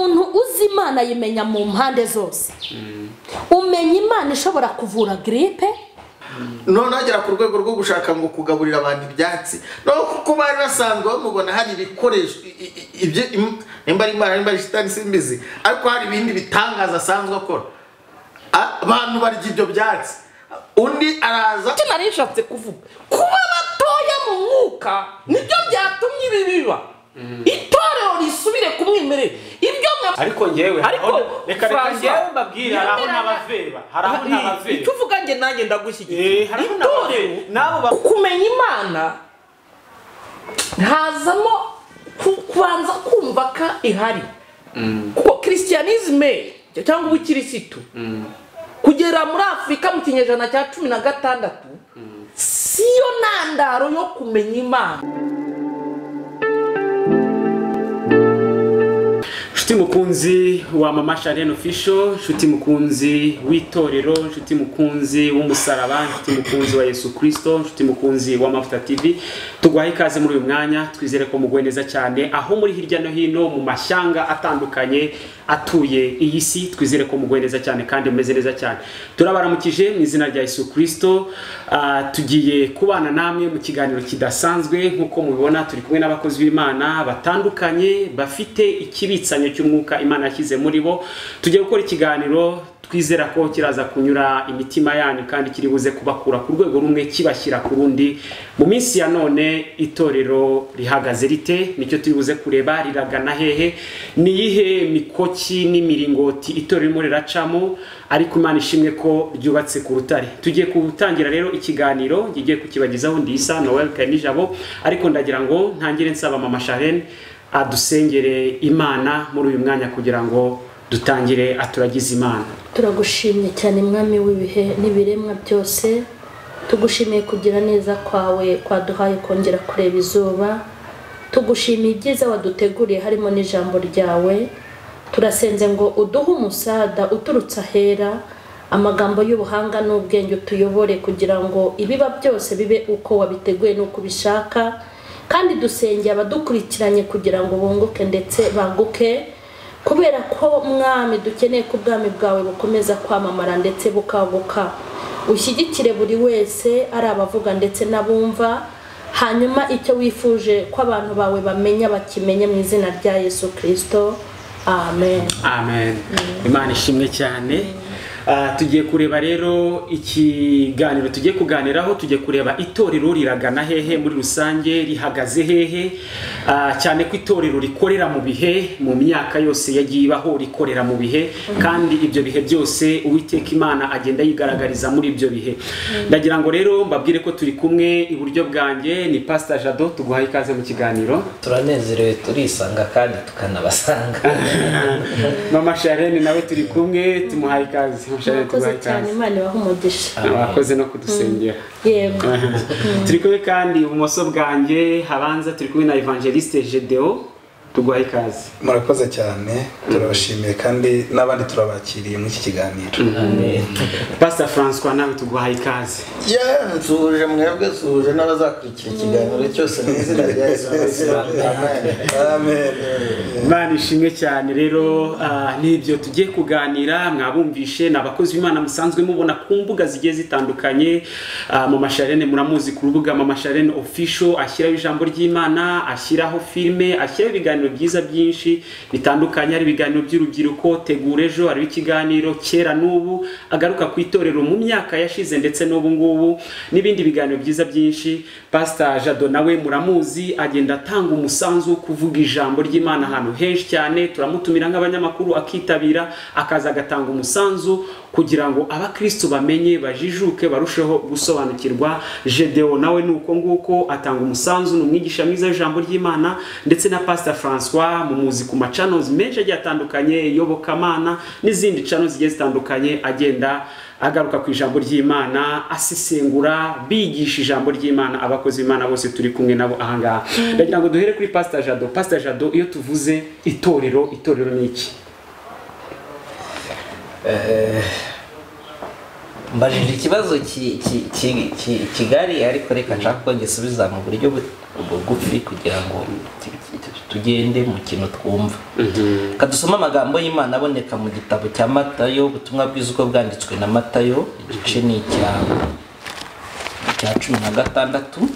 umuntu uzi Imana yimenya mu mpande zose. Umenya Imana ishobora kuvura gripe, none agera ku rwego rwo gushaka ngo kugaburira abantu ibyatsi, no kuko bari basanzwe bamubona hari ibikoresho ibyo nimba ari Imana nimba ari shitani simbizi, ariko hari ibindi bitangaza asanzwe akora. Abantu barya ibyo byatsi, undi araza narishatse kuvuga kuba batoya mu mwuka nibyo byatumye ibi biba. Itorero risubire kumwimerera ibyo ariko ngewe reka ngewe mbabwira haraho n'abaveba icyo uvuga nge nanjye ndagushyigikira. Itorero nabo kumenya Imana ntazamo kubanza kumva ko ihari, kuko christianisme cyangwa ubukirisitu kugera muri Afrika mu kinyejana cya 16 siyo ntandaro yo kumenya Imana. Shuti mukunzi wa Mama Sharene Official, shuti mukunzi w'itorero, shuti mukunzi w'umusaraba, shuti mukunzi wa Yesu Kristo, shuti mukunzi wa Mafuta TV, tugwaye ikaze muri uyu mwanya. Twizere ko mugwe neza cyane aho muri hirya no hino mu mashyanga atandukanye atuye iyi si. Twizere ko mugwe neza cyane kandi mumeze neza cyane. Turabaramukije mu izina rya Yesu Kristo. Tugiye kubana namwe mu kiganiro kidasanzwe nkuko mubibona. Turi kumwe n'abakozi b'Imana batandukanye bafite ikibitsanyo cy'umwuka Imana yashyize muri bo. Tugiye gukora ikiganiro twizera ko kiraza kunyura imitima yanyu kandi kiri buze kubakura ku rwego rumwe kibashyira ku rundi. Mu minsi ya none itorero rihagaze rite, nicyo turi buze kureba. Riragana hehe, ni yihe mikoki n'imiringoti itorero rimwe riracamo, ariko Imana ishimwe ko ryubatse ku rutare. Tugiye kutangira rero ikiganiro ngiye kukibagizaho Ndisa Noel Kanijabo, ariko ndagira ngo ntangire nsaba Mama Sharene adusengere Imana muri uyu mwanya kugira ngo dutangire aturagize Imana. Turagushimye cyane mwami w'ibihe n'ibiremwa byose, tugushimiye kugira neza kwawe kwaduhaye kongera kureba izuba, tugushimiye ibyiza waduteguriye harimo n'ijambo ryawe. Turasenze ngo uduhe umusada uturutse ahera, amagambo y'ubuhanga n'ubwenge utuyobore kugira ngo ibiba byose bibe uko wabiteguye n'uko ubishaka, kandi dusengeye abadukurikiranye kugira ngo bunguke ndetse baguke, kubera ko mwami dukeneye ko ubwami bwawe bukomeza kwamamara ndetse bukaguka. Ushyigikire buri wese ari abavuga ndetse n'abumva, hanyuma icyo wifuje ko abantu bawe bamenya bakimenye mu izina rya Yesu Kristo. Amen. Amen. Imana ishimwe cyane. Tugiye kureba rero ikiganiro tugiye kuganiraho. Tugiye kureba itorero riragana hehe muri rusange, rihagaze hehe, cyane ko itorero rikorera mu bihe, mu myaka yose yagiye ibaho rikorera mu bihe, kandi ibyo bihe byose Uwiteka Imana agenda yigaragariza muri ibyo bihe. Ndagira ngo rero mbabwire ko turi kumwe iburyo bwanjye ni Pastor Jado. Tuguhaye ikaze mu kiganiro. Turanezerewe, turisanga kandi tukanabasanga. Mama Sharene nawe turi kumwe, tumuhaye ikaze. Murakoze cyane, Imana ibahe umugisha. Abakoze no kudusengera. Yego. Turi kumwe kandi ibumoso bwanjye habanza turi kumwe na Evangeliste Gedeo. Tuguhaye ikaze. Murakoze cyane, turabashimiye kandi n'abandi turabakiriye muri iki kiganiro. Amen. Pastor François nawe tuguhaye ikaze. nsuje mwebwe, nsuje n'abazakurikira ikiganiro cyose mu izina rya Yesu Kristo. Amen. Imana ishimwe cyane. Rero nibyo tugiye kuganira. Mwabumvishe n'abakozi b'Imana musanzwe mubona ku mbuga zigiye zitandukanye. Mama Sharene muramuzi ku rubuga Mama Sharene Official, ashyiraho ijambo ry'Imana, ashyiraho filme, ashyiraho ibiganiro byiza byinshi bitandukanye. Hari ibiganiro by'urubyiruko, Tegura Ejo, hari ikiganiro Kera n'Ubu, agaruka ku itorero mu myaka yashize ndetse n'ubu ngubu, n'ibindi biganiro byiza byinshi. Pastor Jado nawe muramuzi, agenda atanga umusanzu wo kuvuga ijambo ry'Imana ahantu henshi cyane. Turamutumira nk'abanyamakuru akitabira, akaza agatanga umusanzu kugira ngo abakristo bamenye, bajijuke, barusheho gusobanukirwa. Gedeo nawe nuko nguko atanga umusanzu, n'umwigisha mwiza w'ijambo ry'Imana. Ndetse na Pastor François mumuzi ku channels menshi agiye atandukanye, Yobokamana n'izindi channels zigiye zitandukanye, agenda agaruka ku ijambo ry'Imana, asesengura, bigisha ijambo ry'Imana. Abakozi b'Imana bose turi kumwe nabo ahangaha. Ndagira ngo duhere kuri Pastor Jado. Pastor Jado, iyo tuvuze itorero ni iki? Mbajije ikibazo kigari, ariko reka nshaka ko ngisubiza mu buryo bugufi kugira ngo tugende mu kintu twumva. Kadusoma amagambo y'Imana aboneka mu gitabo cya Matayo, ubutumwa bwiza uko bwanditswe na Matayo, igice ni cya 16,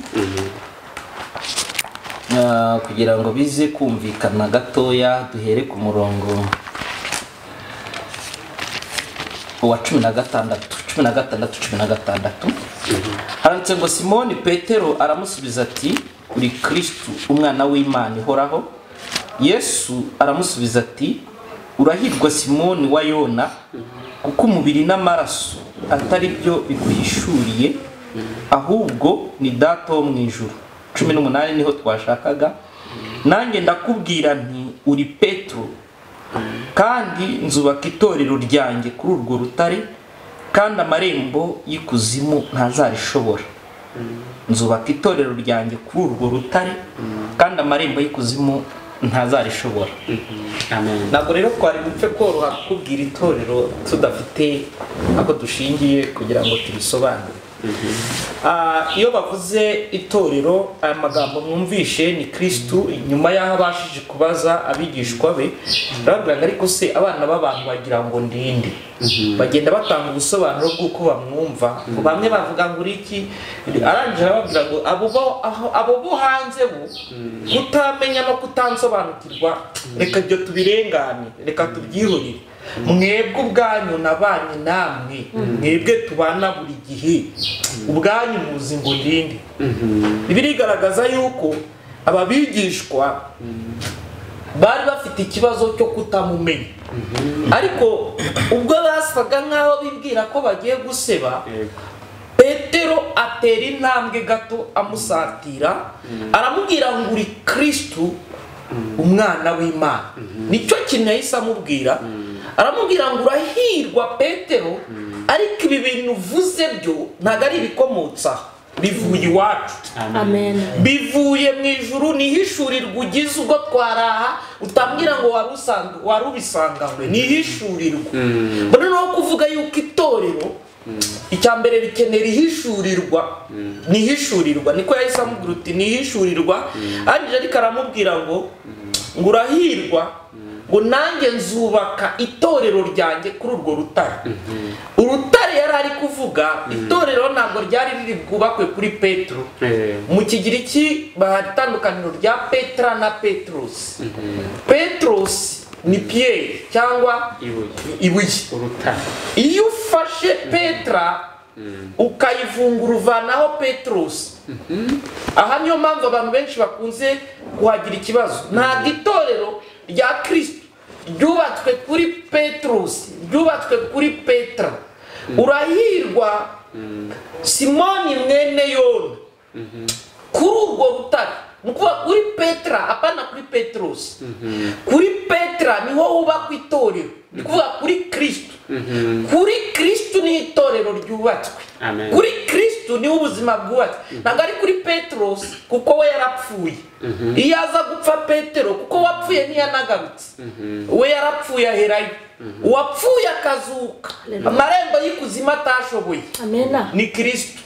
kugira ngo bize kumvikana gatoya duhere ku murongo wa 16. Handitse ngo Simoni Petero aramusubiza ati uri Kristo umwana w'Imana ihoraho. Yesu aramusubiza ati urahirwa Simoni wa Yona, kuko umubiri n'amaraso atari byo biguhishuriye, ahubwo ni Data wo mu ijuru. 18 niho twashakaga. Nanjye ndakubwira nti uri Petero, kandi nzubaka itorero ryanjye kuri urwo rutare, kandi amarembo y'ikuzimu ntazarishobora. Nzubaka itorero ryanjye kuri urwo rutare, kandi amarembo y'ikuzimu ntazarishobora. Amen. Ntabwo rero twari bupfe koroha kubwira itorero tudafite ako dushingiye kugira ngo turisobanure. Iyo bavuze itorero, aya magambo mwumvishe ni Kristo. Nyuma y'aho abashije kubaza abigishwa be, barabwira ariko se abana b'abantu bagira ngo ndinde. Bagenda batanga ubusobanuro bw'uko bamwumva. Bamwe bavuga ngo iki, arangije arababwira ngo abo bo hanze bo kutamenya no kutansobanukirwa, reka ibyo tubirengane, reka tubyihurire. Mwebwe ubwanyu nabanye namwe, mwebwe tubana buri gihe, ubwanyu muzi ngo ndinde. Bibiliya igaragaza yuko ababigishwa bari bafite ikibazo cyo kutamumenya, ariko ubwo basaga nkaho bibwira ko bagiye guseba, Petero atera intambwe gato amusatira, aramubwira ngo uri Kristo umwana w'Imana. Nicyo kintu yahise amubwira. Aramubwira ngo urahirwa Petero, ariko ibi bintu uvuze byo ntabwo ari ibikomotsa, bivuye iwacu. Amen. Bivuye mu ijuru, nihishurirwa ugize ubwo twaraha, utambwira ngo wari ubisanganywe, nihishurirwa. Mbona no kuvuga yuko itorero icya mbere rikenera ihishurirwa, nihishurirwa. Niko yahise amubwira uti nihishurirwa. Ariko aramubwira ngo urahirwa, ngo nanjye nzubaka itorero ryanjye kuri urwo rutare. Urutare yari ari kuvuga, itorero ntabwo ryari riri bwubakwe kuri Petero. Mu Kigiriki bahari itandukaniro rya Petra na Petros. Petros ni Pierre cyangwa ibuye. Iyo ufashe Petra ukayivungura uvanaho Petros, aha niyo mpamvu abantu benshi bakunze kuhagira ikibazo. Ntabwo itorero rya Kristo ryubatswe kuri Petros, ryubatswe kuri Petra. Urahirwa Simoni mwene Yona, kuri urwo rutare. Nukuvuga kuri Petra, apana kuri Petros. Kuri Petra niho hubakwa itorero, nukuvuga kuri Kristo. Kuri Kristo ni itorero ryubatswe. Kuri Kristo ni ubuzima bwubatswe. Ntabwo ari kuri Petros, kuko we yarapfuye. Iyo aza gupfa Petero, kuko wapfuye ntiyanagarutse, we yarapfuye aherayo. Uwapfuye akazuka, amarembo y'ikuzimu atashoboye, ni Kristo.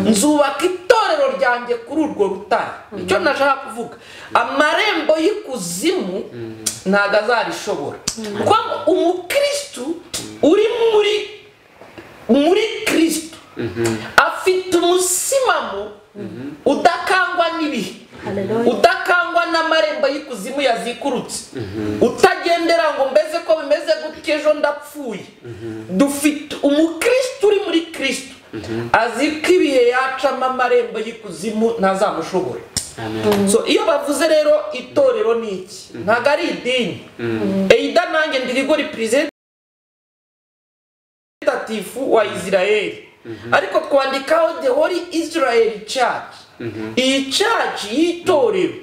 Nzubaka itorero ryanjye kuri urwo rutare. Icyo nashaka kuvuga, amarembo y'ikuzimu ntabwo azarishobora. Kuko umukristo uri muri Kristo afite umusimamo udakangwa n'ibihe, udakangwa n'amarembo y'ikuzimu yazikurutse, utagendera ngo mbeze ko bimeze gutya ejo ndapfuye. Dufite umukristo uri muri Kristo, azi ko ibihe yacamo amarembo y'ikuzimu ntazamushobora. So iyo bavuze rero itorero ni iki, ntabwo ari idini. Eida nanjye ndirigo representative wa Israeli, ariko twandikaho the Holy Israel Church. Iyi church y'itorero,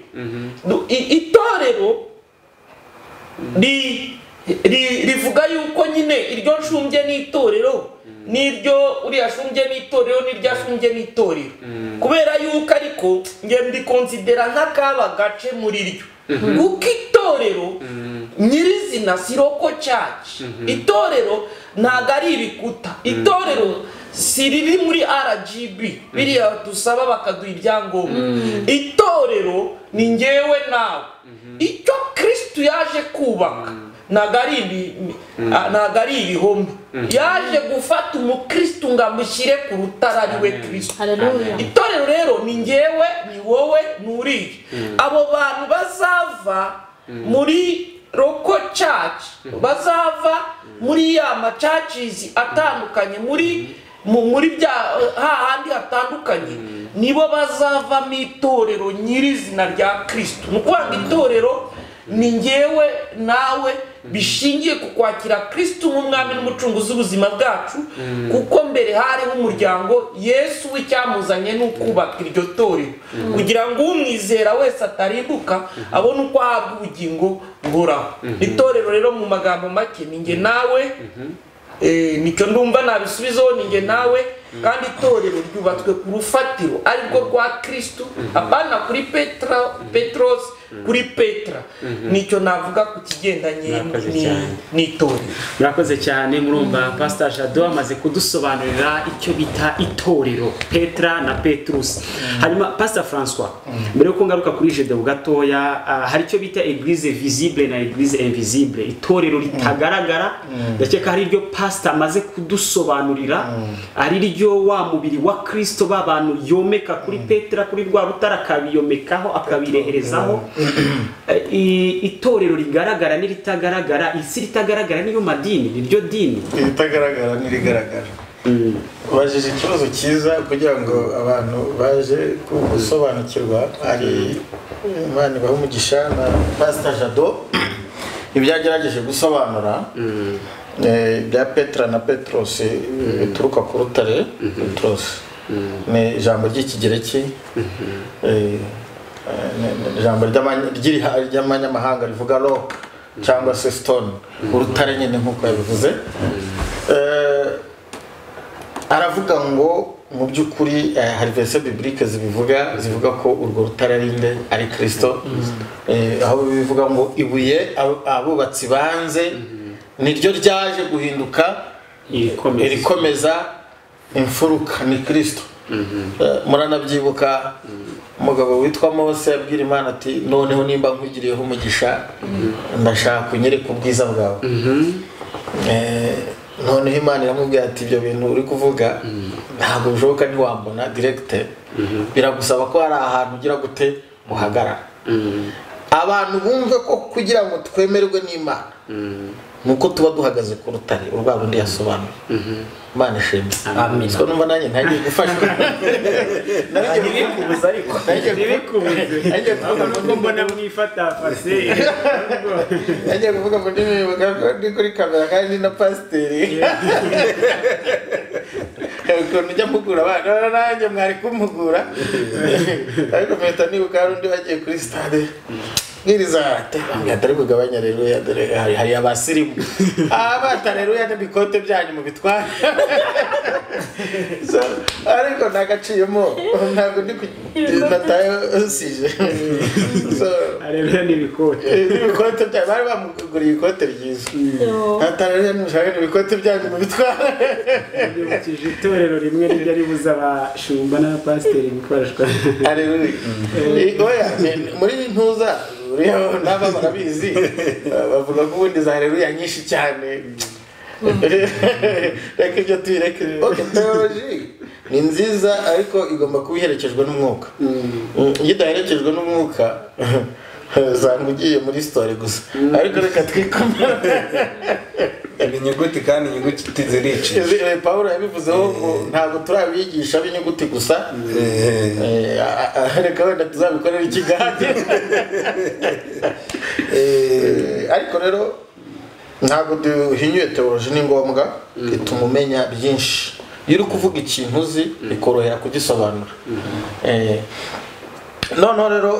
itorero rivuga yuko nyine iryo nshumbye n'itorero, niryo uriya shumbye n'itorero, niryo ashumbye n'itorero. Kubera yuko ariko nge mbikonsidera nk'akaba gace muri ryo. Kuko itorero nyirizina siroko church. Itorero ntabwo ari ibikuta. Itorero si riri muri RGB biriya dusaba bakaduha ibyangombwa. Itorero ni ngewe nawe. icyo kristo yaje kubaka ntabwo ari ibihome yaje gufata umukristo ngo amushyire ku rutare ari we kristo. Haleluya. Itorero rero ni ngewe ni wowe nuriye. Abo bantu bazava muri Roko church, bazava muri ya macacizi atandukanye muri bya hahandi hatandukanye, nibo bazava mu itorero nyirizina rya kristo. Ni ukuvuga ngo itorero ni ngewe nawe bishingiye ku kwakira kristo nk'umwami n'umucunguzi w'ubuzima bwacu, kuko mbere hariho umuryango yesu w'icyamuzanye n'ukubaka iryo torero kugira ngo umwizera wese atarimbuka abone uko ahabwa ubugingo buhoraho. Itorero rero mu magambo make ni nge nawe, nicyo ndumva nabisubizaho, ni nge nawe, kandi itorero ryubatswe ku rufatiro arirwo rwa kristo, apana kuri petros kuri petra. Nicyo navuga ku kigendanye n'itorero. Murakoze cyane. Murumva Pastor Jado amaze kudusobanurira icyo bita itorero, Petra na Petrus. Hanyuma Pastor François, mbere yuko ngaruka kuri Jado gatoya, hari icyo bita église visible na église invisible, itorero ritagaragara. Ndakeka hari iryo Pastor amaze kudusobanurira, ari ryo wa mubiri wa Kristo babantu yomeka kuri Petra kuri rwa rutara akabiyomekaho akabireherezaho. Itorero rigaragara n'iritagaragara, isi ritagaragara niyo madini, niryo dini. Iritagaragara n'irigaragara. Bajije ikibazo cyiza kugira ngo abantu baje gusobanukirwa. Hari Imana ibaha umugisha na Pastor Jado ibyagerageje gusobanura bya Petra na Petros bituruka ku rutare. Petros ni ijambo ry'ikigereki, ijambo ry'amanyamahanga rivuga rock cyangwa se stone, urutare nyine nk'uko yabivuze. Aravuga ngo mu by'ukuri hari verse biblique zivuga ko urwo rutare ari nde, ari Kristo. Aho bivuga ngo ibuye abubatsi banze niryo ryaje guhinduka irikomeza imfuruka, ni Kristo. Muranabyibuka umugabo witwa Mose abwira Imana ati noneho nimba nkugiriyeho umugisha ndashaka unyereka ubwiza bwawe. Noneho Imana iramubwira ati ibyo bintu uri kuvuga ntabwo bishoboka, ntiwambona direct, biragusaba ko hari ahantu ugira gute uhagarara. Abantu bumve ko kugira ngo twemerwe n'Imana nuko tuba duhagaze ku rutare urwa bundi yasobanuye. Imana ishimwe. Amen. So numva nanjye ntagiye gufasha. Nanjye bikubuza ariko. Nanjye kuvuga ngo mbona mwifata fase. Nanjye kuvuga ngo ndi kuri kamera kandi na pasiteri. Ko njya mpugura abana nanjye mwari kumugura. Ariko mpita nibuka hari undi wagiye kuri stade. Ngirizate atari kugabanya rero hari abasirimu abatareruya n'ibikote byanyu mu bitwara. So ariko nagaciyemo ntabwo ndi natayo sije. So areruya n'ibikote bya bari bamuguriye ikote ryiza. Atareruya n'ushaka n'ibikote byanyu mu bitwara. Kije itorero rimwe rijya ribuza abashumba n'abapasiteri gukoreshwa. Areruya. Oya muri ntuza uriho naba barabizi bavuga ko ubundi za Haleluya nyinshi cyane. Reka ibyo tuyireke. Okay, theology ni nziza ariko igomba kuba iherekejwe n'umwuka. Iyo idaherekejwe n'umwuka zanga ugiye muri story gusa. Ariko reka twikomera. Inyuguti kandi inyuguti zirici. Paulo yabivuzeho ngo ntabwo turabigisha b'inyuguti gusa. Reka wenda tuzabikorera ikiganiro. Ariko rero ntabwo duhinyuye theology, ni ngombwa ituma umenya byinshi. Iyo uri kuvuga ikintu uzi bikorohera kugisobanura. Noneho rero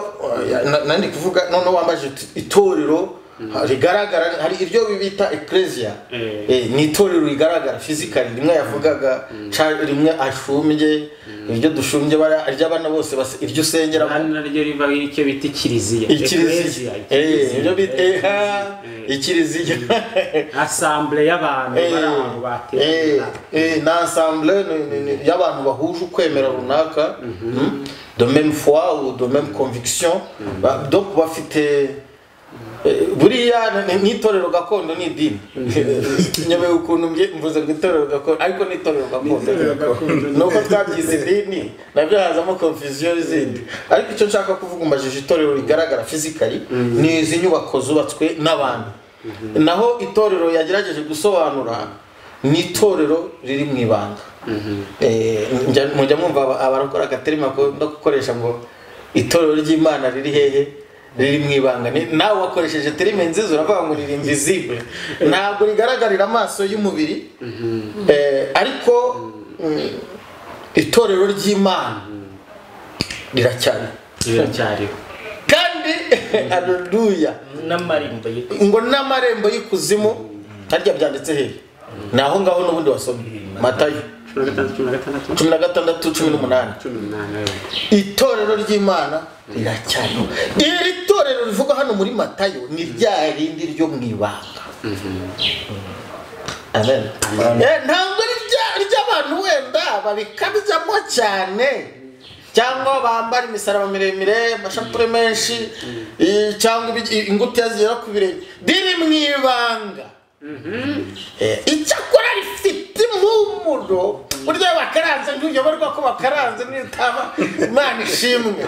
nandi kuvuga noneho wambaje itorero rigaragara, hari iryo bibita ecclesia. Ni itorero rigaragara physically, rimwe yavugaga rimwe ashumbye, iryo dushumbye ry'abana bose iryo usengera naryo riva icyo bita kiliziya. Iryo bita ikiliziya, assemblée y'abantu bari aho baterana. Na assemblée y'abantu bahuje ukwemera runaka, de même foi ou de même conviction. Donc bafite buriya n'itorero gakondo ni idini nyabeye ukuntu mvuze ngo itorero gakondo ariko n'itorero gakondo nuko twabyize idini nabyo hazamo confusion zindi ariko icyo nshaka kuvuga umajije itorero rigaragara physically ni izi nyubako zubatswe n'abantu naho itorero yagerageje gusobanura ni itorero riri mu ibanga mujya mwumva abarokora agaterima ko gukoresha ngo itorero ry'Imana riri hehe riri mu ibanga nawe wakoresheje terime nziza uravuga ngo riri invisible ntabwo rigaragarira amaso y'umubiri ariko itorero ry'Imana riracyariho kandi haleluya n'amarembo y'ikuzimu harya byanditse hehe naho ngaho n'ubundi wasomye Matayo 16:18 itorero ry'Imana riracyariho iri torero rivuga hano muri Matayo ni rya rindi ryo mu ibanga amen ntabwo ry'abantu wenda babikabijamo cyane cyangwa bambara imisaraba miremire amashapure menshi cyangwa ingutiya zigera ku birenge riri mu ibanga icyakora rifite impumuro burya bakaranze ntuyoborwa ko bakaranze n'itaba Imana ishimwe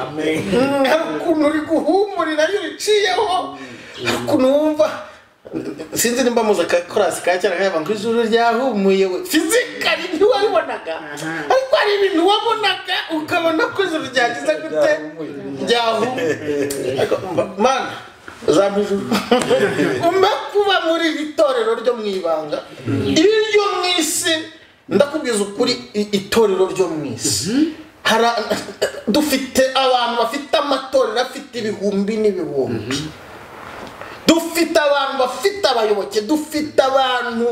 hari ukuntu uri guhumurira iyo uriciyeho ukuntu wumva sinzi nimba muza korasi ka cyera kayaba ngo ijuru ryahumuye we physically ntiwabibonaga ariko hari ibintu wabonaga ukabona ko ijuru ryagize gute ryahumuye mana zabijuru kuba muri itorero ryo mu ibanga iryo mwisi ndakubwiza ukuri itorero ryo mwisi dufite abantu bafite amatorero afite ibihumbi n'ibihumbi dufite abantu bafite abayoboke dufite abantu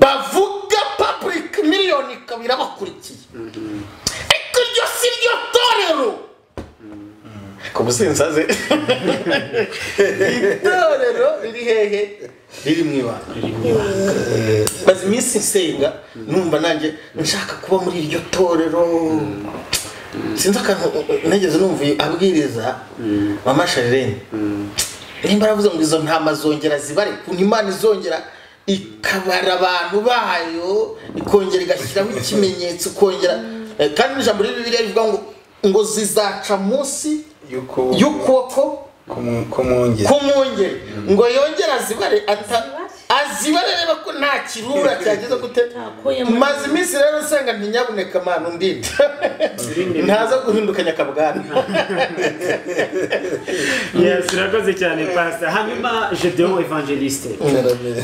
bavuga public miliyoni kabira bakurikiye ariko ryo si ryo torero kumusensaze itorero riri hehe riri mu ibanga bazi iminsi nsenga numva nanjye nshaka kuba muri iryo torero sinzi akantu nageze numva abwiriza mama Charlene nimba aravuze ngo izo ntama zongera zibare kuntu Imana izongera ikabara abantu bayo ikongera igashyiraho ikimenyetso kongera kandi n'ijambo riri Bibiliya rivuga ngo zizaca munsi y'ukuboko kumwongere ngo yongera azibare azibare reba ko nta kirura cyageze gute maze iminsi rero senga ntinyabuneka mana undinde ntaza guhindukanya kabwana yes urakoze cyane pastor hanyuma Gedeon Evangeliste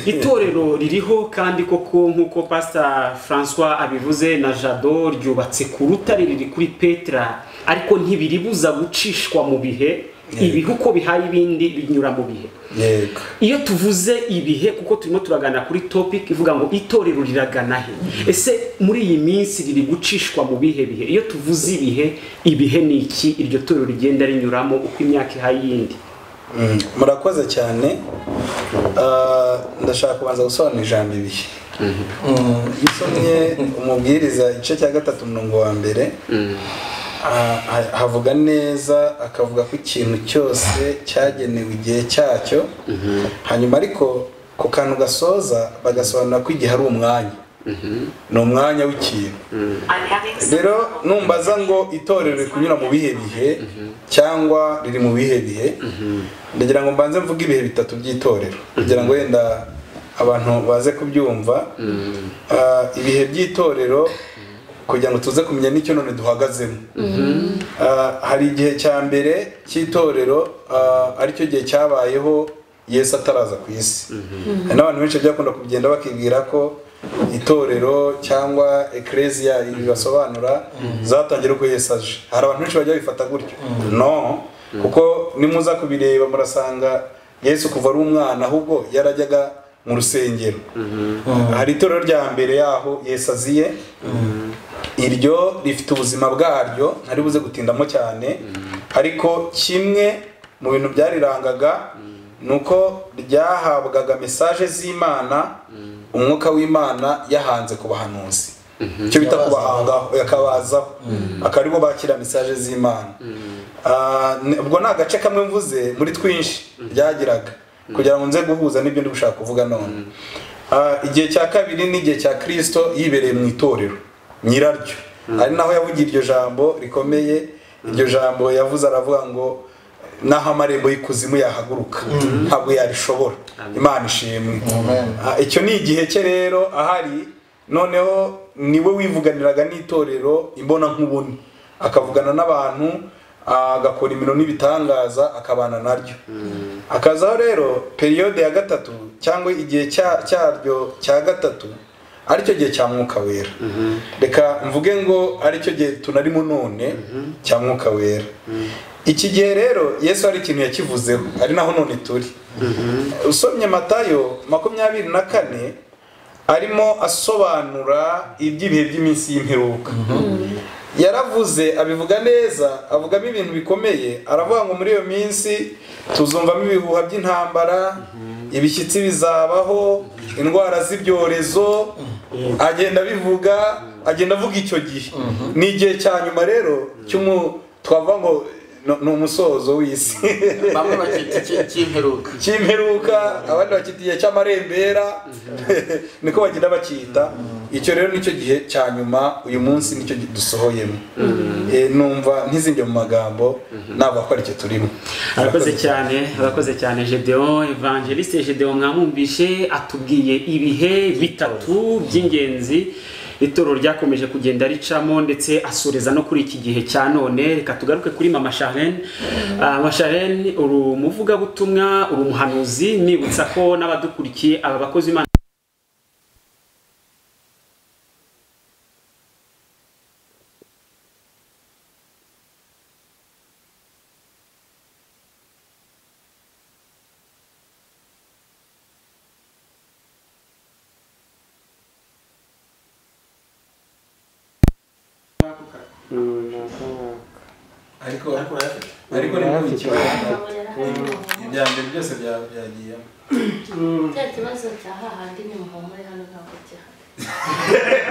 itorero ririho kandi koko nkuko pastor François abivuze na Jado ryubatse ku rutare riri kuri Petra ariko ntibiribuza gucishwa mu bihe ibihe uko bihaye ibindi binyura mu bihe yego iyo tuvuze ibihe kuko turimo turagana kuri topic ivuga ngo itorero riragana he ese muri iyi minsi riri gucishwa mu bihe bihe iyo tuvuze ibihe ni iki iryo torero rigenda rinyuramo uko imyaka ihaye yindi murakoze cyane ndashaka kubanza gusobanura ijambo ibihe isomye umubwiriza igice cya 3 umurongo wa mbere havuga neza akavuga ko ikintu cyose cyagenewe igihe cyacyo hanyuma ariko ku kantu gasoza bagasobanura ko igihe ari umwanya ni umwanya w'ikintu rero numbaza ngo itorero riri kunyura mu bihe bihe cyangwa riri mu bihe bihe ndagira ngo mbanze mvuge ibihe bitatu by'itorero kugira ngo wenda abantu baze kubyumva ibihe by'itorero kugira ngo tuze kumenya n'icyo none duhagazemo hari igihe cya mbere cy'itorero aricyo gihe cyabayeho Yesu ataraza ku isi n'abantu benshi byakunda kugenda bakibwira ko itorero cyangwa ecclesia ibibasobanura zatangira ko Yesu aje hari abantu benshi bajya bifata gutyo no kuko nimuza kubireba murasanga Yesu kuva ari umwana ahubwo yarajyaga mu rusengero hari itorero rya mbere yaho Yesu aziye iryo rifite ubuzima bwaryo ntari buze gutindamo cyane ariko kimwe mu bintu byarirangaga nuko ryahabwaga message z'Imana umwuka w'Imana yahanze ku bahanuzi cyo bita kubahangaho yakabazaho akaribo bakira message z'Imana ubwo nagace kamwe mvuze muri twinshi ryagiraga kugira ngo nze guhuza n'ibyo ndi gushaka kuvuga none. Igihe cya kabiri ni igihe cya Kristo yibereye mu itorero nyiraryo, ari naho yavugiye iryo jambo rikomeye. Iryo jambo yavuze aravuga ngo naho amarembo y'ikuzimu yahaguruka ntabwo yarishobora. Imana ishimwe. Icyo ni igihe cye rero ahari, noneho niwe wivuganiraga n'itorero imbona nk'ubuni, akavugana n'abantu, agakora imirimo n'ibitangaza, akabana naryo. Akazaho rero periyode ya gatatu cyangwa igihe cyaryo cya gatatu aricyo gihe cya Mwuka Wera. Reka mvuge ngo aricyo gihe tunarimo none cya Mwuka Wera. Iki gihe rero Yesu hari ikintu yakivuzeho, ari naho none turi. Usomye Matayo 24 arimo asobanura iby'ibihe by'iminsi y'imperuka. Yaravuze abivuga neza, avugamo ibintu bikomeye. Aravuga ngo muri iyo minsi tuzumvamo ibihuha by'intambara, ibishyitsi bizabaho, indwara z'ibyorezo. Agenda avuga icyo gihe. Ni igihe cya nyuma rero twavuga ngo ni umusozo w'isi. Bamwe bakita cy'imperuka, abandi bakita igihe cy'amarembera, niko bagenda bakita. Icyo rero nicyo gihe cya nyuma, uyu munsi nicyo dusohoyemo. Numva ntizinde mu magambo, ntabwo ko aricyo turimo. Arakoze cyane Gedeon, Evangeliste Gedeon mwamwumvishe atubwiye ibihe bitatu by'ingenzi itorero ryakomeje kugenda ricamo, ndetse asoreza no kuri iki gihe cya none. Reka tugaruke kuri Mama Charlene. Mama Charlene, uri umuvugabutumwa, uri umuhanuzi. Nibutsa ko n'abadukurikiye aba bakozi Imana ariko ni mu kibazo ibya mbere byose byagiye cya kibazo cya hahandi ni muhumure hano ntabwo cyahari.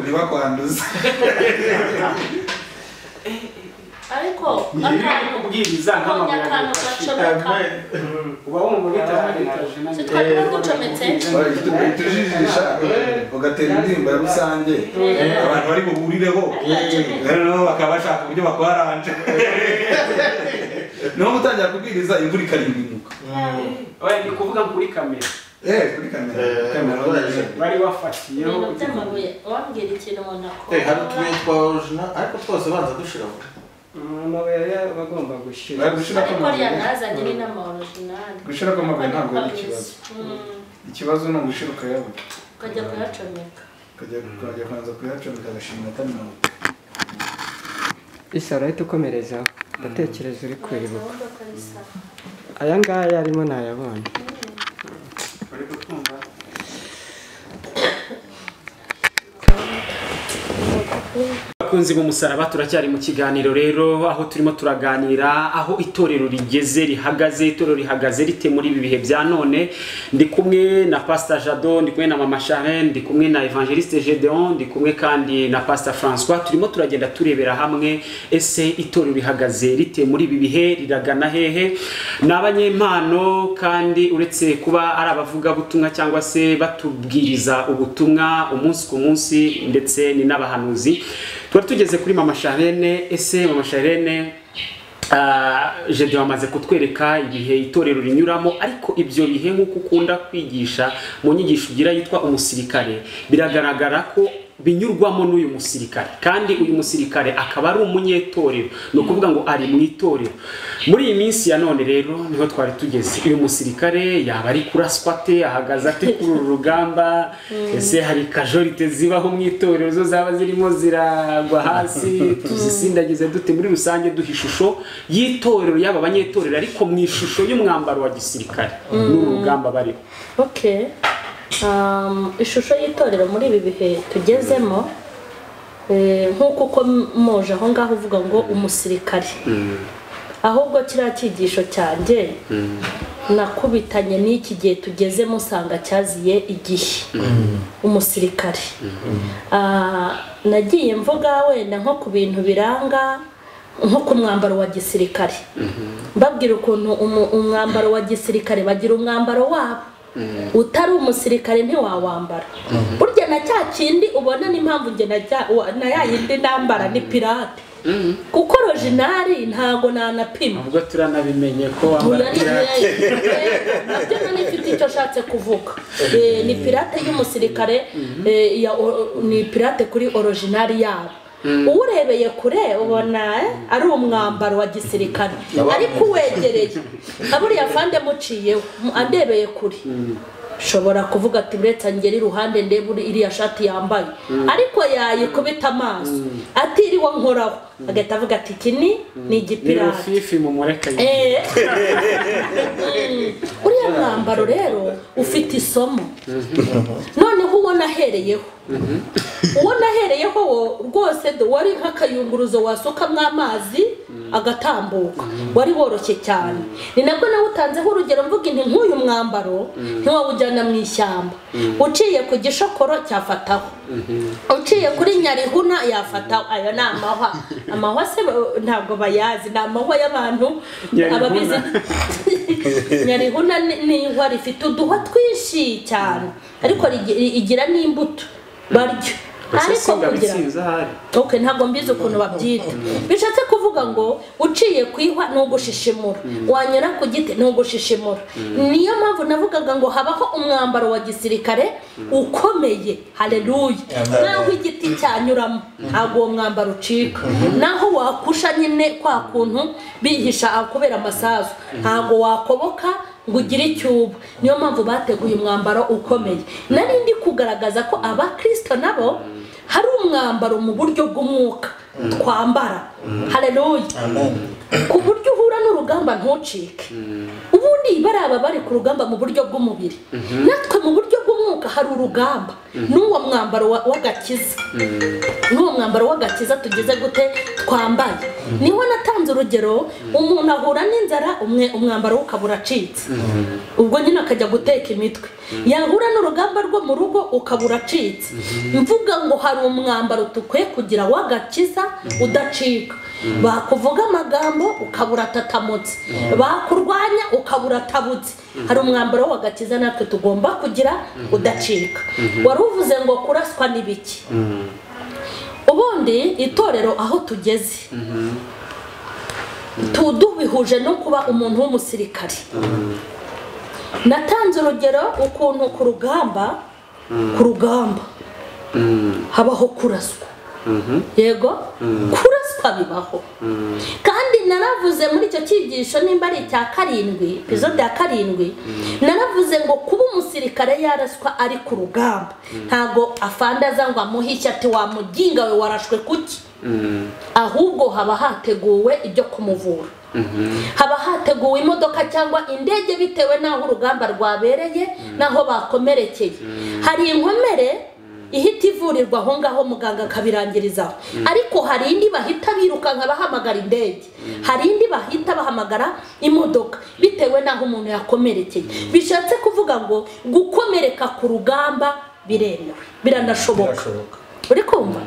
ntibakwanduza. Ariko akantu kubwiriza nk'amabuye akantu gacomeka uba wumva bitahari twari ducometse tujijisha ugatera indirimbo ya rusange abantu bari buhurireho, rero bakaba bashaka uburyo bakwaranje. Niho gutangira kubwiriza imvura ikarimbuka. ni kuvuga kuri kamera. Kuri kamera bari bafatiyeho ibintu by'amabuye. Wambwira ikintu umuntu akora. hari utubuye twa original ariko twose banza dushiraho. amabuye bagomba gushira ariko ariya nazanye ni n'ama original. gushira ko amabuye ntabwo ari ikibazo. Ikibazo ni ugushira ukayabona, ukajya kuyacomeka, ukajya kubanza kuyacomeka agashima atanawe. isaro ahita ukomerezaho. Ndatekereza uri kwibuka aya ngaya arimo nayabonye. Bakunzi b'umusaraba, turacyari mu kiganiro rero, aho turimo turaganira aho itorero rigeze rihagaze. Itorero rihagaze rite muri ibi bihe bya none. Ndi kumwe na Pastor Jado, ndi kumwe na Mama Charlene, ndi kumwe na Evangeliste Gedeon, ndi kumwe kandi na Pastor François. Turimo turagenda turebera hamwe ese itorero rihagaze rite muri ibi bihe, riragana hehe. N'abanyempano kandi uretse kuba ari abavuga butumwa cyangwa se batubwiriza ubutumwa umunsi ku munsi, ndetse ni n'abahanuzi. Twari tugeze kuri Mama Charlene. Ese Mama Charlene, Gedeon amaze kutwereka ibihe itorero rinyuramo, ariko ibyo bihe nk'uko ukunda kwigisha mu nyigisho ugira yitwa umusirikare, biragaragara ko binyurwamo n'uyu musirikare, kandi uyu musirikare akaba ari umunyetorero. Ni ukuvuga ngo ari mu itorero. Muri iyi minsi ya none rero niho twari tugeze. Uyu musirikare yaba ari kuraswa ate, ahagaze ate kuri uru rugamba? Ese hari kajorite zibaho mu itorero zo zaba zirimo ziragwa hasi? Tuzisindagize dute muri rusange duha ishusho y'itorero y'aba banyetorero, ariko mu ishusho y'umwambaro wa gisirikare n'uru rugamba bariho. Okay. Ishusho y'itorero muri ibi bihe tugezemo, nk'uko ukomoje aho ngaho uvuga ngo umusirikare ahubwo kiriya cyigisho cyanjye nakubitanye n'iki gihe tugezemo usanga cyaziye igihe umusirikare nagiye mvuga wenda nko ku bintu biranga nko ku mwambaro wa gisirikare mbabwira ukuntu umwambaro wa gisirikare bagira umwambaro wabo utari umusirikare ntiwawambara burya na cya kindi ubona n'impamvu njye na ya yindi nambara ni pirate kuko originali ntago nanapima ubwo turanabimenye ko wambara pirate nabyo nanifite icyo ashatse kuvuga ni pirate y'umusirikare ni pirate kuri originali yabo uwurebeye kure ubona ari umwambaro wa gisirikare ariko uwegereye aburiya fande muciyeho andebeye kure shobora kuvuga ati buretse ngeri iruhande ndebe iriya shati yambaye ariko yayikubita amaso atiriwe nkoraho agahita avuga ati iki ni igipirate fifi mu mureka uriya mwambaro rero ufite isomo noneho ubona ahereyeho ubona ahereyeho rwose wari nk'akayunguruzo wasukamo amazi agatambuka wari woroshye cyane ni nabwo nawe utanzeho urugero mvuga inti nk'uyu mwambaro ntiwawujyana mu ishyamba uciye ku gishokoro cyafataho uciye kuri nyarihuna yafataho ayo ni amahwa amahwa se ntabwo bayazi ni amahwa y'abantu ababizi nyarihuna ni ihwa rifite uduhwa twinshi cyane ariko igira n'imbuto baryo ariko kugira ntabwo mbizi ukuntu babyita bishatse kuvuga ngo uciye ku ihwa n'ugushishimura wanyura ku giti n'ugushishimura niyo mpamvu navugaga ngo habaho umwambaro wa gisirikare ukomeye haleluya naho igiti cyanyuramo ntabwo uwo mwambaro ucika naho wakusha nyine kwa kuntu bihisha kubera amasasu ntabwo wakoboka ngo ugire icyubu niyo mpamvu bateguye umwambaro ukomeye narindi kugaragaza ko abakristo nabo hari umwambaro mu buryo bw'umwuka twambara haleluya ku buryo uhura n'urugamba ntucike ubundi baraba bari ku rugamba mu buryo bw'umubiri natwe mu buryo bw'umwuka hari urugamba n'uwo mwambaro w'agakiza n'uwo mwambaro w'agakiza tugeze gute twambaye niho natanze urugero umuntu ahura n'inzara umwambaro ukaba uracitse ubwo nyine akajya guteka imitwe yahura n'urugamba rwo mu rugo ukaba uracitse mvuga ngo hari umwambaro tukwiye kugira w'agakiza udacika bakuvuga amagambo ukaba uratatamutse bakurwanya ukaba uratabutse hari umwambaro w'agakiza natwe tugomba kugira udacika wari uvuze ngo kuraswa n'ibiki ubundi itorero aho tugeze tudubihuje no kuba umuntu w'umusirikare natanze urugero ukuntu ku rugamba habaho kuraswa yego kuraswa bibaho kandi naravuze muri icyo cyigisho nimba ari icya 7 episode ya 7 naravuze ngo kuba umusirikare yaraswa ari ku rugamba ntago afandaza ngo amuhishe ati wamuginga we warashwe kuki ahubwo haba hateguwe ibyo kumuvura haba hateguwe imodoka cyangwa indege bitewe n'aho urugamba rwabereye n'aho bakomerekeye hari inkomere ihita ivurirwa aho ngaho muganga akabirangirizaho ariko hari indi bahita birukanka bahamagara indege hari indi bahita bahamagara imodoka bitewe n'aho umuntu yakomerekeye bishatse kuvuga ngo gukomereka ku rugamba biremewe biranashoboka uri kumva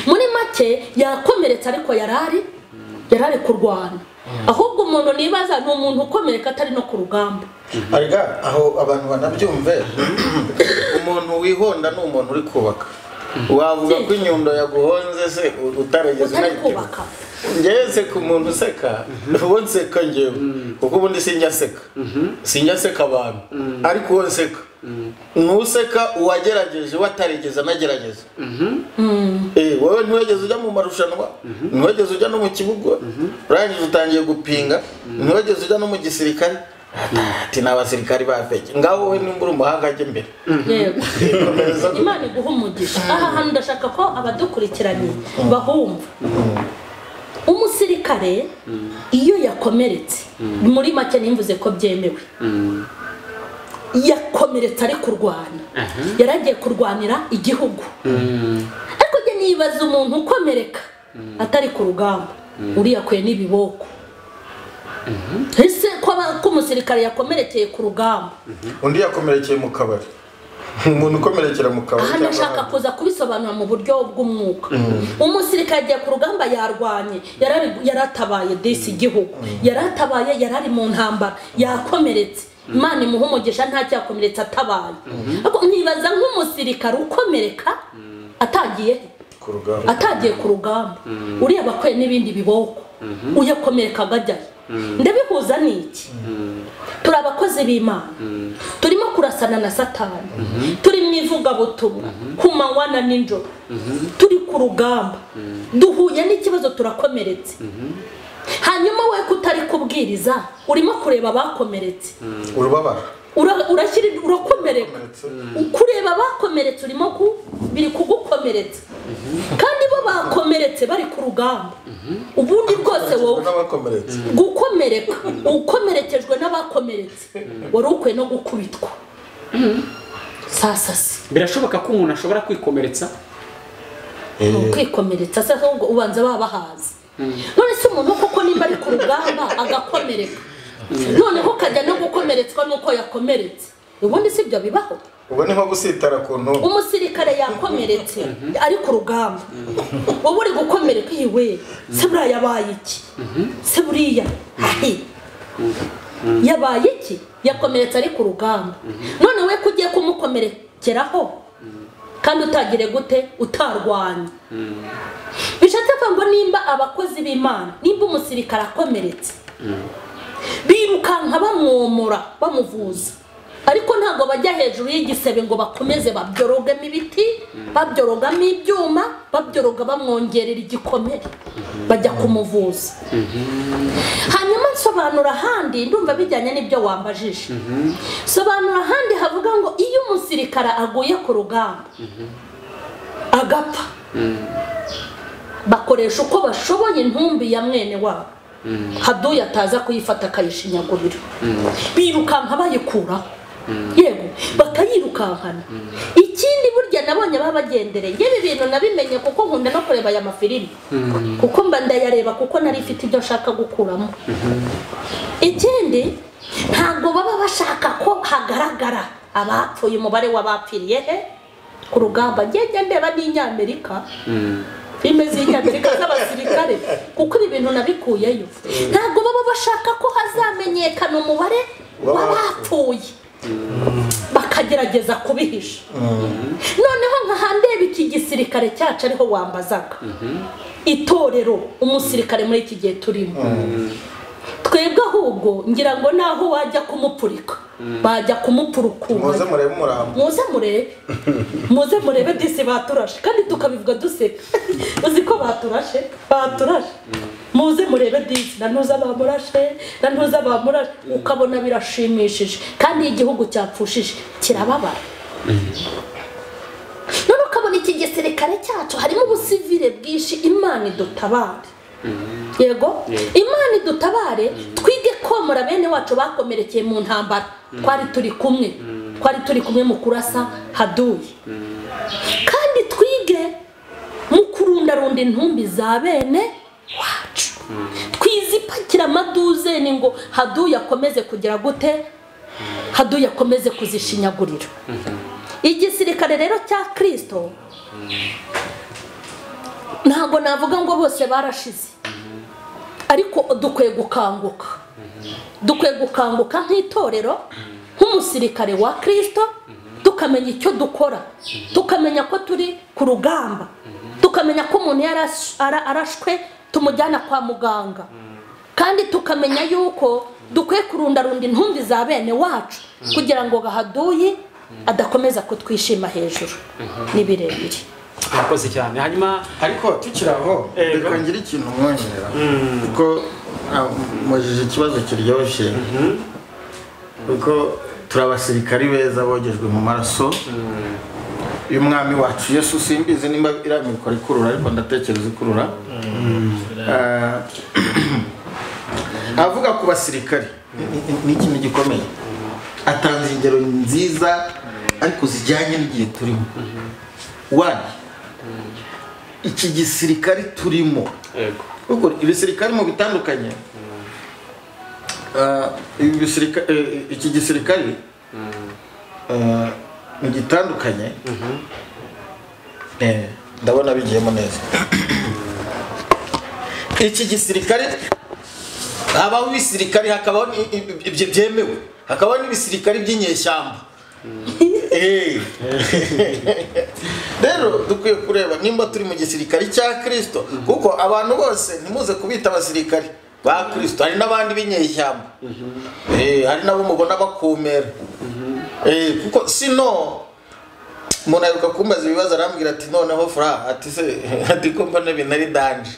muri make yakomeretse ariko yarari kurwana ahubwo umuntu nibaza ni umuntu ukomereka atari no ku rugamba arega aho abantu banabyumve umuntu wihonda ni umuntu uri kubaka wavuga ko inyundo yaguhonze se utarageze kubaka ngeze ku muntu useka uwo nseka ngewe kuko ubundi sinjya seka abantu ariko uwo nseka nuseka uwagerageje watarigeze anagerageza wowe ntiwegeze ujya mu marushanwa ntiwegeze ujya no mu kibuga urangije utangiye gupinga ntiwegeze ujya no mu gisirikare ati n'abasirikari bafeke ngaho wowe nimba uri umuhanga ajya imbere Imana iguha umugisha aha hantu ndashaka ko abadukurikiranye bahumva umusirikare iyo yakomeretse muri make nimvuze ko byemewe yakomeretse ari kurwana yaragiye kurwanira igihugu ariko njye nibaza umuntu ukomereka atari ku rugamba uriya kwe n'ibiboko ese ko umusirikare yakomerekeye ku rugamba undi yakomerekeye mu kabari umuntu ukomerekera mu kabari aha ndashaka kuza kubisobanura mu buryo bw'umwuka umusirikare agiye ku rugamba yarwanye yaratabaye disi igihugu yaratabaye yarari mu ntambara yakomeretse Imana imuha umugisha nta cyakomeretse atabaye ariko nkibaza nk'umusirikare ukomereka atagiye ku rugamba uriya bakwiye n'ibindi biboko uyakomereka agajyayo ndabihuza n'iki turi abakozi b'Imana turimo kurasana na Satani turi mu ivugabutumwa ku manywa na nijoro turi ku rugamba duhuye n'ikibazo turakomeretse hanyuma we kutari kubwiriza urimo kureba abakomeretse urubabara urakomereka kureba abakomeretse urimo biri kugukomeretsa kandi bo bakomeretse bari ku rugamba ubundi bwose wowe gukomereka ukomerekejwe n'abakomeretse wari ukwiye no gukubitwa sasasi birashoboka ko umuntu ashobora kwikomeretsa kwikomeretsa sasa ahubwo ubanza babahaza none se umuntu koko nimba ari ku rugamba agakomereka noneho kajya no gukomeretswa nuko yakomeretse ubundi si byo bibaho ubwo ni nko gusitara ku ntumbi umusirikare yakomeretse ari ku rugamba wowe uri gukomereka iwe se buriya yabaye iki se buriya yabaye iki yakomeretse ari ku rugamba none we kugiye kumukomerekeraho kandi utagire gute utarwanya bishatse ngo nimba abakozi b'Imana nimba umusirikare akomeretse birukanka bamwomora bamuvuza ariko ntabwo bajya hejuru y'igisebe ngo bakomeze babyorogamo ibiti babyorogamo ibyuma babyoroga bamwongerera igikomere bajya kumuvuza hanyuma nsobanura ahandi ndumva bijyanye n'ibyo wambajije sobanura ahandi havuga ngo iyo umusirikare aguye ku rugamba agapfa bakoresha uko bashoboye intumbi ya mwene wabo haduye ataza kuyifata akayishinyagurira birukanka bayikuraho yego bakayirukankana ikindi burya nabonye babagendereye ibi bintu nabimenye kuko nkunda no kureba aya mafilimi kuko mba ndayareba kuko nari ifite ibyo nshaka gukuramo ikindi ntabwo baba bashaka ko hagaragara abapfuye umubare w'abapfiriye ku rugamba ngende ndeba n'Inyamerika filime z'Inyamerika z'abasirikare kuko ibi bintu nabikuyeyo ntabwo baba bashaka ko hazamenyekana umubare w'abapfuye bakagerageza kubihisha noneho nkahandeba iki gisirikare cyacu ariho wambazaga itorero umusirikare muri iki gihe turimo twebwe ahubwo ngira ngo naho wajya kumupurika bajya kumupurukura muze murebe disi baturashe kandi tukabivuga duseka uzi ko baturashe muze murebe disi na ntuza bamurashe ukabona birashimishije kandi igihugu cyapfushije kirababara none ukabona iki gisirikare cyacu harimo ubusivire bwinshi Imana idutabare yego Imana idutabare twige komora bene wacu bakomerekeye mu ntambara twari turi kumwe mu kurasa haduye kandi twige mu kurundarunda intumbi za bene wacu twizipakira amaduzeni ngo haduye akomeze kugira gute haduye akomeze kuzishinyagurira igisirikare rero cya Kristo ntabwo navuga ngo bose barashize ariko dukwiye gukanguka nk'itorero nk'umusirikare wa Kristo tukamenya icyo dukora tukamenya ko turi ku rugamba tukamenya ko umuntu arashwe tumujyana kwa muganga kandi tukamenya yuko dukwiye kurundarunda intumbi za bene wacu kugira ngo gahaduye adakomeza kutwishima hejuru ni birebire akoze cyane hanyuma ariko tukiraho reka ngira ikintu mwongera kuko mujije ikibazo kiryoshye kuko turabasirikari beza bogejwe mu maraso y'umwami wacu Yesu simbizi nimba iramikora ikurura ariko ndatekereza ikurura avuga ku basirikari ni ikintu gikomeye atanze ingero nziza ariko zijyanye n'igihe turimo iki gisirikari turimo kuko ibisirikari mu bitandukanye iki gisirikare ni gitandukanye. Ndabona bigiyemo neza. Iki gisirikare habaho ibisirikare, hakabaho ibyo byemewe, hakabaho n'ibisirikare by'inyeshyamba. Rero dukwiye kureba nimba turi mu gisirikare cya Kristo, kuko abantu bose ntimuze kubita abasirikare ba Kristo, hari n'abandi b'inyeshyamba. Hari nabo mubona bakomera. Kuko sino umuntu aheruka kumbaza ibibazo arambwira ati noneho fra ati se ati ko mbona ibintu ari danje.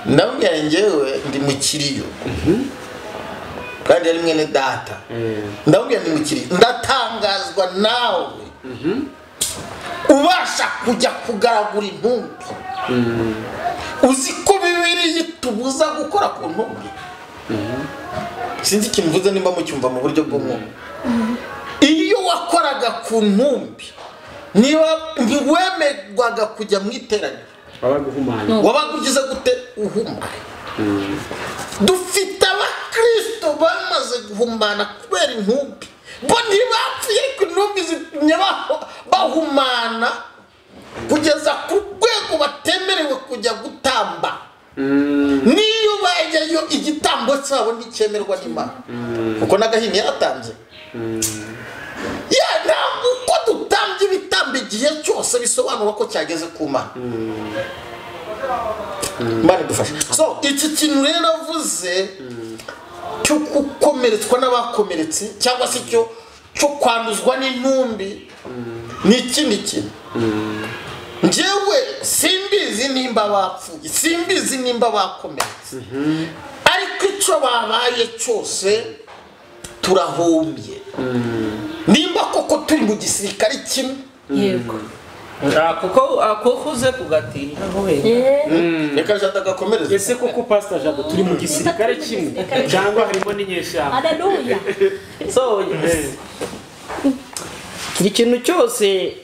Ndamubwira njyewe ndi mu kiriyo kandi ari mwene data. Ndamubwira ndi mu kiriyo, ndatangazwa nawe ubasha kujya kugaragura intumbi. Uzi ko Bibiliya itubuza gukora ku ntumbi? Sinzi ikintu mvuze nimba mucyumva mu buryo bw'umwuka. Iyo wakoraga ku ntumbi ntiwemerwaga kujya mu iteraniro, wabaga ugize gute? Uhuma. Dufite abakristo bamaze guhumana kubera intumbi, bo ntibapfuye ku ntumbi zitumye bahumana kugeza ku rwego batemerewe kujya gutamba. Niyo bajyayo igitambo cyabo nticyemerwa n'Imana, kuko n'agahini yaratanze. Ntabwo uko dutambye ibitambo igihe cyose bisobanura ko cyageze ku Mana. Imana idufashe. So iki kintu rero navuze cyo gukomeretswa n'abakomeretse cyangwa se cyo kwanduzwa n'intumbi ni ikindi kintu. Njyewe simbizi nimba bapfuye, simbizi nimba bakomeretse, ariko icyo babaye cyose turahombye. Nimba koko turi mu gisirikare kimwe. Yego. kuko uze kugatinda reka jata gakomereze. Ese koko Pastor Jado turi mu gisirikare kimwe cyangwa harimo n'inyeshyamba? Haleluya. So ikintu cyose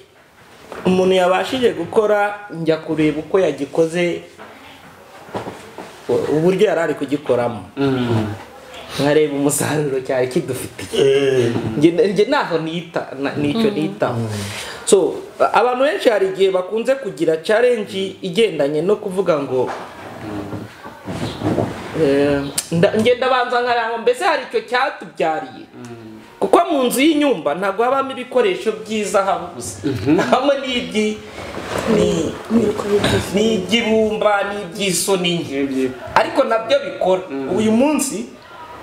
umuntu yabashije gukora, njya kureba uko yagikoze, uburyo yari ari kugikoramo, nkareba umusaruro cyari kidufitiye. Njye naho nicyo nitaho. So abantu benshi hari igihe bakunze kugira challenge igendanye no kuvuga ngo ngenda banza nkaranga mbese hari icyo cyatubyariye, kuko mu nzu y'inyumba ntabwo habamo ibikoresho byiza habuze, hamwe n'iby'ibumba n'iby'isoni, ariko nabyo bikora. Uyu munsi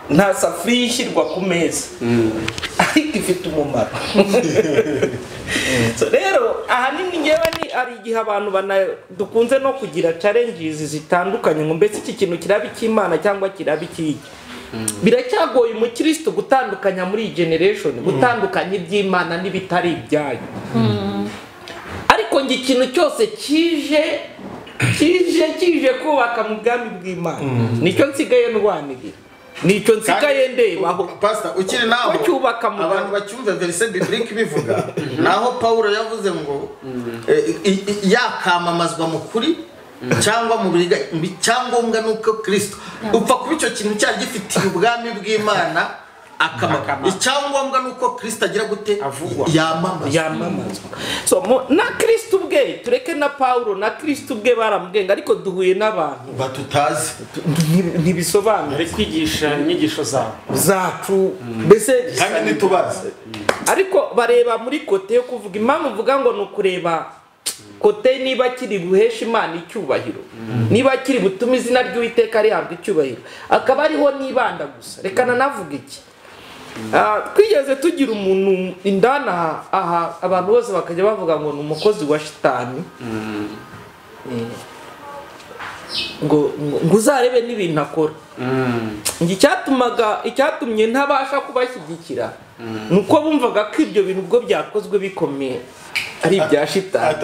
nta safuriya ishyirwa ku meza, ariko ifite umumaro. So rero ahanini ngewe ari igihe abantu dukunze no kugira challenges zitandukanye ngo mbese iki kintu kiraba icy'Imana cyangwa kiraba ikiki. Biracyagoye umukristo gutandukanya muri iyi generation, gutandukanya iby'Imana n'ibitari ibyayo. Ariko ngi ikintu cyose kije kubaka mu bwami bw'Imana, nicyo nsigaye ndwanirira, nicyo nsigaye ndebaho. Pastor ukiri naho abantu bacyumve verse biblique bivuga naho Paulo yavuze ngo yakamamazwa mu kuri cyangwa mu biriga icyangombwa nuko Kristo upfa kuba icyo kintu cyari gifitiye ubwami bw'Imana akamaka. Icyangombwa nuko Kristo agira gute? Avugwa, yamamazwa. So na Kristo ubwe tureke na Paulo, na Kristo ubwe baramubwenga, ariko duhuye n'abantu batutazi ntibisobanura ari kwigisha inyigisho zacu mbese kandi nitubaze, ariko bareba muri kote yo kuvuga. Impamvu mvuga ngo nukureba kote niba kiri buhesha Imana icyubahiro, niba kiri butuma izina ry'Uwiteka rihabwa icyubahiro, akaba ariho nibanda gusa. Reka navuga iki, twigeze tugira umuntu indana aha abantu bose bakajya bavuga ngo ni umukozi wa shitani, ngo uzarebe n'ibintu akora. Icyatumye ntabasha kubashyigikira nuko bumvaga ko ibyo bintu ubwo byakozwe bikomeye ari ibya shitani,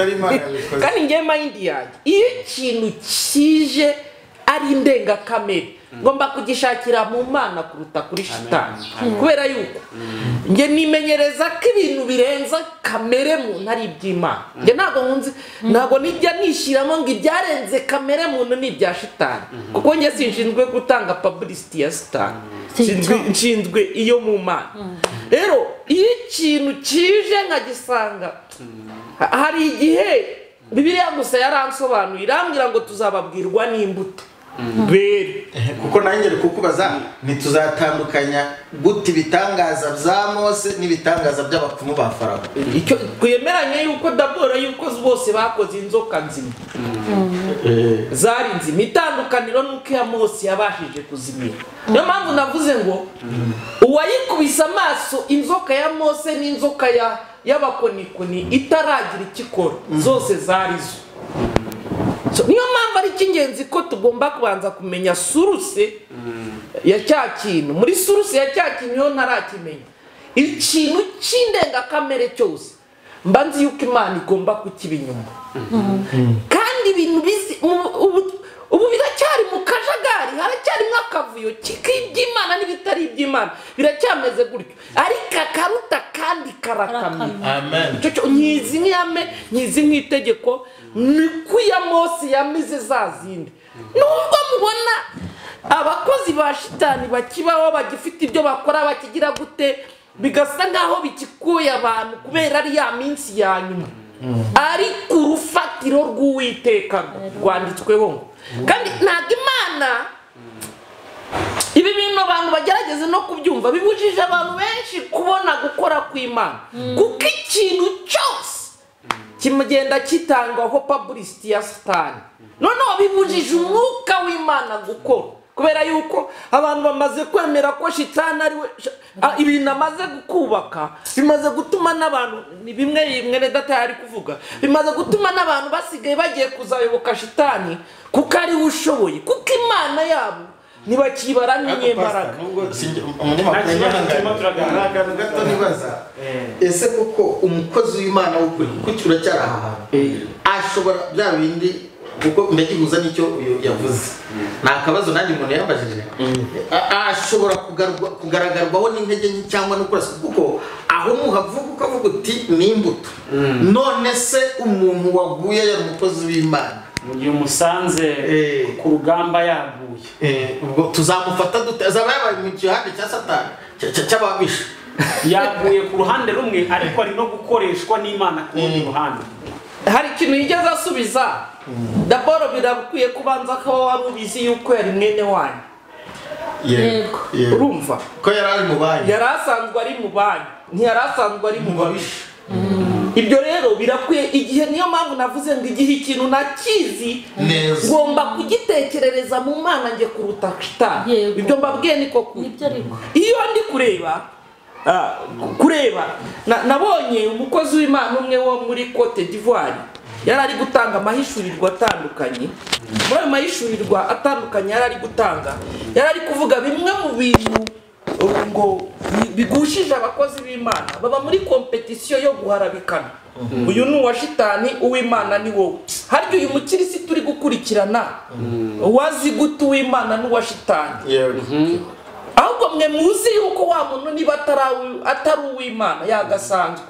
kandi ngewe mayindi yanjye iyo ikintu kije ari indengakamere ngomba kugishakira mu Mana kuruta kuri shitani, kubera yuko nge nimenyereza ko ibintu birenza kamere muntu ari iby'Imana. Nge ntabwo nijya nishyiramo ngo ibyarenze kamere muntu ni ibya shitani, kuko nge sinshinzwe gutanga publicity ya shitani. nshinzwe iyo mu mana rero iyo ikintu kije nkagisanga hari igihe Bibiliya gusa yaransobanuye irambwira ngo tuzababwirwa n'imbuto bere kuko nanjye kukubaza ntituzatandukanya gute ibitangaza bya Mose n'ibitangaza by'abapfumu ba Farawo. icyo twemeranye yuko dabora yuko bose bakoze inzoka nzima zari nzima itandukaniro nuko ya Mose yabashije kuzimira niyo mpamvu navuze ngo uwayikubise amaso inzoka ya Mose n'inzoka y'abakonikoni itaragira ikikora zose zari zo niyo mpamvu ari icy'ingenzi ko tugomba kubanza kumenya suruse ya cya kintu muri suruse ya cya kintu yo ntarakimenya ikintu cy'indengakamere cyose mba nzi yuko Imana igomba kukiba inyuma kandi ibintu ubu biracyari mu kajagari haracyarimo akavuyo k'iby'Imana n'ibitari iby'Imana biracyameze gutyo ariko akaruta kandi karakamira nkizi nk'iyame nkizi nk'itegeko niko ya Mose yamize za zindi nubwo mubona abakozi ba shitani bakibaho bagifite ibyo bakora bakigira gute bigasa nkaho bikikuye abantu kubera ari ya minsi ya nyuma ariko urufatiro rw'Uwiteka rwanditsweho kandi ntabwo Imana ibi bintu abantu bagerageze no kubyumva bibujije abantu benshi kubona gukora kw'Imana kuko ikintu cyose kimugenda kitangwaho publicity ya Satani noneho bibujije umwuka w'Imana gukora kubera yuko abantu bamaze kwemera ko shitani ari we ibintu amaze gukubaka bimaze gutuma n'abantu ni bimwe data yari kuvuga bimaze gutuma n'abantu basigaye bagiye kuzayoboka shitani kuko ari we ushoboye kuko Imana yabo ntibakibara n'inyembaraga akantu gato nibaza ese kuko umukozi w'Imana w'ukuri kuko uracyari aha ashobora bya bindi kuko ndagihuza n'icyo yavuze nta kabazo nanjye umuntu yambajije ashobora kugaragarwaho n'intege nke cyangwa no kurasa kuko aho muhavuga ukavuga uti ni imbuto none se umuntu waguye yari umukozi w'Imana mu gihe umusanze ku rugamba yaguye ubwo tuzamufata dute azaba yabaye mu gihande cya Satani cy'ababisha yaguye ku ruhande rumwe ariko ari no gukoreshwa n'Imana ku rundi ruhande hari ikintu yigeze asubiza daboro birakwiye kubanza ko wari ubizi yuko yari mwene wanyu yego urumva ko yari ari mu banyu yari asanzwe ari mu banyu ntiyari asanzwe ari mu babisha ibyo rero birakwiye igihe niyo mpamvu navuze ngo igihe ikintu nakizi ngomba kugitekerereza mu Mana nge kuruta shitani ibyo mbabwiye niko nibyo ariko iyo ndi kureba nabonye umukozi w'Imana umwe wo muri Cote d'Ivoire yari ari gutanga amahishurirwa atandukanye muri ayo mahishurirwa atandukanye yari ari gutanga yari ari kuvuga bimwe mu bintu ngo bigushije abakozi b'Imana baba muri competition yo guharabikana uyu ni uwa shitani uw'Imana ni wowe haryo uyu mukirisi turi gukurikirana wazi gute uw'Imana n'uwa shitani ahubwo mwe muzi yuko wa muntu niba atari uw'Imana yagasanzwe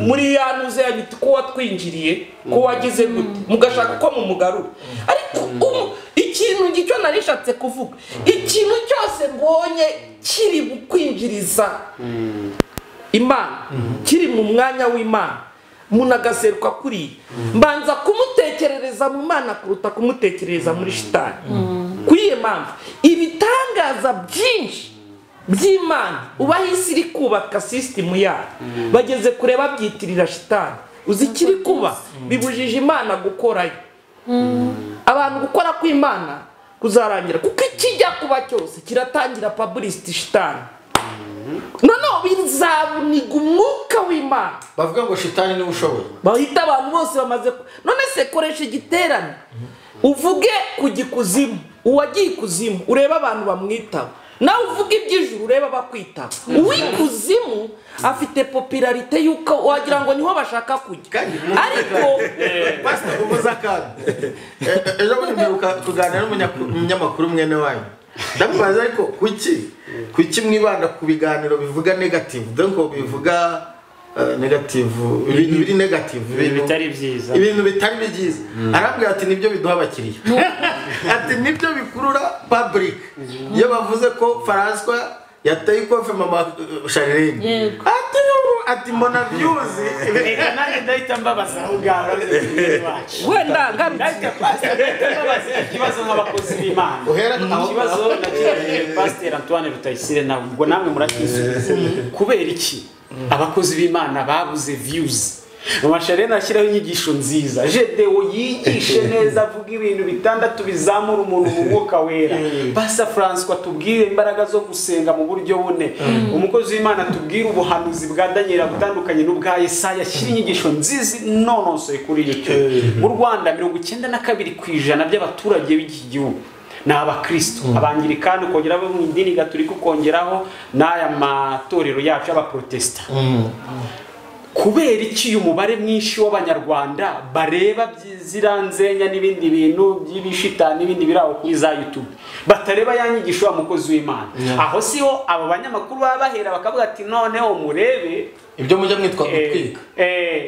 muri yanuze yanyita ko watwinjiriye ko wagize gute mugashaka ko mumugarura ariko ikintu ngicyo narishatse kuvuga ikintu cyose mbonye kiri bukwinjiriza Imana kiri mu mwanya w'Imana umuntu agaseruka kuri mbanza kumutekerereza mu Mana kuruta kumutekerereza muri shitani kuyiye mpamvu ibitangaza byinshi by'Imana ubahise iri kubaka system yayo bageze kureba byitirira shitani uzi kiri kuba bibujije Imana gukorayo abantu gukora kw'Imana kuzarangira kuko ikijya kuba cyose kiratangira publicity shitani noneho bizabuniga umwuka w'Imana bavuga ngo shitani niwe ushoboye bahita abantu bose bamaze none se koresha igiterane uvuge ku gikuzimu uwagiye ikuzimu ureba abantu bamwitaba nawe uvuga iby'ijuru ureba bakwitaba uw'ikuzimu afite popularite yuko wagira ngo niho bashaka kujya ariko pastor ubuza kandi ejo bundi mperuka kuganira n'umunyamakuru mwene wanyu ndamubaza ariko kuki mwibanda ku biganiro bivuga negative donc bivuga negative, ibintu biri negative, ibintu bitari byiza, ibintu bitari byiza. Arambwira ati nibyo biduha abakiriya, ati nibyo bikurura public. Iyo bavuze ko François yateye ikofe mama Charlene, ati mbona views, reka nanjye ndahita mbabaza ubwawe wenda ikibazo nk'abakozi b'Imana, ikibazo nakiriye Pasteur Antoine Rutayisire nawe ubwo namwe murakisubiza. Kubera iki abakozi b'Imana babuze views? Mama Charlene ashyiraho inyigisho nziza, Gedewo yigishe neza, avuga ibintu bitandatu bizamura umuntu mu mwuka wera. Pastor François tubwire imbaraga zo gusenga mu buryo bune. Umukozi w'Imana tubwire ubuhanuzi bwa Daniel butandukanye n'ubwa Yesaya. Ashyira inyigisho nziza nonosoye kuri YouTube. Mu Rwanda 92% by'abaturage b'iki gihugu ni abakristo, abangirikani, ukongeraho mu idini gatolika, ukongeraho n'aya matorero yacu y'abaprotesta. Kubera iki uyu mubare mwinshi w'abanyarwanda bareba ziranzenya n'ibindi bintu by'ibishitani n'ibindi biraho kuri za YouTube, batareba yanyigisho umukozi w'Imana? Aho siho abo banyamakuru baba bahera bakavuga ati noneho murebe ibyo mujya mwitwa gutwika,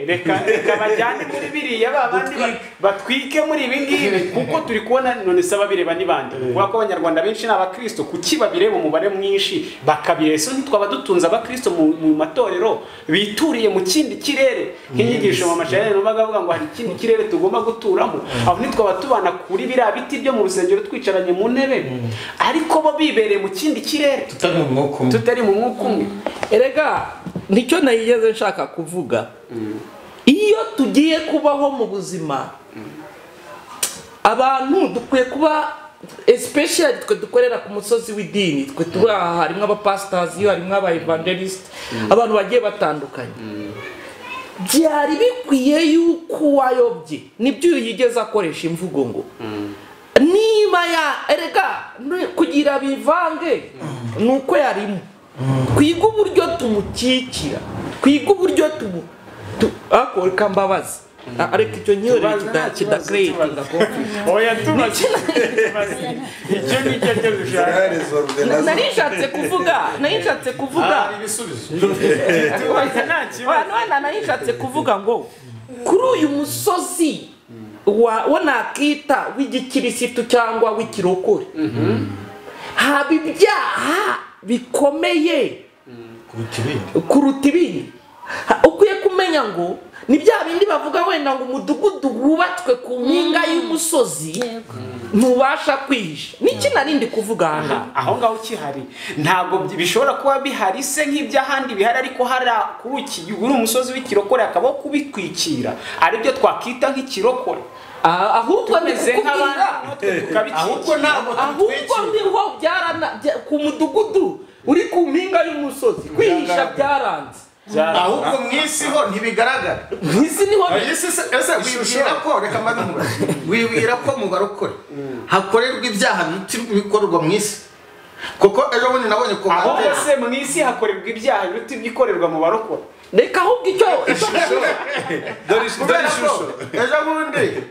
reka bajyane muri biriya babandi batwike muri ibi ngibi, kuko turi kubona none saba bireba n'ibandi. Kuko abanyarwanda benshi ni abakristo, kuki babireba umubare mwinshi bakabiresa? Ntitwaba dutunze abakristo mu matorero bituriye mu kindi kirere, nk'inyigisho Mama Charlene nubaga avuga ngo hari ikindi kirere tugomba guturamo. Aho ntitwaba tubana kuri biriya biti byo mu rusengero twicaranye mu ntebe, ariko bo bibereye mu kindi kirere, tutari mu mwuka umwe. Erega nicyo nayigeze nshaka kuvuga. Iyo tugiye kubaho mu buzima, abantu dukwiye kuba especially twe dukorera ku musozi w'idini, twe turi aha, harimo abapastors, harimo abaevangelist, abantu bagiye batandukanye. Byari bikwiye yuko wayobye nibyo yigeze akoresha imvugo ngo niba erega kugira bivange nuko yarimo. Twiga uburyo tumukikira, twiga uburyo akoreka mbabazi, ariko icyo nyore kidakreatinga conflict. Oya tumaze icyo nicyo cyo gushaka. Narishatse kuvuga ibisubizo. narishatse kuvuga ngo kuri uyu musozi wa nakita w'igikirisitu cyangwa w'ikirokore, haba ibyaha bikomeye kuruta ibindi. Ukwiye kumenya ngo ni bya bindi bavuga wenda ngo umudugudu wubatswe ku mpinga y'umusozi ntubasha kwihisha. Niki narindi kuvuga aha? Aho ngaho kihari ntabwo bishobora kuba bihari se nk'iby'ahandi bihari, ariko hari kuri umusozi w'ikirokore akabaho kubitwikira, aribyo twakita nk'ikirokore. Ahubwo meze nk'abandi ahubwo ndiho ku mudugudu uri ku mpinga y'umusozi kwihisha byaranze. Ahubwo mwisi ho ntibigaragara. Mwisi niho wibwira ko reka madumura wibwira ko mu barokore hakorerwa ibyaha bikorerwa mwisi, kuko ejo bundi nabonye ko aho se mwisi hakorerwa ibyaha biruta ibikorerwa mu barokore. Reka ahubwo icyo dore ishusho ejo bundi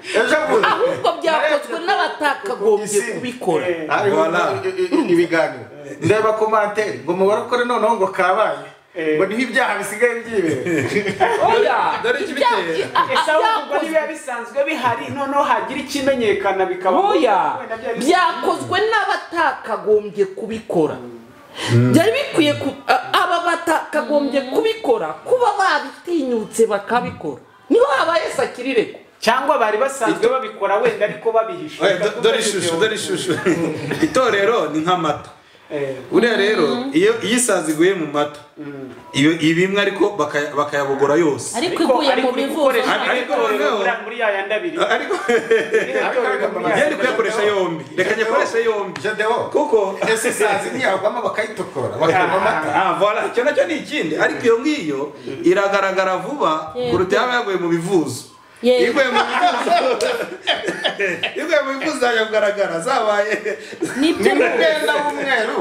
ahubwo byakozwe n'abatakagombye kubikora. Ibiganiro ndeba komantere ngo mu barokore noneho ngo kabaye ngo niho ibyaha bisigaye byibera. Oya, dore ikibiteye ahubwo niba bisanzwe bihari noneho hagira ikimenyekana bikaba. Oya, byakozwe n'abatakagombye kubikora. Byari bikwiye aba batakagombye kubikora kuba babitinyutse bakabikora. Niho habaye sakirireko, cyangwa bari basanzwe babikora wenda ariko babihisha. Dore ishusho itorero ni nk'amata. Uriya rero iyo isazi iguye mu mata, iyo ibimwe ariko bakayabogora yose, ariko iguye mu bivuzo, ariko muri ya yandabiri, ariko yari kuyakoresha yombi. Reka nyakoresha yombi kuko ese isazi ntiyagwamo bakayitokora bakayama amata. Voilà, icyo nacyo ni ikindi, ariko iyo ngiyo iragaragara vuba kuruta yaba yaguye mu bivuzo. Iguye mu bivuzo Yuko mubivuze zajya kugaragara zabaye. nibyo umwenda w'umweru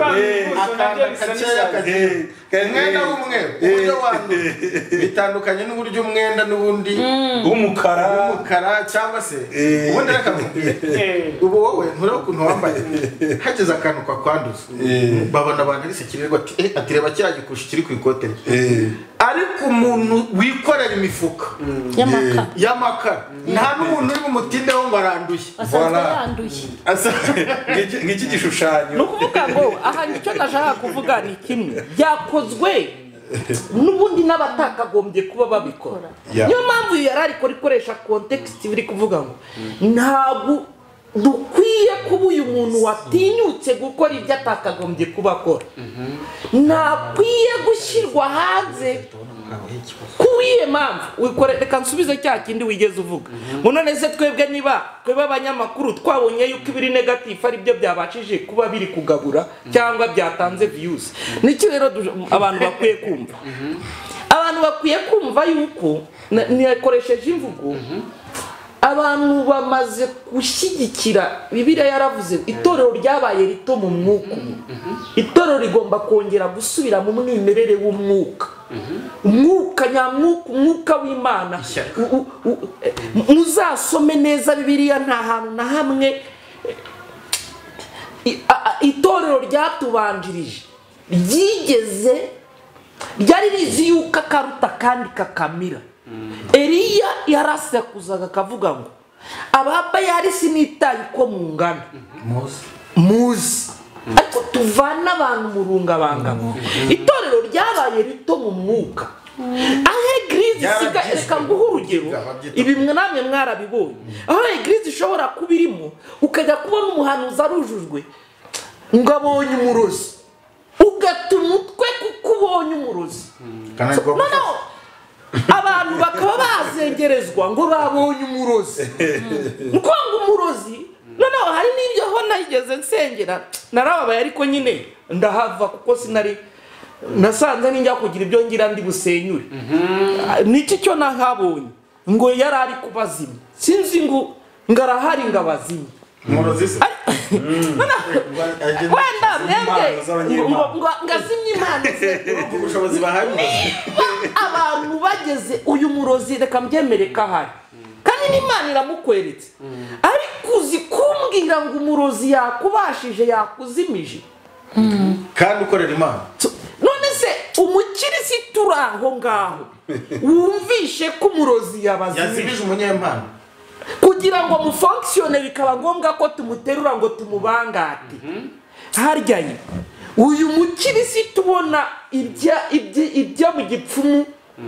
akanda gakeya kagiye umwenda w'umweru uburyo wanduye bitandukanye n'uburyo umwenda n'ubundi umukara cyangwa se ubundi reka nkubwire ubu wowe ntureba ukuntu wambaye hageze akantu kakwanduza babona abantu ari sekirirwa ati reba kiriya gikushi kiri ku ikote ariko umuntu wikorera imifuka y'amakara nta n'umuntu uri bumutindeho ngo aranduye ngiki gishushanyo ni ukuvuga ngo aha nicyo ndashaka kuvuga ni kimwe byakozwe n'ubundi n'abatakagombye kuba babikora niyo mpamvu yari ariko rikoresha context biri kuvuga ngo ntabwo dukwiye kuba uyu muntu watinyutse gukora ibyo atakagombye kuba akora ntakwiye gushyirwa hanze kuwiye mpamvu reka nsubize cya kindi wigeze uvuga ngo none se twebwe abanyamakuru twabonye yuko ibiri negative ari byo byabashije kuba biri kugabura cyangwa byatanze views nicyo rero abantu bakwiye kumva yuko nikoresheje imvugo abantu bamaze gushyigikira Bibiliya yaravuze itorero ryabaye rito mu mwuka itorero rigomba kongera gusubira mu mwimerere w'umwuka umwuka nyamwuka umwuka w'Imana muzasome neza Bibiliya nta hantu na hamwe itorero ryatubanjirije ryari rizi yuko akaruta kandi kakamira Eliya yarasekuzaga akavuga ngo Ababayali sinitaye ko mungana muzi ariko tuvana abantu mu rungabangabo itorero ryabaye rito mu mwuka aho eglise reka nguhe urugero ibi namwe mwarabibonye aho eglise ishobora kuba irimo ukajya kubona umuhanuzi arujujwe ngo abonye umurozi ugata umutwe kuko ubonye umurozi abantu bakaba bazengerezwa ngo babonye umurozi ngo umurozi noneho hari n'ibyo ho nayigeze nsengera narababaye ariko nyine ndahava kuko sinari nasanze ninjya kugira ibyo ngira ndi busenyure niki cyo nahabonye ngo yari ari kubazimya sinzi ngo ngarahari ngabazimya umurozi se wenda mwebwe ngo ngazimye Imana ubushobozi bahaye abantu bageze uyu murozi reka mbyemere ko ahari kandi n'Imana iramukweretse ariko uzi kumbwira ngo umurozi yakubashije yakuzimije kandi ukorera Imana none se umukirisitu uri aho ngaho wumvishe ko umurozi yazimije umunyempano kugira ngo mufunctione bikaba ngombwa ko tumuterura ngo tumubangate harya ye uyu mukirisitu ubona ibya mu gipfumu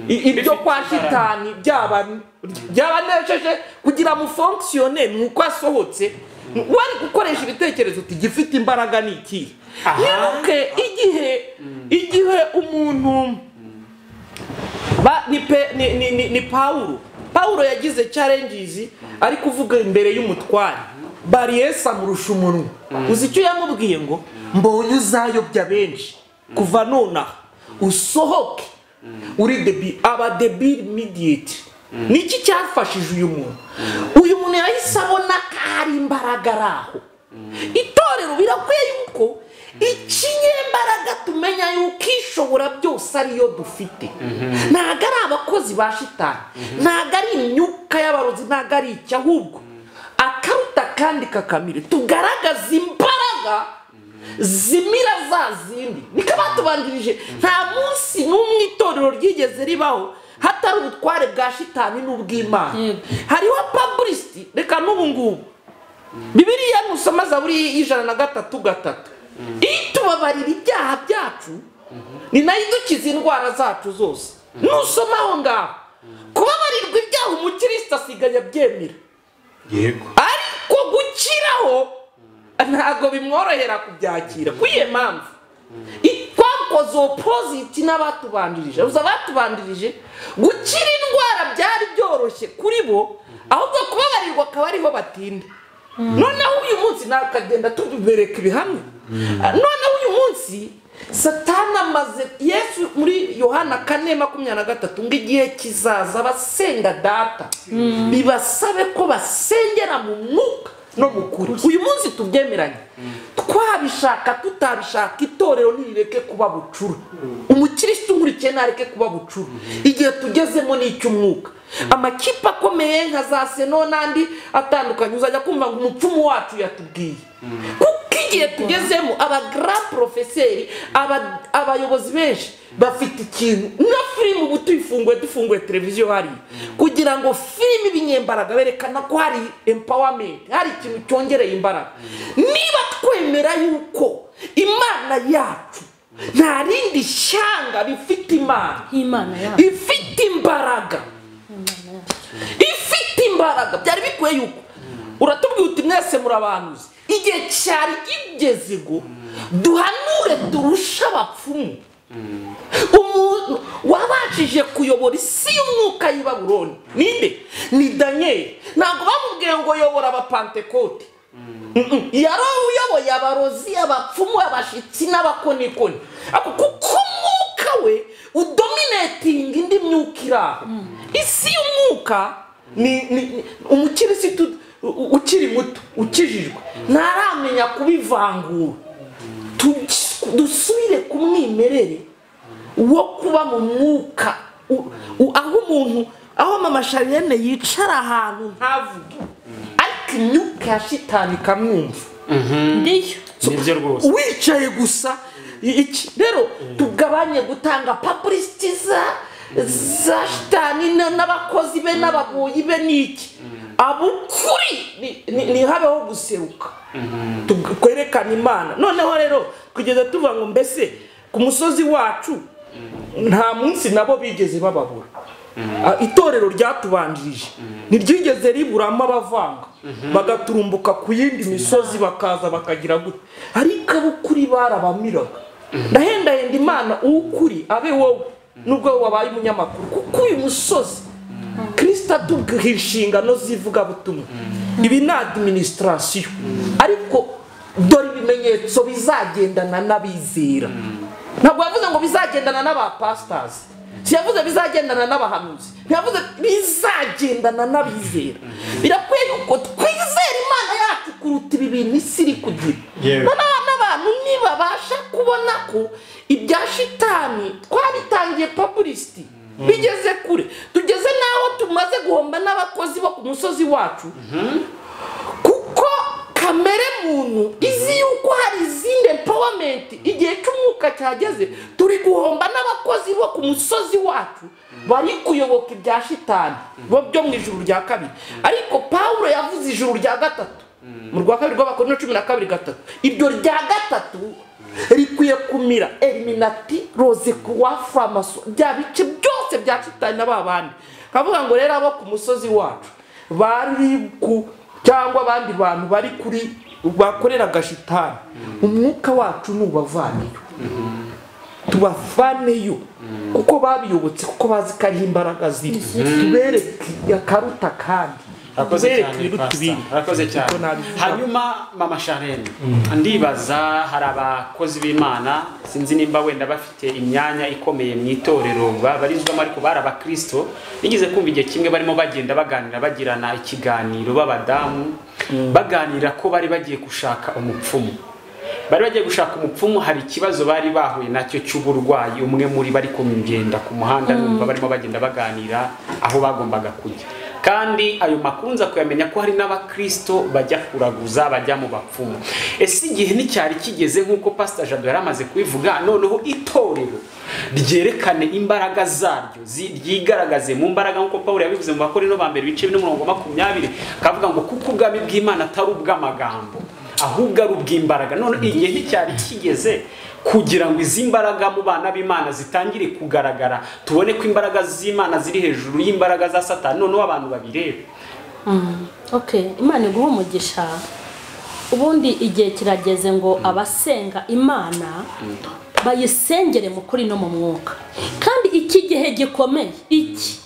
ibyo kwa shitani byabanesheje kugira mufunctione nuko asohotse wari gukoresha ibitekerezo uti gifite imbaraga ni iki nibuke igihe umuntu ni Paulo yagize challenges ari kuvuga imbere y'umutware bari Yesu amurusha umunwa uzi icyo yamubwiye ngo mbonye uzayobya benshi kuva nonaha usohoke uri debil immediate niki cyafashije uyu muntu yahise abona ko hari imbaraga araho itorero birakwiye yuko ikinyembaraga tumenya yuko ishobora byose ariyo dufite ntago ari abakozi ba shitani ntago ari imyuka y'abarozi ntago ari icyo ahubwo akaruta kandi kakamire tugaragaza imbaraga zimira za zindi niko batubanjirije nta munsi n'umwe itorero ryigeze ribaho hatari ubutware bwa shitani n'ubw'Imana hariho publicity reka n'ubu ngubu Bibiliya nusoma Zaburi 103:3 itubabarira ibyaha byacu ni nayo idukiza indwara zacu zose nusoma aho ngaho kubabarirwa ibyaha umukristo asigaye abyemera yego ariko gukiraho ntago bimworohera kubyakira kuyiye mpamvu twakoze opposite n'abatubandirije abatubandirije gukira indwara byari byoroshye kuri bo ahubwo kubabarirwa akaba ariho batinda noneho uyu munsi nakagenda tubereka ibihamya noneho uyu munsi satani amaze yesu muri yohana 4:23 ngo igihe kizaza abasenga data bibasabe ko basengera mu mwuka no mu kuri. Uyu munsi tubyemeranye, twabishaka tutabishaka itorero ntireke kuba bucura, umukristo nkurikiye ntareke kuba bucura. Igihe tugezemo n'icy'umwuka, amakipe akomeye nka za Seno n'andi atandukanye uzajya kumva ngo umupfumu wacu yatubwiye. Kuko igihe tugezemo aba grand professeur, abayobozi benshi bafite ikintu na filime ubu dufunguye televiziyo hari kugira ngo filime ibinyembaraga berekana ko hari empowerment, hari ikintu cyongereye imbaraga. Niba twemera yuko imana yacu nta rindi shyanga rifite imana yacu ifite imbaraga, ifite imbaraga, byari bikwiye yuko uratubwiye uti mwese murabanuzi, igihe cyari kigeze ngo duhanure turusha abapfumu. Umuntu wabashije kuyobora isi y'umwuka y'i Babuloni ninde? Ni Daniel. Ntabwo bamubwiye ngo yobora abapantekote, yari uyoboye abarozi, abapfumu, abashitsi n'abakonikoni, kuko umwuka we udominating indi myuka iraho. Isi y'umwuka ni umukirisitu ukiri muto ukijijwe ntaramenya kubivangura. Dusubire ku mwimerere wo kuba mu mwuka, aho umuntu, aho mama Charlene yicara ahantu ntavuge, ariko imyuka ya shitani ikamwumva. Nibyo rwose wicaye gusa. Iki rero tugabanye gutanga publicity za shitani n'abakozi be n'ababuyi be n'iki. Abukuri ni habeho guseruka, kwerekana Imana. Noneho rero kugeza tuvuga ngo mbese ku musozi wacu nta munsi nabo bigeze bababura. Itorero ryatubanjirije ntiryigeze riburamo abavanga bagaturumbuka ku yindi misozi bakaza bakagira gute, ariko abukuri barabamiraga. Ndahendahenda Imana ukuri abe wowe nubwo wabaye umunyamakuru, kuko uyu musozi Kristo atubwira inshingano zivuga butumwa. Ibi na administration, ariko dore ibimenyetso bizagendana n'abizera. Ntabwo yavuze ngo bizagendana n'abapastors, siyavuze bizagendana n'abahanuzi, ntiyavuze bizagendana n'abizera. Birakwiye yuko twizera Imana yacu kuruta ibi bintu isi iri kugira. N'abantu nibabasha kubona ko ibya shitani twabitangiye publicity bigeze kure, tugeze naho tumaze guhomba n'abakozi bo ku musozi wacu, kuko kamere muntu izi yuko hari izindi empowerment. Igihe cy'umwuka cyageze turi guhomba n'abakozi bo ku musozi wacu bari kuyoboka ibya shitani bo byo mu ijuru rya kabiri. Ariko Paulo yavuze ijuru rya gatatu mu rwa kabiri rw'Abakorinto 12:3. Iryo rya gatatu rikwiye kumira eliminati rose kuwa framaso bya bice byose bya shitani n'ababandi. Kavuga ngo rero abo ku musozi wacu bari ku cyangwa abandi bantu bari kuri bakorera gashitani, umwuka wacu nubavaneyo, tubavaneyo kuko babiyobotse, kuko bazi ko ari imbaraga ziri. Tubereke akaruta kandi Arakoze cyane. Hanyuma mama Charlene, ndibaza hari abakozi b'Imana sinzi nimba wenda bafite imyanya ikomeye mu itorero babarizwamo, ariko bari abakristo. Nigeze kumva igihe kimwe barimo bagenda baganira, bagirana ikiganiro b'abadamu, baganira ko bari bagiye gushaka umupfumu. Bari bagiye gushaka umupfumu, hari ikibazo bari bahuye nacyo cy'uburwayi. Umwe muri bari kumugenda ku muhanda, numva barimo bagenda baganira aho bagombaga kujya. Kandi ayo makuru nza kuyamenya ko hari n'abakristo bajya kuraguza, bajya mu bapfumu. Ese igihe nticyari kigeze nk'uko Pastor Jado yaramaze kubivuga, noneho itorero ryerekane imbaraga zaryo, ryigaragaze mu mbaraga nk'uko Paulo yabivuze mu Bakorinto ba mbere 20:20, akavuga ngo kuko ubwami bw'Imana atari ubw'amagambo ahubwo ari ubw'imbaraga. None igihe nticyari kigeze kugira ngo izi mbaraga mu bana b'Imana zitangire kugaragara, tubone ko imbaraga z'Imana ziri hejuru y'imbaraga za Satani, noneho abantu babirebe. Okay, Imana iguha umugisha. Ubundi igihe kirageze ngo abasenga Imana bayisengere mu kuri no mu mwuka. Kandi iki gihe gikomeye iki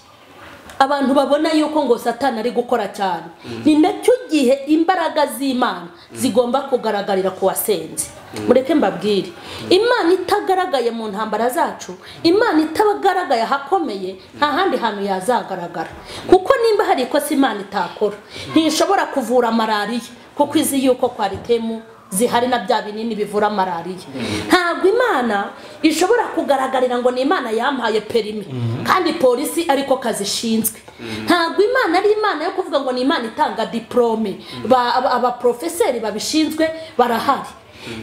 abantu babona yuko ngo Satani ari gukora cyane. Ni nacyo gihe imbaraga z'Imana zigomba kugaragarira ku wasenze. Mureke mbabwire, Imana itagaragaye mu ntambara zacu, Imana itagaragaye hakomeye, nta handi hantu yazagaragara. Kuko nimba hari ikosa Imana itakora, ntishobora kuvura malariya kuko izi yuko kwaritemu zihari na bya binini bivura malariya. Ntabwo Imana ishobora kugaragarira ngo ni Imana yampaye perimi kandi polisi ariko kazishinzwe. Ntabwo Imana ari Imana yo kuvuga ngo ni Imana itanga diplome, aba professeur babishinzwe barahari.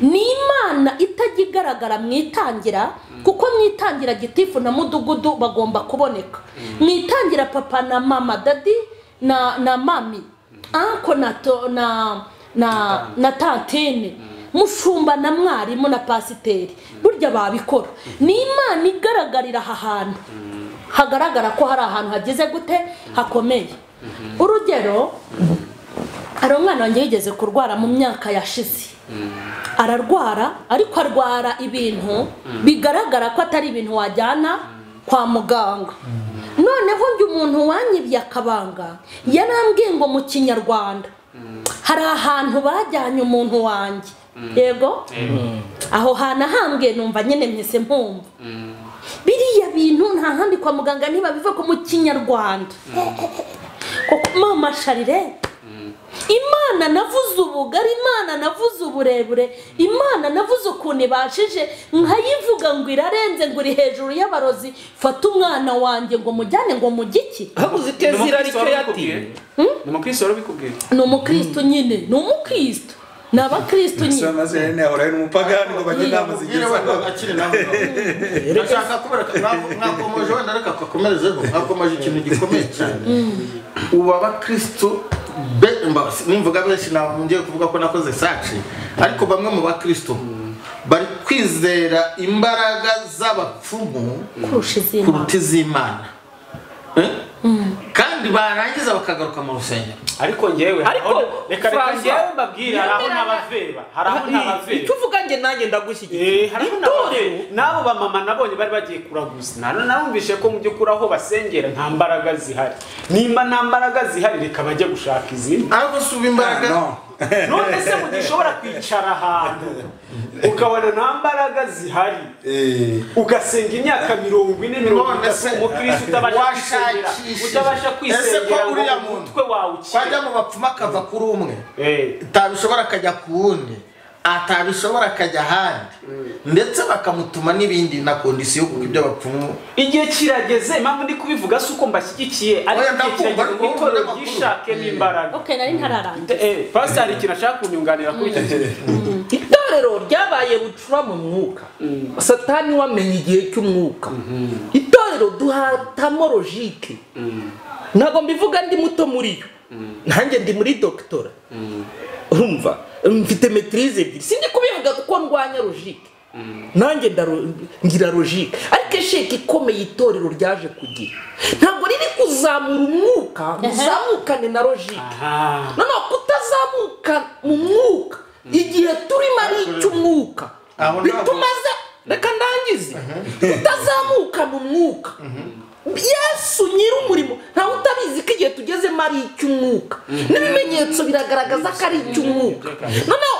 Ni Imana itagigaragara mu itangira, kuko mu itangira gitifu na mudugudu bagomba kuboneka. Mu itangira papa na mama, dadi na mami, anko na tantine, mushumba na mwarimu na pasiteri, burya babikora. Ni Imana igaragarira aha hantu, hagaragara ko hari ahantu hageze gute hakomeye. Urugero, hari umwana wanjye yigeze kurwara mu myaka yashize. Ararwara, ariko arwara ibintu bigaragara ko atari ibintu wajyana kwa muganga. Noneho njye umuntu wanyibye akabanga yarambwiye ngo mu Kinyarwanda hari ahantu bajyanye umuntu wanjye. Yego, aho hantu ahambwe numva nyine mpese mpumva. Biriya bintu nta handi kwa muganga niba biva ko mu Kinyarwanda. Koko mama Sharire, Imana navuze ubugari, Imana navuze uburebure, Imana navuze ukuntu ibashije, nkayivuga ngo irarenze, ngo iri hejuru y'abarozi. Fata umwana wanjye ngo mujyane ngo mugiki. habuze kezira ariko yati. Ni umukristo warabikubwiye? Ni umukristo nyine, ni umukristo. Ni abakristo nyine. Soma zene ahora n'umupagani ngo bagende amazigize. akiri nawe. Ndashaka kubereka mwakomeje wenda reka kwakomerezeho. Mwakomeje ikintu gikomeye cyane. Ubu abakristo nimvuga benshi ngiye kuvuga ko nakoze saci, ariko bamwe mu bakristo bari kwizera imbaraga z'abapfumu kuruta iz'Imana. Kandi barangiza bakagaruka mu rusengero. Ariko ngewe reka ngewe mbabwire, hari aho n'abaveba, icyo uvuga nge nanjye ndagushyigikira. hari aho n'abaveba n'abo bamama nabonye bari bagiye kuraguza. Narumvishe ko mu by'ukuri aho basengera nta mbaraga zihari. Nimba nta mbaraga zihari, reka bajye gushaka izindi. Ariko suba imbaraga none se mugishobora kwicara ahantu ukabona nta mbaraga zihari, ugasenga imyaka 40-50, umukristo utabasha kwisengera ngo umutwe wawe ukire. Wajya mu bapfumu akava kuri umwe, atabishobora akajya ku wundi, atabishobora akajya ahandi, ndetse bakamutuma n'ibindi na kondisiyo kuko ibyo bapfumu. Igihe kirageze, impamvu ndi kubivuga si uko mbashyigikiye, ariko igihe kirageze ngo itorero ryishakemo imbaraga. Okay, nari ntararangiza. Pastor hari ikintu ashaka kunyunganira kuri icyo kintu. Itorero ryabaye bucura mu mwuka, Satani wamenye igihe cy'umwuka. Itorero duhatamo logike. Ntabwo mbivuga ndi muto muri yo, nanjye ndi muri doctora. Urumva, mfite maîtrise ebyiri. Sindi kubivuga kuko ndwanya logike, nanjye ngira logike. Ariko esheke ikomeye itorero ryaje kugira, ntabwo riri kuzamura umwuka, muzamukane na logike. Noneho kutazamuka mu mwuka igihe turimo ari icy'umwuka bitumaze, reka ndangize, kutazamuka mu mwuka. Yesu nyir'umurimo ntawe utabizi ko igihe tugezemo ari icy'umwuka, n'ibimenyetso biragaragaza ko ari icy'umwuka. Noneho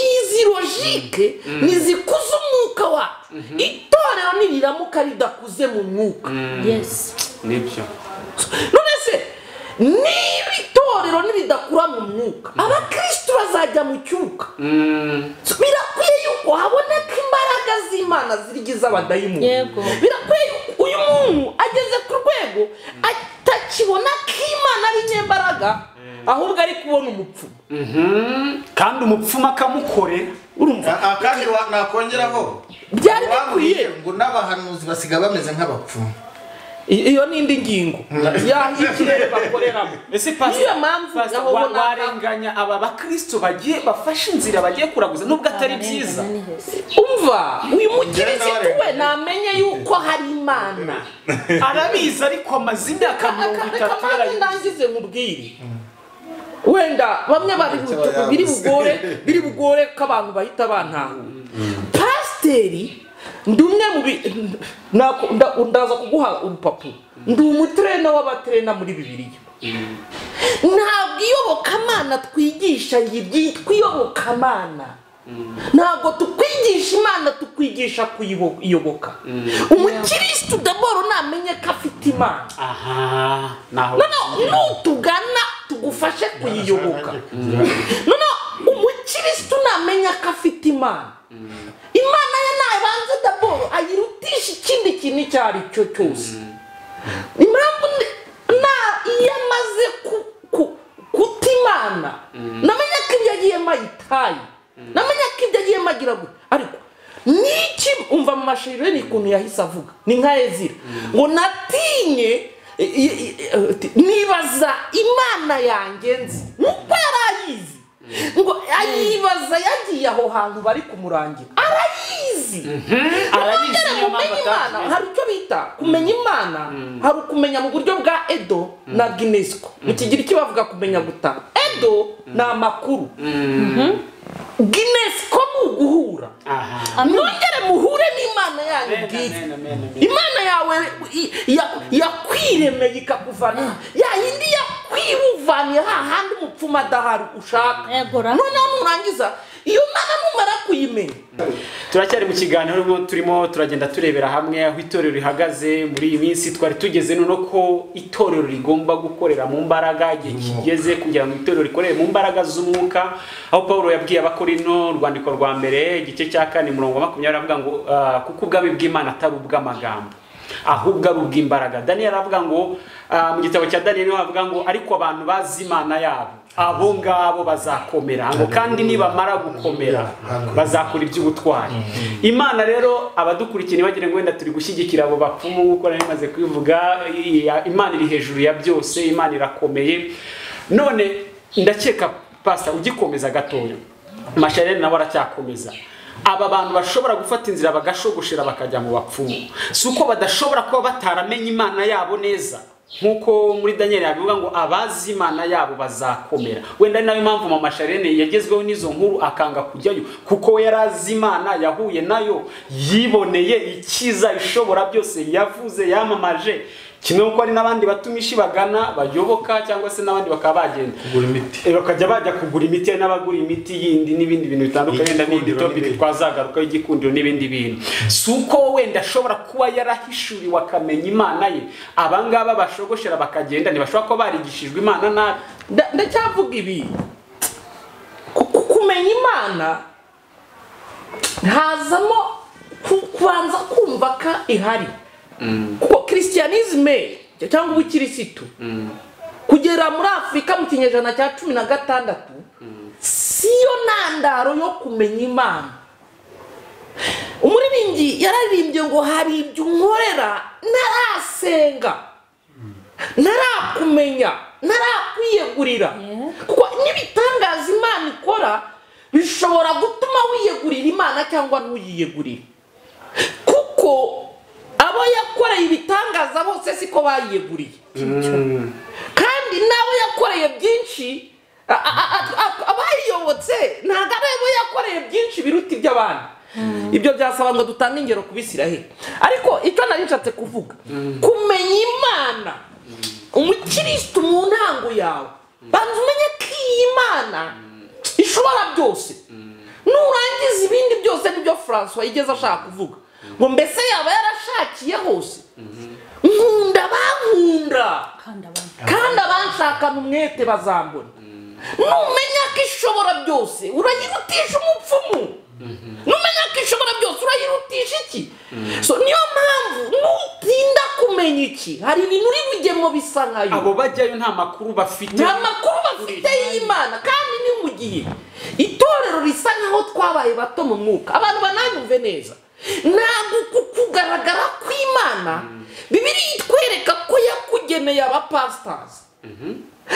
izi logike nizikuza umwuka wacu. Itorero niriramuka ridakuze mu mwuka, Yes. Nibyo. none se niba itorero niridakura mu mwuka, abakristo bazajya mu cyuka. Birakwiye yuko haboneka imbaraga z'Imana zirigiza abadayimoni. Yego. Birakwiye yuko uyu muntu ageze ku rwego atakibona ko Imana ari nyembaraga, ahubwo ari kubona umupfumu. Kandi umupfumu akamukorera. Urumva, Kandi nakongeraho byari bikwiye ngo n'abahanuzi basiga bameze nk'abapfumu. iyo nindi ngingo y'ikirere bakoreramo. Ese Pastor, Niyo mpamvu warenganya aba bakristo bagiye bafashe inzira bagiye kuraguza nubwo atari byiza. umva, uyu mukirisitu we namenye yuko hari Imana, Arabizi ariko amaze imyaka 30 ndangize nkubwire. Wenda bamwe biri bugore ko abantu bahita bantahura. Pasiteri ndumwe mu ndaza kuguha urupapuro. ndi umutrena w'abatrena muri bibiliya. Ntabwo iyobokamana twigisha yitwa iyobokamana. Ntabwo tukwigisha Imana, tukwigisha kuyiyoboka. Umukristo d'abord namenye ko afite Imana. Aha, naho. Nutugana tugufashe kuyiyoboka. Umukristo namenye ko afite Imana. Imana ye nabanze d'abord ayirutisha ikindi kintu icyo ari cyo cyose. Impamvu iyo amaze kuta Imana, namenye ko ibyo agiye mayitaye. Namenye ko ibyo agiye magira gute. Ariko niki umva mu mashirire ni kuntu yahise avuga. Ni nka Ezira. Ngo natinye nibaza Imana yanjye nzi. Nuko yarayizi. Ngo ayibaza yagiye aho hantu bari kumurangira. Arayizi. Arayizi Imana. Hari icyo bita kumenya Imana. Hari ukumenya mu buryo bwa Edo na Guinesco. Mu Kigiriki bavuga kumenya gutanga. Edo ni amakuru. Guinesco ni uguhura. Nongere muhure n'Imana yanyu bwite. Imana yawe yakwiremeye ikakuvana. Yindi yakwiruvanye hahandi umupfuma adahari ushaka. Noneho nurangiza iyo Mana numara kuyimenya. Turacyari mu kiganiro turimo turagenda turebera hamwe aho itorero rihagaze muri iyi minsi. Twari tugeze no ko itorero rigomba gukorera mu mbaraga igihe kigeze kugira ngo itorero rikorere mu mbaraga z'umwuka. Aho Paulo yabwiye abakorino rwandiko rwa mbere igice cya 4:20 aravuga ngo kuko ubwami bw'Imana atari ubw'amagambo ahubwo ari ubw'imbaraga. Daniel aravuga ngo mu gitabo cya Daniel avuga ngo ariko abantu bazi Imana yabo abo ngabo bazakomera ngo kandi nibamara gukomera bazakora iby'ubutwari. Imana rero abadukurikiye bagire ngo wenda turi gushyigikira abo bapfumu uko nari maze kwivuga. Imana iri hejuru ya byose, Imana irakomeye. None ndakeka pastor ugikomeza gatoya Masharene nawe aracyakomeza. Aba bantu bashobora gufata inzira bagashogoshera bakajya mu bapfumu, suko badashobora kuba bataramenye Imana yabo neza. Nkuko muri Daniel yabivuga ngo abazi Imana yabo bazakomera. Wenda nayo mpamvu Mama Sharene yagezweho nizo nkuru akanga kujyayo kuko we yarazi Imana, yahuye nayo, yiboneye ikiza ishobora byose, yavuze yamamaje. Kimwe uko ari nabandi batumishi bagana bayoboka cyangwa se nabandi bakaba bagenda kugura imiti. Bakajya bajya kugura imiti n'abagura imiti yindi n'ibindi bintu bitandukanye n'ibindi topic twazagaruka y'igikundiro n'ibindi bintu. Suko wenda ashobora kuba yarahishuriwe akamenya Imana ye. Abangaba bashogoshera bakagenda ntibashobora ko barigishijwe Imana nabi. Ndacyavuga ibi. Kumenya Imana hazamo kubanza kumva ka ihari. Kuko Christianisme cyangwa ubukirisitu kugera muri Afrika mu kinyejana cya 16 siyo ntandaro yo kumenya Imana. Umuririmbyi yararirimbye ngo hari ibyo unkorera narasenga, narakumenya, narakwiyegurira. Kuko nibitangaza Imana ikora bishobora gutuma wiyegurira Imana cyangwa ntuyiyegurire. Kuko abo yakoreye ibitangaza bose siko bayiyeguriye. Kandi nabo yakoreye byinshi abayiyobotse ntabwo abo yakoreye byinshi biruta iby'abandi. Ibyo byasaba ngo dutange ingero kubisirahe. Ariko icyo nari nshatse kuvuga kumenya Imana umukristo mu ntango yawe banza umenye ko Imana ishobora byose. Nurangiza ibindi byose nibyo François yigeze ashaka kuvuga ngo mbese yaba yarashakiye hose. Nkunda bankunda kandi abanshakana umwete bazambona. Numenya ko ishobora byose urayirutisha umupfumu. Numenya ko ishobora byose urayirutisha iki? So niyo mpamvu nutinda kumenya iki hari ibintu uri bugemo bisa nkayo. Abo bajyayo nta makuru bafite. Nta makuru bafite y'Imana kandi ni mu gihe itorero risa nkaho twabaye bato mu mwuka. Abantu bananyumve neza. Ntabwo kugaragara kw'Imana Bibiliya itwereka ko yakugeneye abapastors.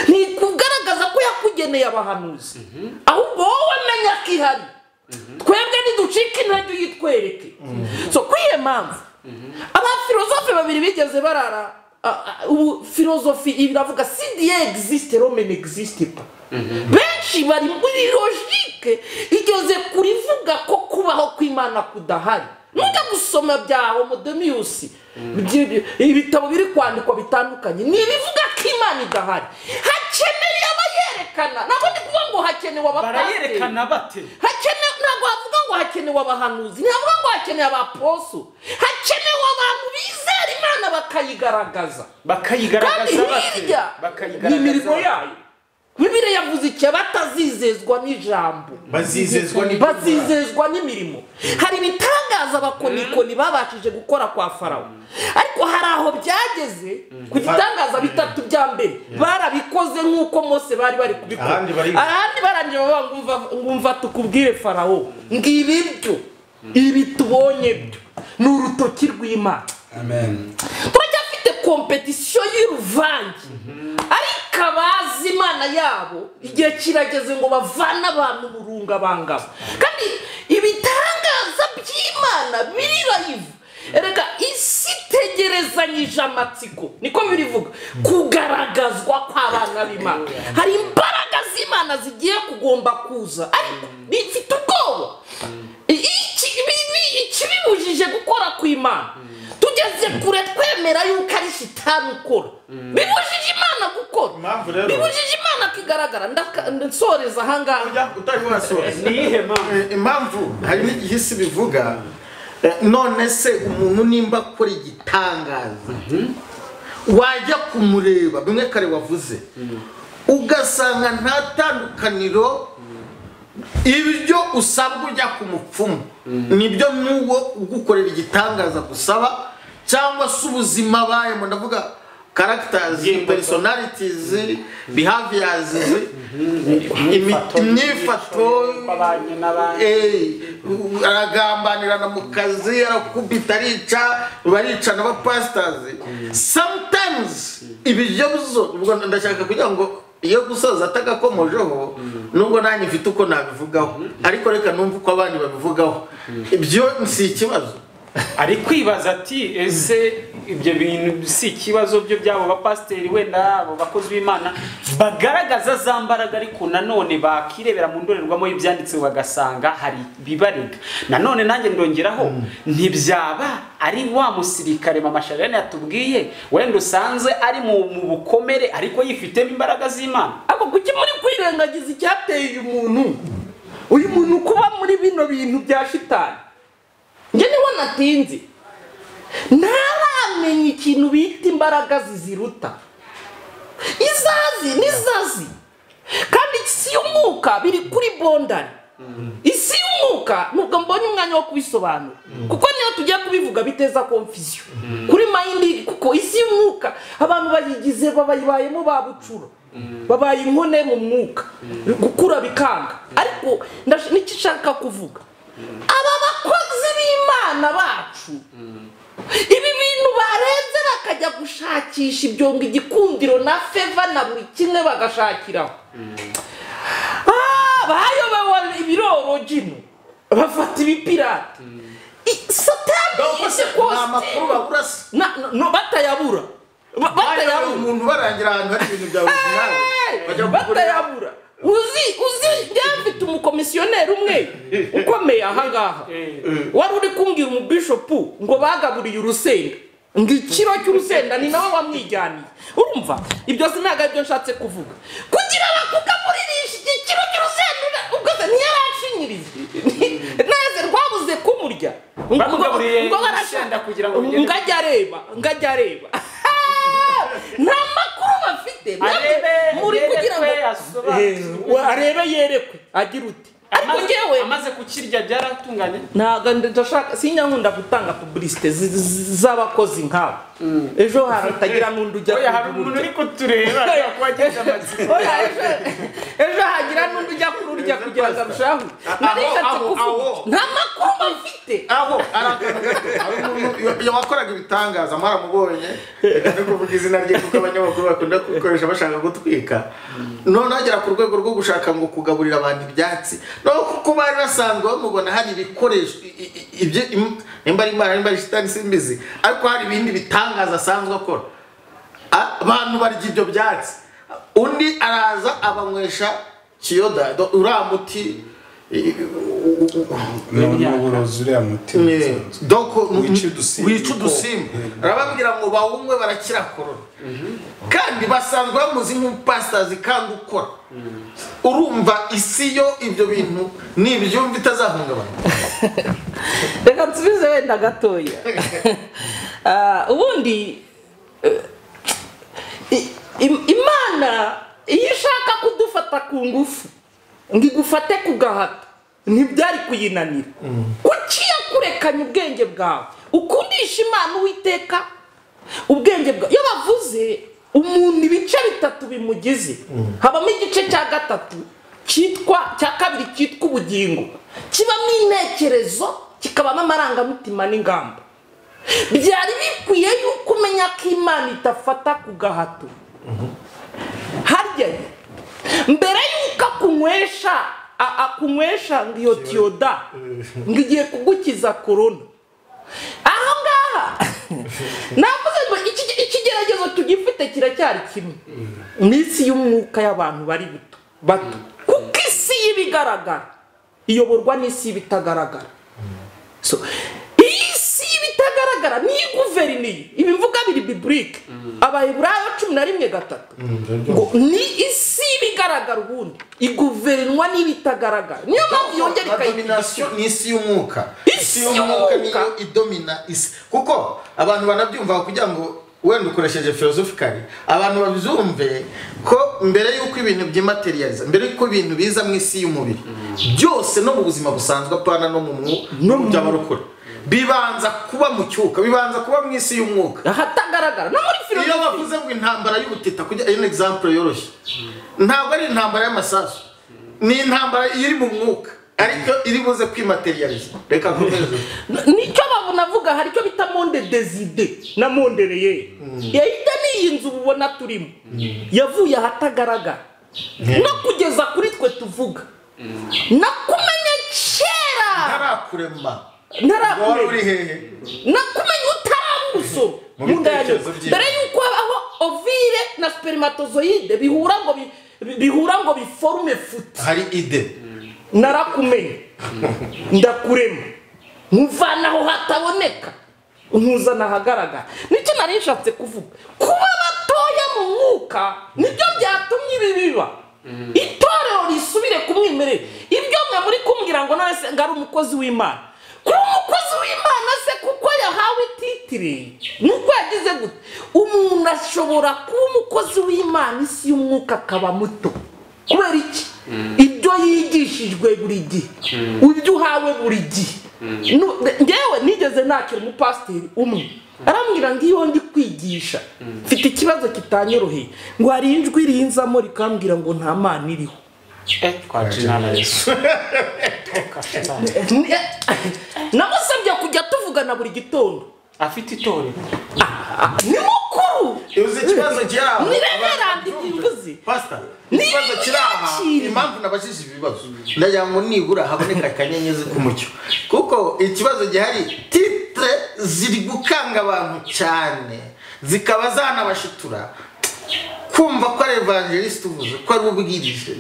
Ni kugaragaza ko yakugeneye abahanuzi. Ahubwo wowe menya ko ihari. Twebwe niducika intege uyitwereke. So kwiye mpamvu abafilozofe babiri bigeze barara filozofi iravuga si Dieu existe Rome n'existe pas. Benshi bari muri logique igeze kurivuga ko kubaho kw'Imana kudahari. Nujya gusoma bya Homo Deus ibitabo biri kwandikwa bitandukanye ni ibivuga ko imana idahari. Hakeneye abayerekana, ntabwo ndi kuvuga ngo hakenewe abapasiteri. barayerekana bate? Ntabwo havuga ngo hakenewe abahanuzi, ntabwo ngo hakenewe abaposo, hakenewe abantu bizera imana bakayigaragaza. Bakayigaragaza Kandi bate? hirya ni imirimo yayo. Bibiliya yavuze iki? Batazizezwa n'ijambo, bazizezwa n'imirimo. Hari ibitangaza abakonikoni babashije gukora kwa Farawo, ariko hari aho byageze ku gitangaza bitatu bya mbere barabikoze nk'uko Mose bari kubikora. Ahandi barangiye ngumva tukubwire Farawo ngibi byo ibi tubonye byo ni urutoki rw'Imana. Amen. Turacyafite kompetisiyo y'uruvange, ariko abazi imana yabo igihe kirageze ngo bavane abantu burunga bangabo. Kandi ibitangaza by'Imana biri live. Erega isi tegerezanyije amatsiko, niko birivuga, kugaragazwa kw'abana b'Imana. Hari imbaraga z'Imana zigiye kugomba kuza, ariko bifite ubwoba. Ikibibujije gukora kw'Imana, tugeze kure twemera yuko ari shitani ukora, bibujije Imana gukora, bibujije Imana kigaragara. Nsoreza ahangaha utari wasoza nihe impamvu hari n'igihe isi bivuga none se umuntu nimba akora igitangaza wajya kumureba bimwe kare wavuze ugasanga nta tandukaniro ibyo usabwa ujya ku mupfumu nibyo n'uwo ugukorera igitangaza gusaba, cyangwa se ubuzima bayemo, ndavuga characters, personalities, behaviors, imyifato, aragambanirana mu kazi, arakubita, barica n'abapastors. Sometimes ibyo bizo ndashaka kugira ngo iyo gusoza atagakomojeho, nubwo nanjye mfite uko nabivugaho, ariko reka numva uko abandi babivugaho. Ibyo si ikibazo. ari kwibaza ati ese ibyo bintu si ikibazo byo byabo bapasiteri wenda abo bakozi b'Imana bagaragaza za mbaraga, ariko nanone bakirebera mu ndorerwamo y'ibyanditse bagasanga hari bibarega. Nanone nanjye ndongeraho, ntibyaba ari wa musirikare Mama Sharene yatubwiye wenda usanze ari mu bukomere ariko yifitemo imbaraga z'Imana? Ako kuki muri kwirengagiza icyateye uyu muntu kuba muri bino bintu bya shitani? Nge niwe natinze, ntaramenya ikintu bita imbaraga ziziruta. Izazi n'izazi, kandi isi y'umwuka biri kuri bondari. Isi y'umwuka nubwo mbonye umwanya wo kubisobanura, kuko niyo tugiye kubivuga biteza confusion kuri mind, kuko isi y'umwuka abantu bayigize babaybayemo babucura, babaye inkone mu mwuka, gukura bikanga. Ariko n'ikishaka kuvuga, aba bakozi b'Imana bacu ibi bintu barenze bakajya gushakisha ibyo ngo igikundiro na feva na buri kimwe bagashakiraho. Bayobewe ibiroro jino, bafata ibipirate. Satani yise amakuru bakurasa no batayabura umuntu barangira ahantu hari ibintu bya original batayabura. Uzi yafite umukomisiyoneri umwe ukomeye ahangaha, wari uri kumbwira umubishopu ngo bagaburiye urusenda, ngo ikiro cy'urusenda ni nawe wamwijyaniye. Urumva ibyo sinaga ibyo nshatse kuvuga, kugira bakugaburirisha ikiro cy'urusenda ubwo se ntiyarashinyirize neze rwabuze kumurya ngo barashenda kugira ngo ngajya areba nta makuru bafite muri kugira ngo arebe yerekwe agira uti. Ariko ngewe amaze kukirya byaratunganye, ntago ndashaka sinyakunda gutanga publicité z'abakozi nkabo. Ejo haratagira n'undi ujya oya hari umuntu uri kutureba kwageza amatsiko, ejo hagira n'undi ujya kururya kugira ngo arushaho. Nta makuru bafite aho iyo wakoraga ibitangaza mwaramubonye, reka kuvuga izina rye kuko abanyamakuru bakunda gukoresha bashaka gutwika. None agera ku rwego rwo gushaka ngo kugaburira abantu ibyatsi, no kuko bari basanzwe bamubona hari ibikoresho ibyo nimba ari Imana nimba ari shitani simbizi, ariko hari ibindi bitangaza asanzwe akora. Abantu barya ibyo byatsi, undi araza abanywesha kiyoda uramuti n'uburozi uriya mutima donc wica udusimba. wica udusimba arababwira ngo bawunywe barakira korona kandi basanzwe bamuzi nk'umupasitazi kandi ukora urumva isi yo ibyo bintu nibyumva itazahungabana. reka nsubize wenda gatoya ubundi imana iyo ishaka kudufata ku ngufu ngo igufate ku gahato ntibyari kuyinanira kuki yakurekanye ubwenge bwawe ukundisha imana uwiteka ubwenge bwawe iyo bavuze umuntu ibice bitatu bimugize habamo igice cya gatatu cya kabiri cyitwa ubugingo kibamo intekerezo kikabamo amarangamutima n'ingamba byari bikwiye yuko umenya ko imana itafata ku gahato harya mbere yuko akunywesha ngo iyo tiyoda ngo igiye kugukiza korona aho ngaha navuze ngo ikigeragezo tugifite kiracyari kimwe n'isi y'umwuka y'abantu bari bato kuko isi y'ibigaragara iyoborwa n'isi y'ibitagaragara isi y'ibitagaragara niyo guverineri ibi mvuga biri biburike abaheburayo 11:3 ngo ni isi y'ibigaragara ubundi iguverinwa n'ibitagaragara niyo mpamvu yongera ikayidominasiyo ni isi y'umwuka. Isi y'umwuka niyo idomina isi kuko abantu banabyumva kugira ngo wenda ukoresheje philosophically abantu babyumve ko mbere yuko ibintu by'imaterializa mbere yuko ibintu biza mu isi y'umubiri byose no mu buzima busanzwe apana no mu by'abarokora bibanza kuba mu cyuka bibanza kuba mu isi y'umwuka ahatagaragara no muri philosophy. Iyo bavuze ngo intambara y'ubutita kujya an example yoroshye ntabwo ari intambara y'amasasu ni intambara iri mu mwuka ariko iri buze kwimaterializa. Reka nkomeze nicyo bavuga hari cyo bita monde des idées na monde réel yahita ni inzu ubona turimo yavuye ahatagaragara no kugeza kuri twe tuvuga nakumenye kera ntarakurema uri hehe nakumenye utaramusoma munda yayo mbere yuko aho ovire na spermatozoide bihura ngo biforme futi hari ide narakumenye ndakurema nkuvanaho hataboneka nkuzana ahagaragara nicyo nari nshatse kuvuga kuba batoya mu mwuka nibyo byatumye ibi biba itorero risubire kumwimerera ibyo mwe muri kumbwira ngo none se ngari umukozi w'Imana kuba umukozi w'Imana se kuko yahawe titire nuko yagize gute umuntu ashobora kuba umukozi w'Imana isi y'umwuka akaba muto kubera iki ibyo yigishijwe buri gihe ibyo uhawe buri gihe ngewe nigeze nakira umupasiteri umwe arambwira ngo iyo ndi kwigisha mfite ikibazo kitanyoroheye ngo hari ijwi rinzamo rikambwira ngo nta mana iriho namusabye kujya tuvugana buri gitondo afite itorero ni mukuru uzi ikibazo kiraho nireverandi byimvuze pastor ikibazo kiraha impamvu nabajije ibibazo ndagira ngo nibura haboneka akanyenyezi k'umucyo kuko ikibazo gihari titre ziri gukanga abantu cyane zikaba zanabashitura kumva ko ari evangelist uvuze ko ari ubwirije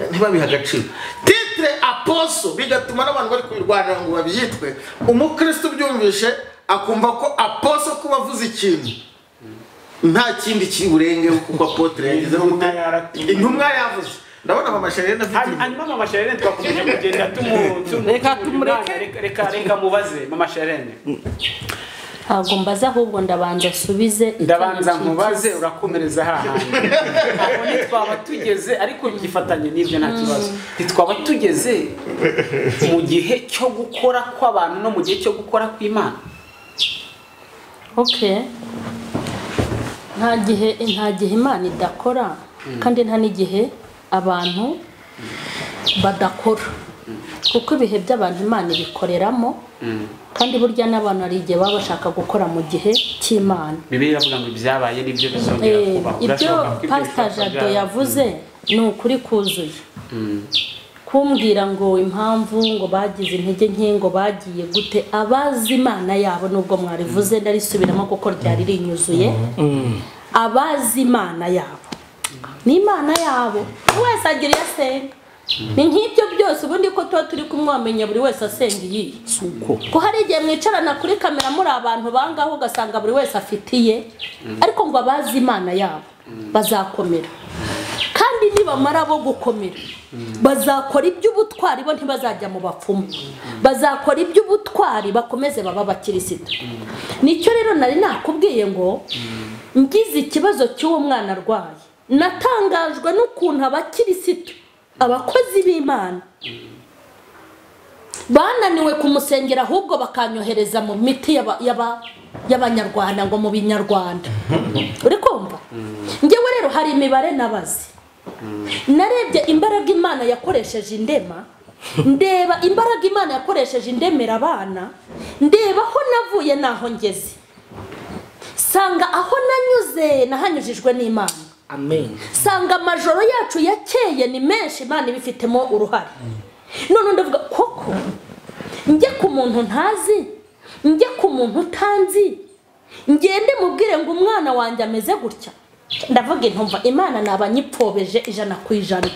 ntibabiha agaciro titre apostle bigatuma n'abantu bari kwirwanira ngo babyitwe umukristo byumvishe akumva ko apostle kuba avuze ikintu nta kindi kiburenge kuko apotre yagize intumwa yavuze ndabona mama Sharene afite hanyuma mama Sharene twakomeje kugenda reka mubaze mama Sharene ntabwo mbaza ahubwo ndabanza asubize ndabanza nkubaze urakomereza hahandi aho ntitwaba tugeze ariko gifatanye n'ibyo nta kibazo ntitwaba tugeze mu gihe cyo gukora kw'abantu no mu gihe cyo gukora kw'Imana. Okay, nta gihe Imana idakora kandi nta n'igihe abantu badakora kuko ibihe by'abantu Imana ibikoreramo kandi burya n'abantu ari igihe baba bashaka gukora mu gihe cy'Imana. Bibiliya iravuga ngo ibyabaye nibyo bizongera kuba. Ibyo Pastor Jado yavuze ni ukuri kuzuye. Kumbwira ngo impamvu ngo bagize intege nke ngo bagiye gute abazi Imana yabo nubwo mwarivuze ndarisubiramo kuko ryari rinyuzuye. Abazi Imana yabo ni Imana yabo wese agira yasenga ni nk'ibyo byose ubundi ko tuba turi kumwamenya buri wese asenga iyi ko hari igihe mwicarana kuri kamera muri abantu bangaho ugasanga buri wese afitiye ariko ngo abazi Imana yabo bazakomera kandi nibamara bo gukomera bazakora iby'ubutwari bo ntibazajya mu bapfumu bazakora iby'ubutwari bakomeze baba bakirisitu nicyo rero nari nakubwiye ngo ngize ikibazo cy'uwo mwana arwaye natangajwe n'ukuntu abakirisitu abakozi b'Imana bananiwe kumusengera ahubwo bakanyohereza mu miti y'abanyarwanda ngo mu binyarwanda uri kumva njyewe rero hari imibare nabazi narebye imbaraga Imana yakoresheje indema ndeba imbaraga Imana yakoresheje indemera abana ndeba aho navuye naho ngeze sanga aho nanyuze nahanyujijwe n'Imana amen sanga amajoro yacu yakeye ni menshi Imana ibifitemo uruhare none ndavuga koko njye ku muntu ntazi njye ku muntu utanzi ngende mubwire ngo umwana wanjye ameze gutya ndavuga intumva Imana nabanyipfobeje 100%.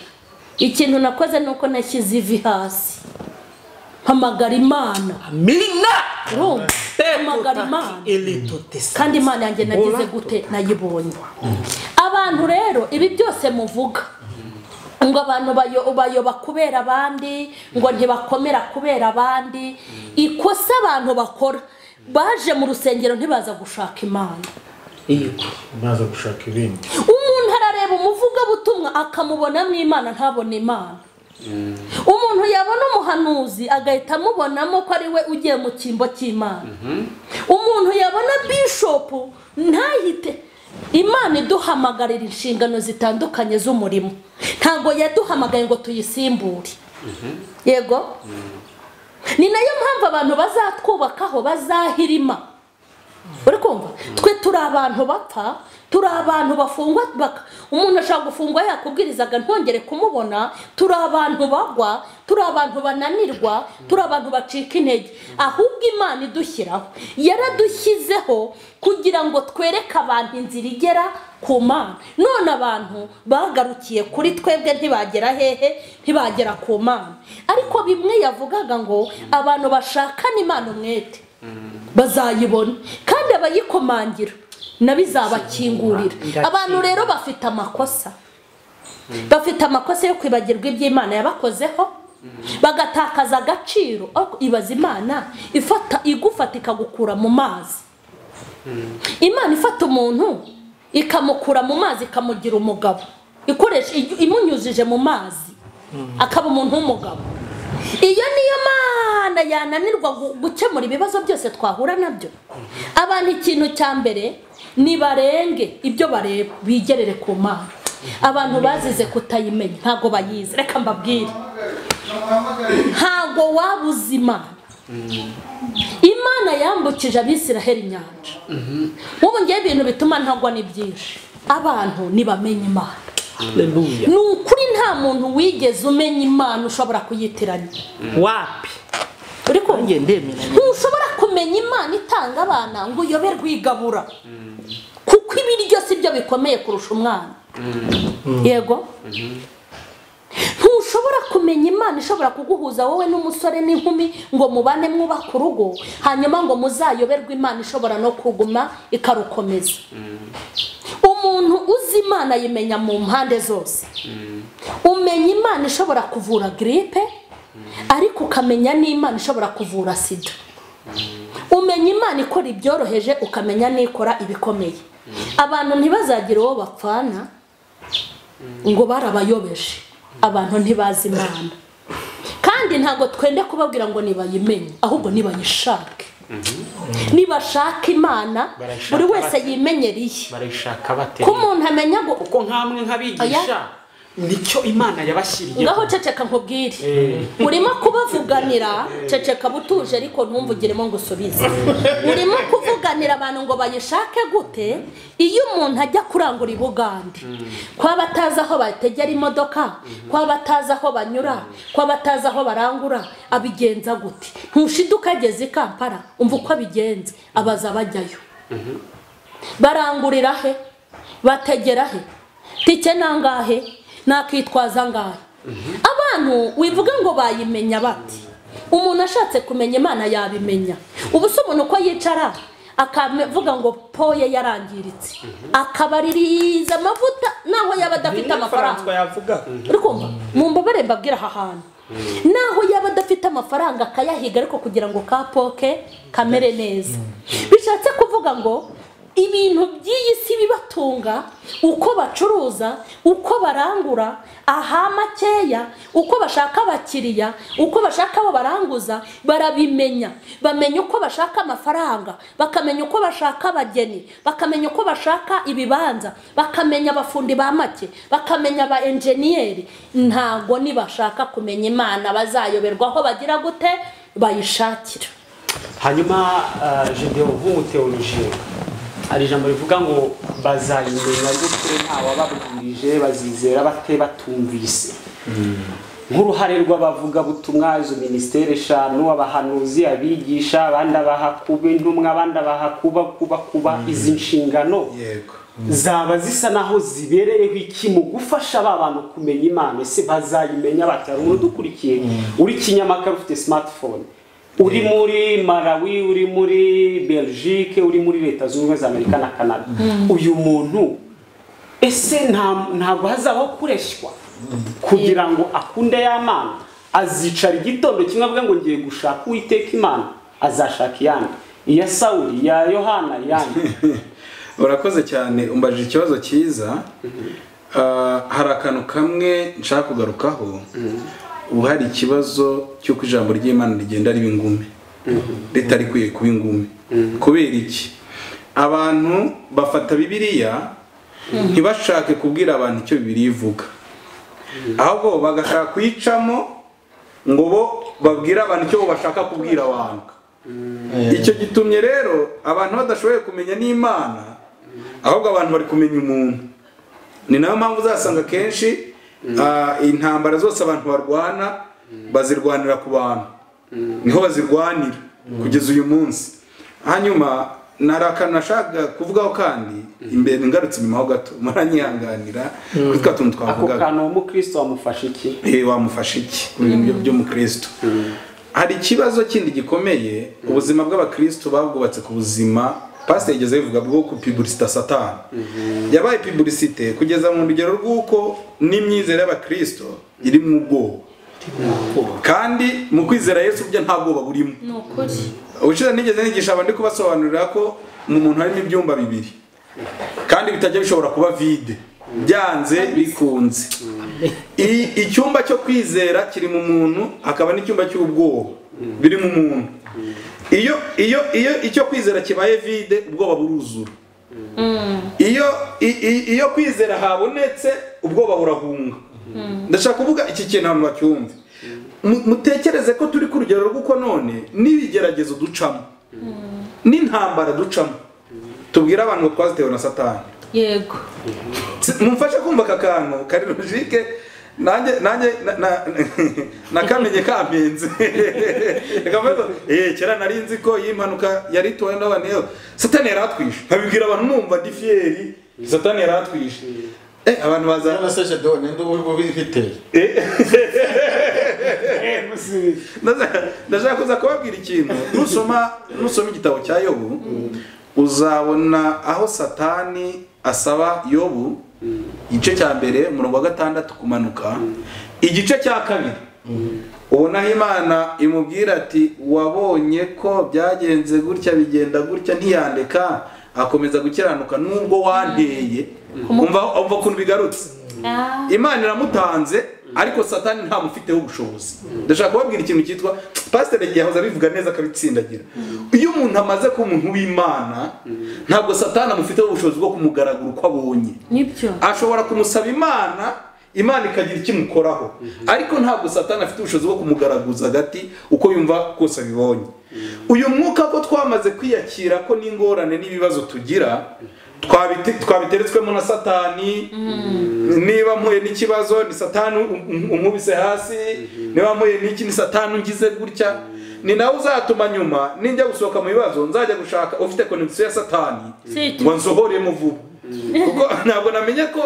Ikintu nakoze nuko nashyize ivi hasi mpamagara Imana amina mpamagara Imana kandi Imana yanjye nagize gute nayibonye abantu rero ibi byose muvuga ngo abantu bayoba kubera abandi ngo ntibakomera kubera abandi ikosa abantu bakora baje mu rusengero ntibaza gushaka Imana baza gushaka ibindi umuntu arareba umuvuga butumwa akamubonamo Imana ntabone Imana umuntu yabona umuhanuzi agahita amubonamo ko ari we ugiye mu cyimbo cy'Imana umuntu yabona bishop ntahite Imana iduhamagarira inshingano zitandukanye z'umurimo ntago yaduhamagaye ngo tuyisimbure yego ni nayo mpamvu abantu bazatwubakaho bazahirima uri kumva twe turi abantu bapfa turi abantu bafungwa umuntu ashaka gufungwa yakubwirizaga ntongere kumubona turi abantu bagwa turi abantu bananirwa turi abantu bacika intege ahubwo Imana idushyiraho yaradushyizeho kugira ngo twereke abantu inzira igera ku Mana none abantu bagarukiye kuri twebwe ntibagera hehe ntibagera ku Mana ariko bimwe yavugaga ngo abantu bashakana Imana umwete bazayibona kandi abayikomangira nabizabakingurira abantu rero bafite amakosa yo kwibagirwa iby'Imana yabakozeho bagatakaza agaciro ibaza Imana igufata ikagukura mu mazi Imana ifata umuntu ikamukura mu mazi ikamugira umugabo ikoresha imunyujije mu mazi akaba umuntu w'umugabo iyo niyo Mana yananirwa gukemura ibibazo byose twahura nabyo abantu ikintu cya mbere nibarenge ibyo bareba bigerere ku Mana abantu bazize kutayimenya ntago bayizi reka mbabwire ntago wabuze Imana yambukije Abisiraheli inyanja ubu ngiye ibintu bituma ntagwa ni byinshi abantu nibamenye Imana haleluya ni ukuri nta muntu wigeze umenya Imana ushobora kuyitiranya wapi uri ko ndemera ntushobora kumenya Imana itanga abana ngo uyoberwe igabura kuko ibiryo si byo bikomeye kurusha umwana yego ntushobora kumenya Imana ishobora kuguhuza wowe n'umusore n'inkumi ngo mubane mwubaka urugo hanyuma ngo muzayoberwe Imana ishobora no kuguma ikarukomeza umuntu uzi Imana yimenya mu mpande zose umenya Imana ishobora kuvura gripe ariko ukamenya n'Imana ishobora kuvura sida umenya Imana ikora ibyoroheje ukamenya n'ikora ibikomeye abantu ntibazagira uwo bapfana ngo barabayobeje abantu ntibazi Imana kandi ntago twende kubabwira ngo nibayimenye ahubwo nibayishake nibashaka Imana buri wese yimenyeriye barayishaka bate ko umuntu amenya ngo uko nkamwe nkabigisha nicyo Imana yabashyiriye ngaho ceceka nkubwire urimo kubavuganira ceceka butuje ariko ntumvugiremo ngo usubize urimo kuvuganira abantu ngo bayishake gute iyo umuntu ajya kurangura ibugande kwa bataza aho bategera imodoka kwa bataza aho banyura kwa bataza aho barangura abigenza gute ntushiduka ageze Kampala umva uko abigenza abaza bajyayo barangurira he bategera he tike nangahe nakitwaza ngahe abantu wivuga ngo bayimenya bati umuntu ashatse kumenya Imana yabimenya ubu se umuntu uko yicara akavuga ngo poye yarangiritse akabaririza amavuta naho yaba adafite amafaranga yavuga urikumva mu mbabare mbabwira aha hantu naho yaba adafite amafaranga akayahiga ariko kugira ngo kapoke kamere neza bishatse kuvuga ngo ibintu by'iyi si bibatunga uko bacuruza uko barangura aha makeya uko bashaka abakiriya uko bashaka abo baranguza barabimenya bamenya uko bashaka amafaranga bakamenya uko bashaka abageni bakamenya uko bashaka ibibanza bakamenya abafundi ba make bakamenya aba enjeniyeri ntago nibashaka kumenya Imana bazayoberwa aho bagira gute bayishakira. hanyuma Gedeon nk'umuteolojiye hari ijambo rivuga ngo bazayimenya gute ntawababwirije bazizera bate batumvise nk'uruhare rw'abavuga butumwa izo ministere eshanu abahanuzi abigisha abandi abahakuba intumwa abandi abahakuba izi nshingano zaba zisa naho zibereyeho iki mu gufasha aba bantu kumenya Imana ese bazayimenya bate hari umuntu dukurikiye uri Kinyamakara ufite smartphone uri muri Malawi uri muri Belgique uri muri Leta Zunze Ubumwe za Amerika na Canada uyu muntu ese ntabwo hazaho kureshywa kugira ngo akunde y'Imana azicara igitondo kimwe avuga ngo ngiye gushaka Uwiteka Imana azashaka iyandi iya Sawuli ya Yohana iyandi. urakoze cyane umbajije ikibazo cyiza hari akantu kamwe nshaka kugarukaho ubu hari ikibazo cy'uko ijambo ry'Imana rigenda riba ingume ritari kwiye kuba ingume kubera iki abantu bafata Bibiliya ntibashake kubwira abantu icyo Bibiliya ivuga ahubwo bagashaka kuyicamo ngo bo babwire abantu icyo bashaka kubwira abantu. Icyo gitumye rero abantu badashoboye kumenya n'Imana ahubwo abantu bari kumenya umuntu. Ni nayo mpamvu uzasanga kenshi intambara zose abantu barwana bazirwanira ku bantu niho bazirwanira kugeza uyu munsi. Hanyuma nashaka kuvugaho kandi imbere ngarutse inyuma ho gato muranyihanganira kwitwa tuntu twavuga ako kantu umukristo wamufasha iki wamufasha iki ibintu byo mu Kristo. Hari ikibazo kindi gikomeye ubuzima bw'abakristo babwubatse ku buzima pastor yigeze bivuga bwo ku publicité Satani yabaye publicité kugeza mu rugero rw'uko n'imyizere y'abakristo iri mu bwoba kandi mu kwizera Yesu byo nta bwoba burimo. Ubushize nigeze nigisha abandi kubasobanurira ko mu muntu harimo ibyumba bibiri kandi bitajya bishobora kuba vide byanze bikunze. Icyumba cyo kwizera kiri mu muntu akaba n'icyumba cy'ubwoba biri mu muntu. Iyo icyo kwizera kibaye vide ubwoba buruzura. Iyo kwizera habonetse ubwoba burahunga. Ndashaka kuvuga iki kintu abantu bacyumve. Mutekereze ko turi ku rugero rw'uko none n'ibigeragezo ducamo n'intambara ducamo tubwira abantu ngo twazitewe na Satani. Yego mumfashe kumva aka kantu kari logique nanjye nakamenye kampenze rekavuga kera nari nzi ko yimpanuka yari toye n'abantu Satani yaratwishe nkabibwira abantu numva difieri Satani yaratwishe abantu bazana message done ndo bifite ndashaka kuza kubabwira ikintu nusoma igitabo cya Yobu uzabona aho Satani asaba Yobu igice cya mbere umurongo wa 6 kumanuka igice cya kabiri ubona Imana imubwira ati wabonye ko byagenze gutya bigenda gutya ntiyandeka akomeza gukiranuka nubwo wanteye umva ukuntu bigarutse. Imana iramutanze ariko Satani nta mufiteho ubushobozi. Ndashaka kubabwira ikintu cyitwa pastor yahoze abivuga neza akabitsindagira. Iyo umuntu amaze ko umuntu w'Imana ntabwo Satani amufiteho ubushobozi bwo kumugaragura uko abonye. Nibyo Ashobora kumusaba Imana ikagira ikimukoraho ariko ntabwo Satani afite ubushobozi bwo kumugaraguza hagati uko yumva kose abibonye. Uyu mwuka ko twamaze kwiyakira ko n'ingorane n'ibibazo tugira twabiteretswemo na Satani. Niba mpuye n'ikibazo ni Satani unkubise hasi, niba mpuye n'iki ni Satani ungize gutya. Ni nawe uzatuma nyuma ninjya gusohoka mu bibazo nzajya gushaka ufite connection ya Satani ngo nsohoremo vuba. kuko ntabwo namenye ko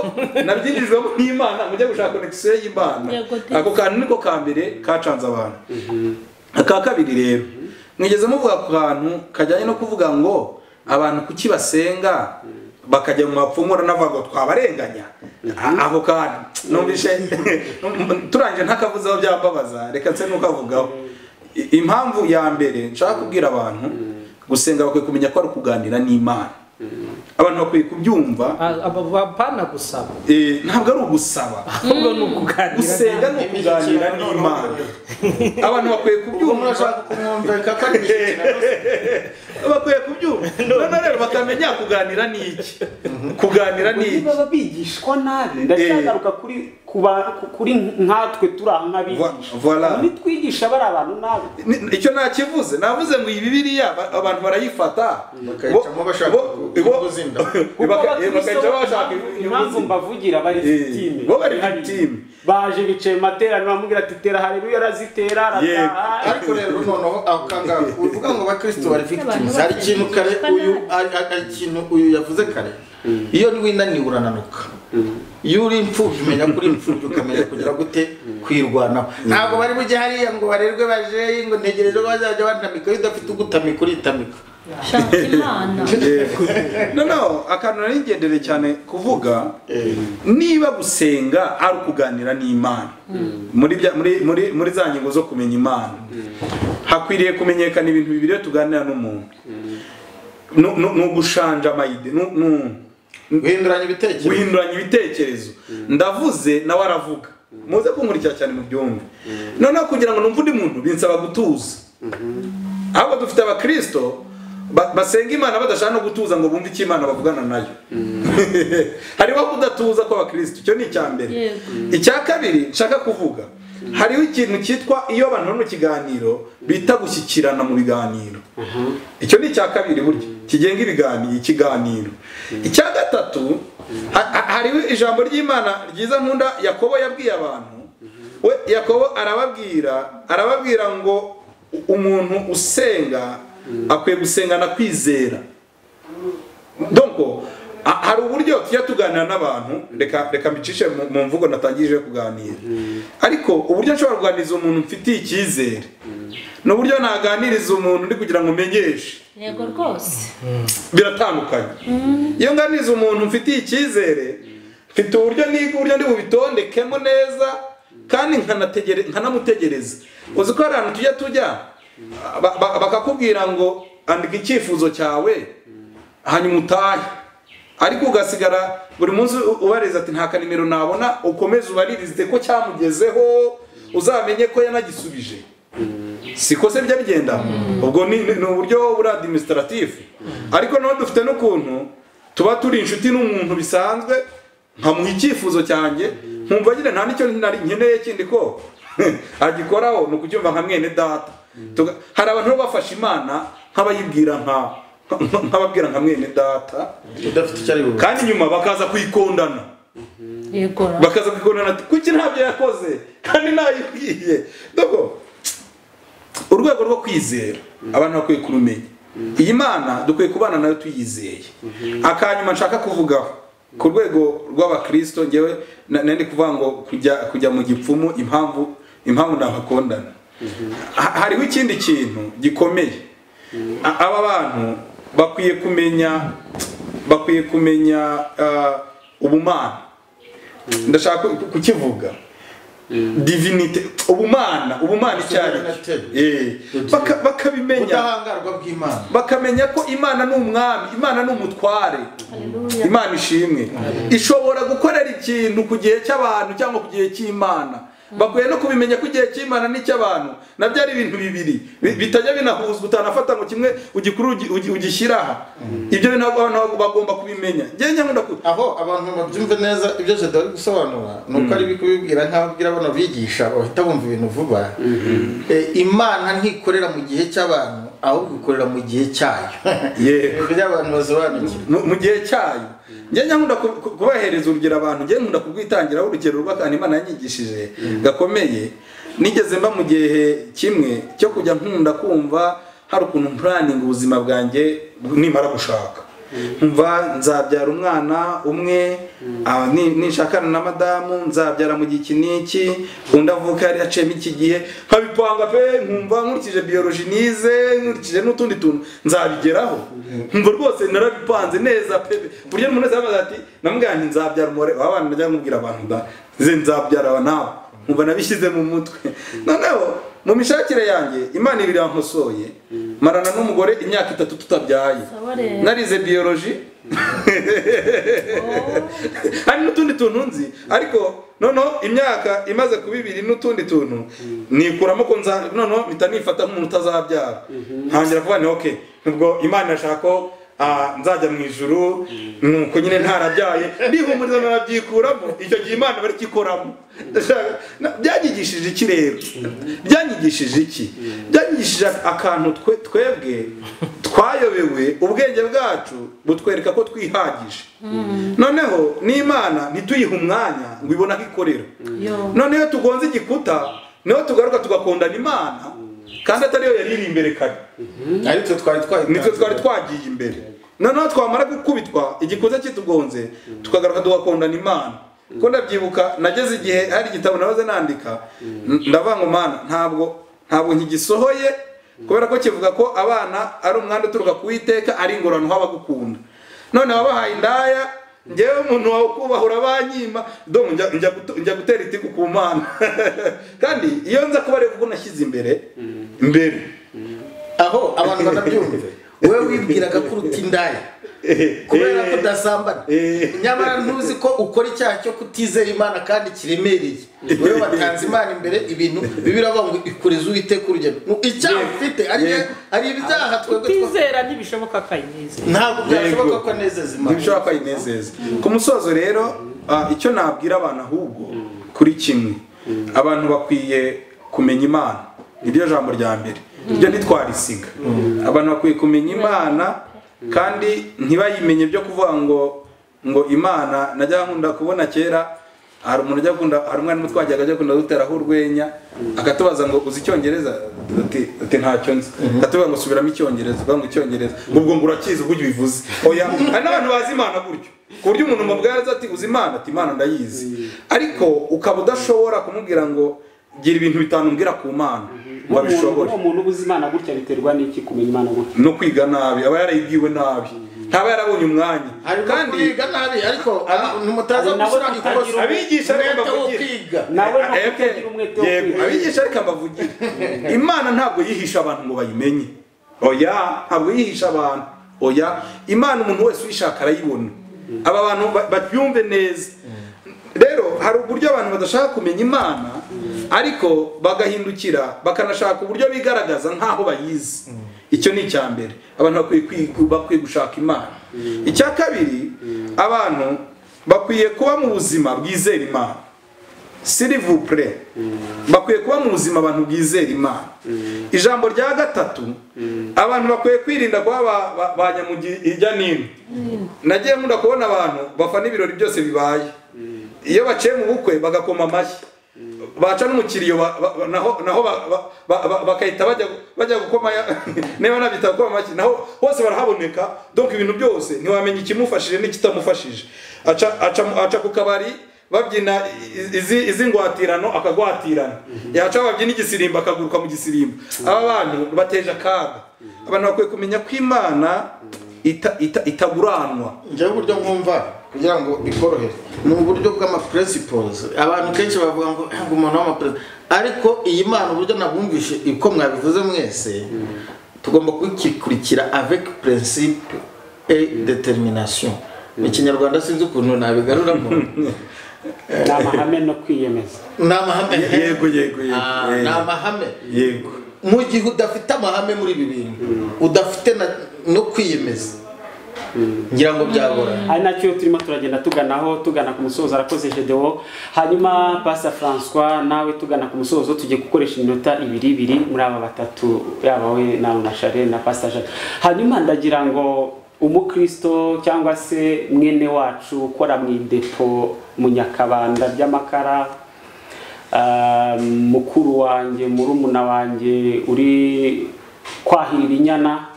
nabyinjijwemo n'Imana mujya gushaka connection y'Imana. Yego, Ako kantu niko ka mbere kacanze abantu. Aka kabiri rero mwigeze muvuga ku kantu kajyanye no kuvuga ngo abantu kuki basenga bakajya mu mapfumu navuga ngo twabarenganya. Ako kantu numvishe turangije ntakavuzeho byambabaza, reka nse nukavugaho. Impamvu ya mbere nshaka kubwira abantu gusenga bakwiye kumenya ko ari ukuganira n'Imana. Abantu bakwiye kubyumva. Abapana gusaba. Ntabwo ari ugusaba. Ahubwo ni ukuganira. Gusenga ni ukuganira n'Imana. Abantu bakwiye kubyumva. Bakwiye kubyumva. None rero bakamenya kuganira n'iki. Kuganira n'iki. Baba bigishwa nabi. Ndashagaruka kuri nkatwe turi aho nk'abigisha. Voilà. Nitwigisha bari abantu nabi. Icyo nakivuze navuze ngo iyi Bibiliya abantu barayifata bakayicamo bashaka kuzinda. Bakayicamo bashaka impamvu mbavugira bari victime. Bo bari victime. Baje bicaye materaniro bamubwira ati tera haleluya arazitera arataha. Ariko rero noneho akanga uvuga ngo abakristo bari victimes. Hari ikintu kare uyu yavuze kare. Iyo niwinaniwe urananuka. Iyo uri imfubyi umenya kuri imfubyi ukamenya kugira gute kwirwanaho. Ntabwo bari bujye hariya ngo barerwe baje ngo ntegereje ko bazajya bantamika udafite ugutamika uritamika. Shaka Imana. No, akantu narigendere cyane kuvuga niba gusenga ari ukuganira n'Imana. Muri za ngingo zo kumenya Imana. Hakwiriye kumenyekana ibintu bibiri tuganira n'umuntu. No gushanja amayide, guhinduranya ibitekerezo. Ndavuze nawe aravuga. Muze kunkurikira cyane mu byumve. Noneho kugira ngo numve undi muntu binsaba gutuza. Ahubwo dufite abakristo basenga Imana badashaka no gutuza ngo bumve icyo Imana bavugana nayo. Hariho kudatuza kw'abakristo, cyo ni icya mbere. Icya kabiri nshaka kuvuga, hariho ikintu cyitwa iyo abantu bari mu kiganiro bita gushyikirana mu biganiro. Icyo ni icya kabiri buryo kigenga ikiganiro. Icya gatatu, hariho ijambo ry'Imana ryiza nkunda Yakobo yabwiye abantu. We Yakobo arababwira ngo umuntu usenga akwiye gusengana kwizera. Donc hari uburyo tujya tuganira n'abantu, reka mbicishe mu mvugo natangije kuganira. Ariko uburyo nshobora kuganiriza umuntu mfitiye icyizere n'uburyo naganiriza umuntu ndi kugira ngo menyeshe. Yego rwose. Biratandukanye. Iyo nganiriza umuntu mfitiye icyizere, mfite uburyo ndi bubitondekemo neza kandi nkanamutegereza. Uzi ko hari ahantu tujya bakakubwira ngo andika icyifuzo cyawe hanyuma utahe, ariko ugasigara buri munsi ubariza ati nta kanimero nabona, ukomeze ubaririze ko cyamugezeho uzamenye ko yanagisubije. Siko se bijya bigenda. Ubwo ni uburyo buri administratif. Ariko no dufite n'ukuntu tuba turi inshuti n'umuntu bisanzwe nkamuha icyifuzo cyanjye nkumva nyine nta nicyo nkeneye kindi ko agikoraho no kucyumva nka mwene data. Hari abantu bafasha Imana nk'abayibwira nk'ababwira nka mwene data udafite icyo ari kandi nyuma bakaza kwikondana. Yego. Bakaza kwikondana kuki ntabyo yakoze kandi nayibwiye. Dogo urwego rwo kwizera abantu bakwiye kurumenya. Iyi Mana dukwiye kubana nayo tuyizeye. Akanyuma nshaka kuvugaho ku rwego rw'abakristo ngewe nandi kuvuga ngo kujya mu gipfumu impamvu nabakondana. Hariho ikindi kintu gikomeye. Aba bantu bakwiye kumenya ubumana. Ndashaka kukivuga. Divinity, ubumana icyari. Bakabimenya. Ubudahangarwa bw'Imana. Bakamenya ko Imana ni umwami, Imana ni umutware. Imana ishimwe. Ishobora gukorera ikintu ku gihe cy'abantu cyangwa ku gihe cy'Imana. Bakwiye no kubimenya ko igihe cy'Imana n'icy'abantu nabyo ari ibintu bibiri bitajya binahuzwa, utanafata ngo kimwe ugikuru ugishyiraha. Ibyo bintu abantu bagomba kubimenya. Ngenge nkunda aho abantu babyumve neza ibyo je dore gusobanura nuko ari bikubibwira nk'ababwira bano bigisha bahita bumva ibintu vuba. Imana ntikorera mu gihe cy'abantu ahubwo ikorera mu gihe cyayo. Yego by'abantu basobanukira mu gihe cyayo. Ngenge nkunda kubahereza urugero abantu, ngenge nkunda kubwitangiraho urugero rw'akantu Imana yanyigishije gakomeye. Nigeze mba mu gihe kimwe cyo kujya nkunda kumva hari ukuntu planning ubuzima bwanjye nimara gushaka. nkumva nzabyara umwana umwe nishakana na madamu nzabyara mu gihe iki n'iki undi avuka yari yaciyemo iki gihe nkabipanga pe nkumva nkurikije biology nize nkurikije n'utundi tuntu nzabigeraho nkumva rwose narabipanze neza pe buryo umuntu wese yamaze ati namubwira nti nzabyara umubare w'abana najya nkubwira abantu da nzabyara aba nawe nkumva nabishyize mu mutwe noneho mu mishakire yanjye Imana ibirankosoye marana n'umugore imyaka 3 tutabyaye narize biology hari n'utundi tuntu nzi ariko noneho imyaka imaze kuba 2 n'utundi tuntu nikuramo ko noneho mpita nifata nk'umuntu utazabyara ntangira kuvuga ni okay nubwo Imana irashaka ko nzajya mu ijuru nuko nyine ntarabyaye ndihumuriza narabyikuramo icyo gihe Imana bari kikoramo byanyigishije iki rero byanyigishije iki byanyigishije akantu twebwe twayobewe ubwenge bwacu butwereka ko twihagije noneho n'Imana ntituyihe umwanya ngo ibona ko ikorera noneho tugonze igikuta niho tugaruka tugakondana Imana kandi atari yo yari iri imbere kare nitwe twari twagiye imbere noneho twamara gukubitwa igikuta kitugonze tukagaruka tugakondana Imana ko ndabyibuka nageze igihe hari igitabo nabaze nandika ndavuga ngo Mana ntabwo nkigisohoye kubera ko kivuga ko abana ari umwanda uturuka ku Uwiteka ari ingorano w'abagukunda none wabahaye indaya ngewe umuntu wawe kubahura banyima domo njya gutera itiku ku Mana kandi iyo nza kuba ari kuko nashyize imbere aho abantu banabyumva wewe wibwiraga ko uruta indaya kubera ko udasambana nyamara ntuzi ko ukora icyaha cyo kutizera Imana kandi kiremereye wewe watanze Imana imbere ibintu bibiravuga ngo ikoreze Uwiteka urugendo icyaha ufite ari ibyaha twebwe kutizera ntibishoboka kayinezeza ntabwo byashoboka ko anezeza Imana ntibishoboka kayinezeza ku musozo rero icyo nabwira abantu ahubwo kuri kimwe abantu bakwiye kumenya Imana nibyo jambo rya mbere ibyo ntitwarisiga abantu bakwiye kumenya Imana kandi ntibayimenye byo kuvuga ngo Imana najya nkunda kubona kera hari umuntu ajya kunda hari umwana twajyaga ajya kunda duteraho urwenya akatubaza ngo uzi icyongereza ati ntacyo nzi atuvuga ngo subiramo icyongereza uvuga ngo icyongereza ubwo ngo urakizi uburyo bivuze oya hari n'abantu bazi Imana gutyo ku buryo umuntu mubwira ati uzi Imana ati Imana ndayizi ariko ukaba udashobora kumubwira ngo gira ibintu bitanu mbwira ku Mana wabishobora umuntu ubuze Imana gutya biterwa n'iki kumenya Imana gutya no kwiga nabi aba yarayibwiwe nabi ntaba yarabonye umwanya kandi kwiga nabi ariko numutaza gusura ikosa abigisha reka bavugira nawe ntukagira umwete wo kwiga abigisha reka bavugira Imana ntabwo yihisha abantu ngo bayimenye oya ntabwo yihisha abantu oya Imana umuntu wese uyishaka arayibona aba bantu babyumve neza rero hari uburyo abantu badashaka kumenya Imana ariko bagahindukira bakanashaka uburyo bigaragaza nkaho bayizi icyo ni icyambere abantu bakwiye gushaka Imana icya kabiri abantu bakwiye kuba mu buzima bwizera Imana s'il vous plaît bakwiye kuba mu buzima abantu bwizera Imana ijambo rya gatatu abantu bakwiye kwirinda kuba banyamugi ijya nino nagiye nkunda kubona abantu bafana ibirori byose bibaye iyo baciye mu bukwe bagakoma amashyi baca n'umukiriyo naho bakahita bajya gukoma niba nabita gukoma amashyi naho hose barahaboneka donc ibintu byose ntiwamenya ikimufashije n'ikitamufashije aca ku kabari babyina izi ngwatirano akagwatirana yaca babyina igisirimba akaguruka mu gisirimba aba bantu bateje akaga abantu bakwiye kumenya ko Imana itaguranwa njyewe uburyo nkumva kugira ngo ikorohere ni uburyo bw'ama-principles abantu kenshi bavuga ngo umuntu w'ama-principles ariko iyi Mana uburyo nabumvishe uko mwabivuze mwese tugomba kuyikurikira avec principe et détermination mu Kinyarwanda sinzi ukuntu nabigaruramo n'amahame no kwiyemeza n'amahame yego n'amahame yego mu gihe udafite amahame muri ibi bintu udafite no kwiyemeza ngira ngo byagora ari nacyo turimo turagenda tugana ku musozo arakoze Gedeon hanyuma Pastor François nawe tugana ku musozo tugiye gukoresha iminota ibiri muri aba batatu yaba we na Mashare na Pastor Jean hanyuma ndagira ngo umukristo cyangwa se mwene wacu ukora mu depo mu Nyakabanda by'amakara mukuru wanjye murumuna wanjye uri kwahirira inyana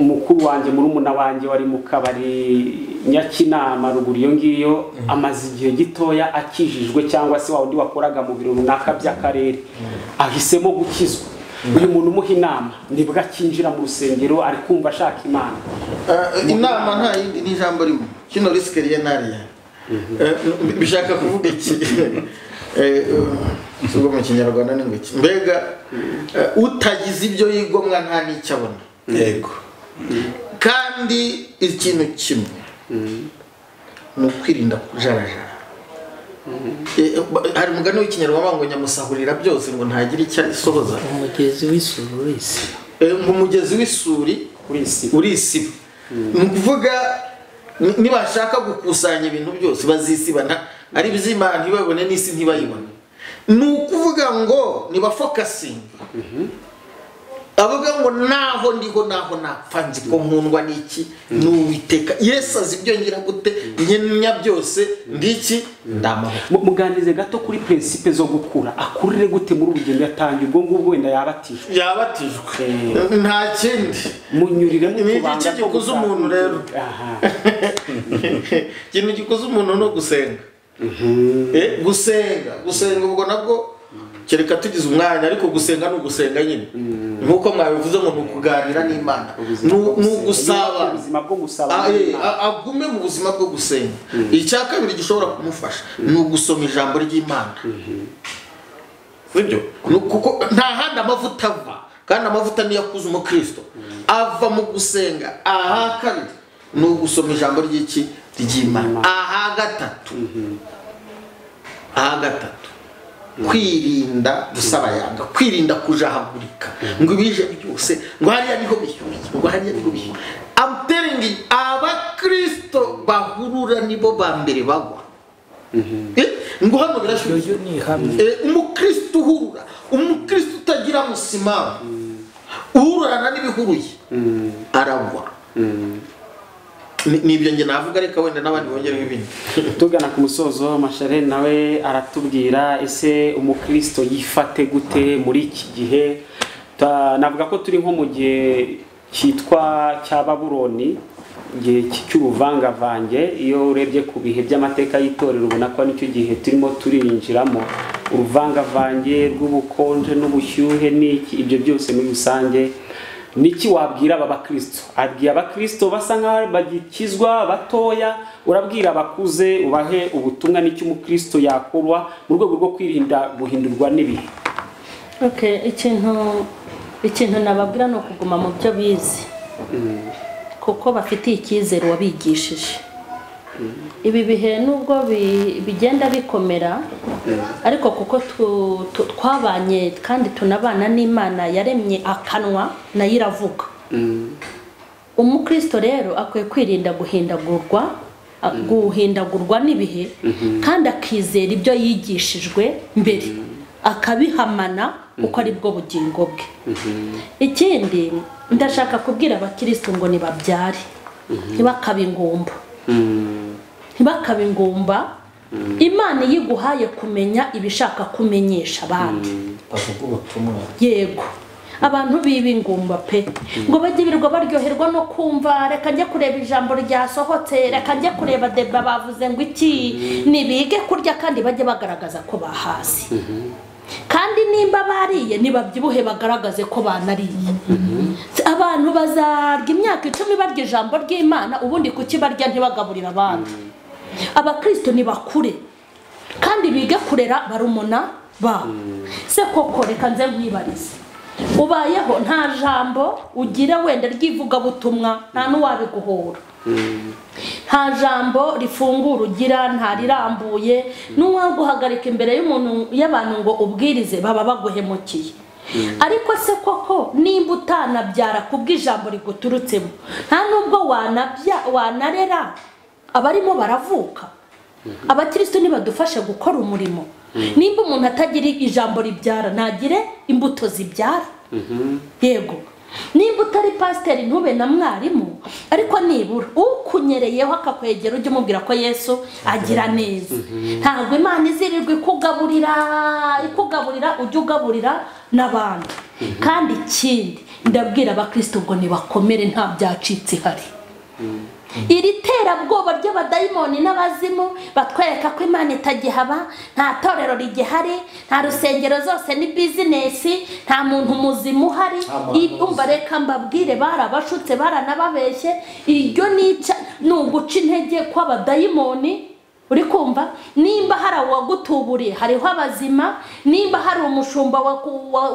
umukuru wanjye murumuna wanjye wari mu kabari Nyakinama ruguru iyo ngiyo amaze igihe gitoya akijijwe cyangwa se wa wundi wakoraga mu biro runaka by'akarere ahisemo gukizwa. Uyu muntu umuha inama nibwo akinjira mu rusengero ari kumva ashaka Imana. Inama nta yindi ni ijambo rimwe kino risque rienariya bishaka kuvuga iki ubwo mu Kinyarwanda ni ngiki mbega utagize ibyo yigomwa nta n'icyo abona. yego kandi ikintu kimwe ni ukwirinda kujarajara. Hari umugani w'Ikinyarwanda ngo nyamusahurira byose ngo ntagire icyo asohoza. umugezi w'isuri urisi Ngo umugezi w'isuri urisiba. Ni ukuvuga nibashaka gukusanya ibintu byose bazisibana ari bizima ntibabone n'isi ntibayibone. Ni ukuvuga ngo nibafokasinga avuga ngo naho ndiho naho napfa nzi ko nkundwa n'iki n'Uwiteka. Yesu azi ibyo ngira gute nyenya byose ndiki ndamahoro. Muganirize gato kuri principe zo gukura akurire gute muri urugendo yatangiye ubwo ngubwo wenda yabatijwe nta kindi munyurire mu ni kubanga iki gikuza umuntu rero. Ikintu gikuza umuntu no gusenga. Gusenga ubwo nabwo kereka tugize umwanya ariko gusenga no gusenga nyine nkuko mwabivuze ngo nukuganira n'Imana n'ugusaba ubuzima bwo gusaba agume mu buzima bwo gusenga. Icya kabiri gishobora kumufasha ni ugusoma ijambo ry'Imana. Sibyo kuko nta handi amavuta ava kandi amavuta niyo akuza umukristo ava mu gusenga. Aha kabiri ni ugusoma ijambo ry'Imana. Aha gatatu kwirinda gusaba yanga, kwirinda kujahagurika ngo ibije byose ngo hariya niho bishyuye. I'm telling you, abakristo bahurura nibo ba mbere bagwa. Ngo hano birashyuye. Umukristo uhurura, umukristo utagira musima uhurana n'ibihuruye aragwa. Nibyo nge navuga reka wenda n'abandi bongereho ibindi. Tugana ku musozo Masharene nawe aratubwira ese umukristo yifate gute muri iki gihe. Navuga ko turi nko mu gihe cyitwa cya Babuloni, igihe cy'uruvangavange. Iyo urebye ku bihe by'amateka y'itorero ubona ko nicyo gihe turimo turinjiramo, uruvangavange rw'ubukonje n'ubushyuhe n'iki ibyo byose muri rusange. Niki wabwira aba bakristo? Abwiye abakristo basa nkaho bagikizwa batoya, urabwira abakuze ubahe ubutumwa n'icyo umukristo yakorwa mu rwego rwo kwirinda guhindurwa n'ibihe. Ikintu nababwira no kuguma mu byo bize kuko bafitiye icyizere wabigishije. Ibi bihe nubwo bigenda bikomera ariko kuko twabanye kandi tunabana n'Imana yaremye akanwa nayo iravuga. Umukristo rero akwiye kwirinda guhindagurwa n'ibihe kandi akizera ibyo yigishijwe mbere akabihamana uko ari bwo bugingo bwe. Ikindi ndashaka kubwira abakristo ngo nibabyare ntibakabe ingumba. Imana yiguhaye kumenya ibishaka kumenyesha abandi. bavuga ubutumwa. Yego abantu b'ibingumba pe ngo bajye birirwa baryoherwa no kumva reka njye kureba ijambo ryasohotse, reka njye kureba deba bavuze ngo iki, nibige kurya kandi bajye bagaragaza ko bahasi. Kandi nimba bariye nibabyibuhe bagaragaze ko banariye. Abantu bazarya imyaka 10 barya ijambo ry'Imana ubundi kuki barya ntibagaburira abandi. Abakristo nibakure kandi bige kurera barumuna ba. Se koko reka nze nkwibarize, ubayeho nta jambo ugira wenda ryivuga butumwa nta nuwabiguhora. Nta jambo rifungura ugira, nta rirambuye, nuwaguhagarika imbere y'abantu ngo ubwirize baba baguhemukiye. Ariko se koko nimba utanabyara kubw'ijambo riguturutsemo nta nubwo wanarera abarimo baravuka. Abakristo nibadufasha gukora umurimo. Nimba umuntu atagira ijambo ribyara ntagire imbuto zibyara. Yego nimba utari pasiteri ntube na mwarimu, ariko nibura ukunyereyeho akakwegera ujye umubwira ko Yesu agira neza. Ntabwo Imana izirirwa ikugaburira ujye ugaburira n'abandi. kandi ikindi ndabwira abakristo ngo nibakomere nta byacitse hari. Iri terabwoba ry'abadayimoni n'abazimu batwereka ko Imana itagihaba, nta torero rigihari, nta rusengero, zose ni bizinesi, nta muntu muzimu uhari. Umva reka mbabwire, barabashutse baranababeshye. Iryo nica ni uguca intege kw'abadayimoni. Uri kumva? Nimba hari uwagutuburiye hariho abazima, nimba hari umushumba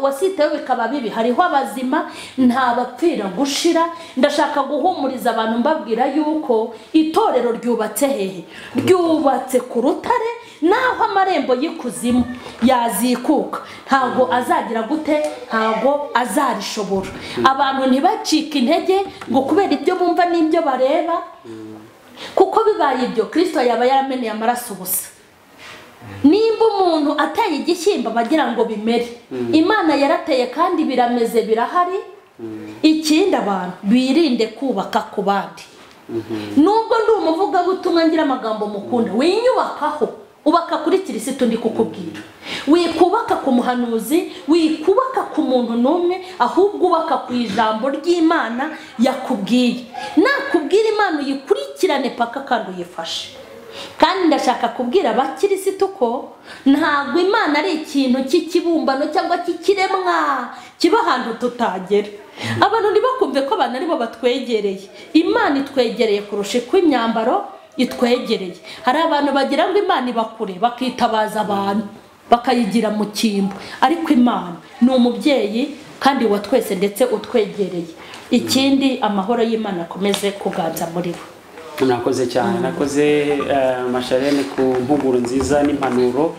wasitewe bikaba bibi hariho abazima, nta bapfira gushira. Ndashaka guhumuriza abantu mbabwira yuko itorero ryubatse hehe? Ryubatse ku rutare, naho amarembo y'ikuzimu yazikuka ntago azagira gute, ntago azarishobora. Abantu ntibacike intege ngo kubera ibyo bumva n'ibyo bareba, kuko bibaye ibyo Kristo yaba yarameneye amaraso ubusa. Nimba umuntu ateye igishyimbo bagira ngo bimere, Imana yarateye kandi birameze birahari. Ikindi abantu birinde kubaka ku bandi. Nubwo ndi umuvugabutumwa ngira amagambo mukunda, winyubakaho, ubaka kuri Kristo ndi kukubwira. Wikubaka ku muhanuzi, wikubaka ku muntu n'umwe, ahubwo ubaka ku ijambo ry'Imana yakubwiye. Nakubwira Imana uyikurikirane paka kandi uyifashe. Kandi ndashaka kubwira abakirisitu ko ntabwo Imana ari ikintu cy'ikibumbano cyangwa cy'ikiremwa kiba ahantu tutagera. Abantu ntibakumve ko abantu aribo batwegereye. Imana itwegereye kurusha ko imyambaro itwegereye. Hari abantu bagira ngo Imana ibakure bakitabaza abantu bakayigira mu kimbo, ariko Imana ni umubyeyi kandi wa twese ndetse utwegereye. Ikindi amahoro y'Imana akomeze kuganza muri bo. Murakoze cyane, nakoze Masharene ku mpuguro nziza n'impanuro.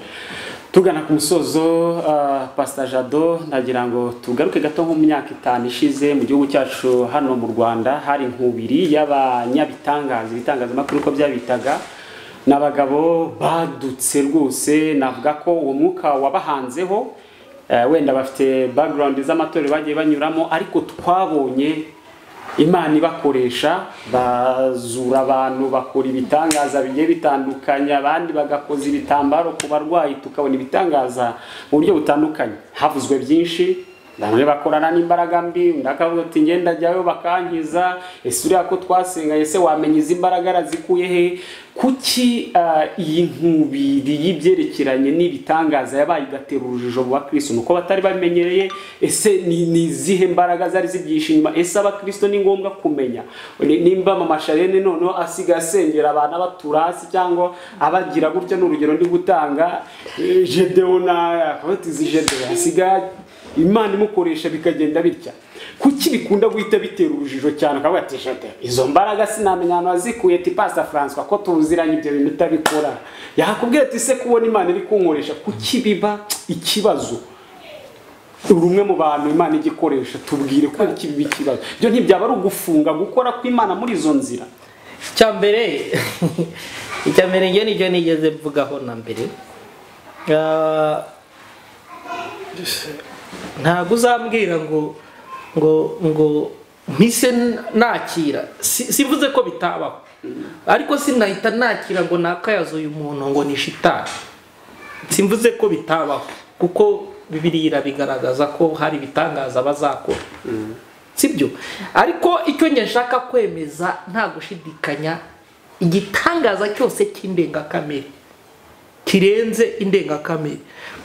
Tugana ku musozo, Pastor Jado, ndagira ngo tugaruke gato nko mu myaka 5 ishize mu gihugu cyacu hano mu Rwanda hari inkubiri y'abanyabitangaza, ibitangazamakuru ko byabitaga, n'abagabo badutse rwose. Navuga ko uwo mwuka wabahanzeho, wenda bafite background z'amatorero bagiye banyuramo, ariko twabonye Imana ibakoresha, bazura abantu, bakora ibitangaza bigiye bitandukanye, abandi bagakoza ibitambaro ku barwayi, tukabona ibitangaza mu buryo butandukanye. Havuzwe byinshi, bamwe bakorana n'imbaraga mbi, ndakavuga ati ngenda jyayo bakankiza, ese uriya ko twasenga, ese wamenya izi mbaraga razikuye he? Kuki iyi nkubiri y'ibyerekeranye n'ibitangaza yabaye igatera urujijo mu bakristo? Nuko batari bamenyereye. Ese ni izihe mbaraga zari zibyishe inyuma? Ese abakristo ni ngombwa kumenya nimba Mama Sharene noneho asiga asengera abana baturasi cyangwa abagira gutya? N'urugero ndi gutanga Gedeona, akabatiza Gedeona, asiga Imana imukoresha bikagenda bitya. Kuki bikunda guhita bitera urujijo cyane? Akavuga ati izo mbaraga sinamenya ahantu wazikuye, ati Pastor François ko tuziranye ibyo bintu utabikora. Yakubwira ati se kubona Imana iri kunkoresha, kuki biba ikibazo? Urumwe mu bantu Imana igikoresha, tubwire ko iki biba ikibazo. Byo ntibyaba ari ugufunga gukora kw'Imana muri izo nzira? Icyambere nge nibyo nigeze mvugaho na mbere. Ntabwo uzambwira ngo mpise nakira. Sivuze ko bitabaho, ariko sinahita nakira ngo nakayazo uyu muntu ngo ni shitani. Simvuze ko bitabaho, kuko Bibiliya bigaragaza ko hari ibitangaza bazakora, sibyo? Ariko icyo nge nshaka kwemeza nta gushidikanya, igitangaza cyose cy'indengakamere kirenze indengakamere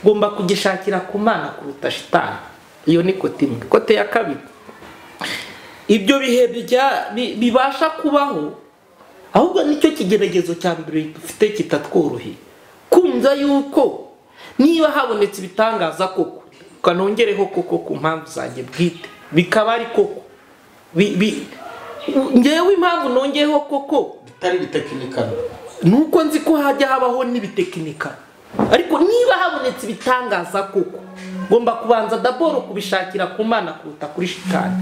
ngomba kugishakira ku Mana kuruta shitani. Iyo ni kote imwe. Kote ya kabiri, ibyo bihe bibasha kubaho, ahubwo nicyo kigeragezo cya mbere dufite kitatworoheye kumva yuko niba habonetse ibitangaza koko, kanongereho koko ku mpamvu zanjye bwite, bikaba ari koko ngewe impamvu nongeyeho koko bitari bitekinikana, nuko nzi ko hajya habaho n'ibitekinikana. Ariko niba habonetse ibitangaza koko, ngomba kubanza daboro kubishakira ku Mana kuruta kuri shitani.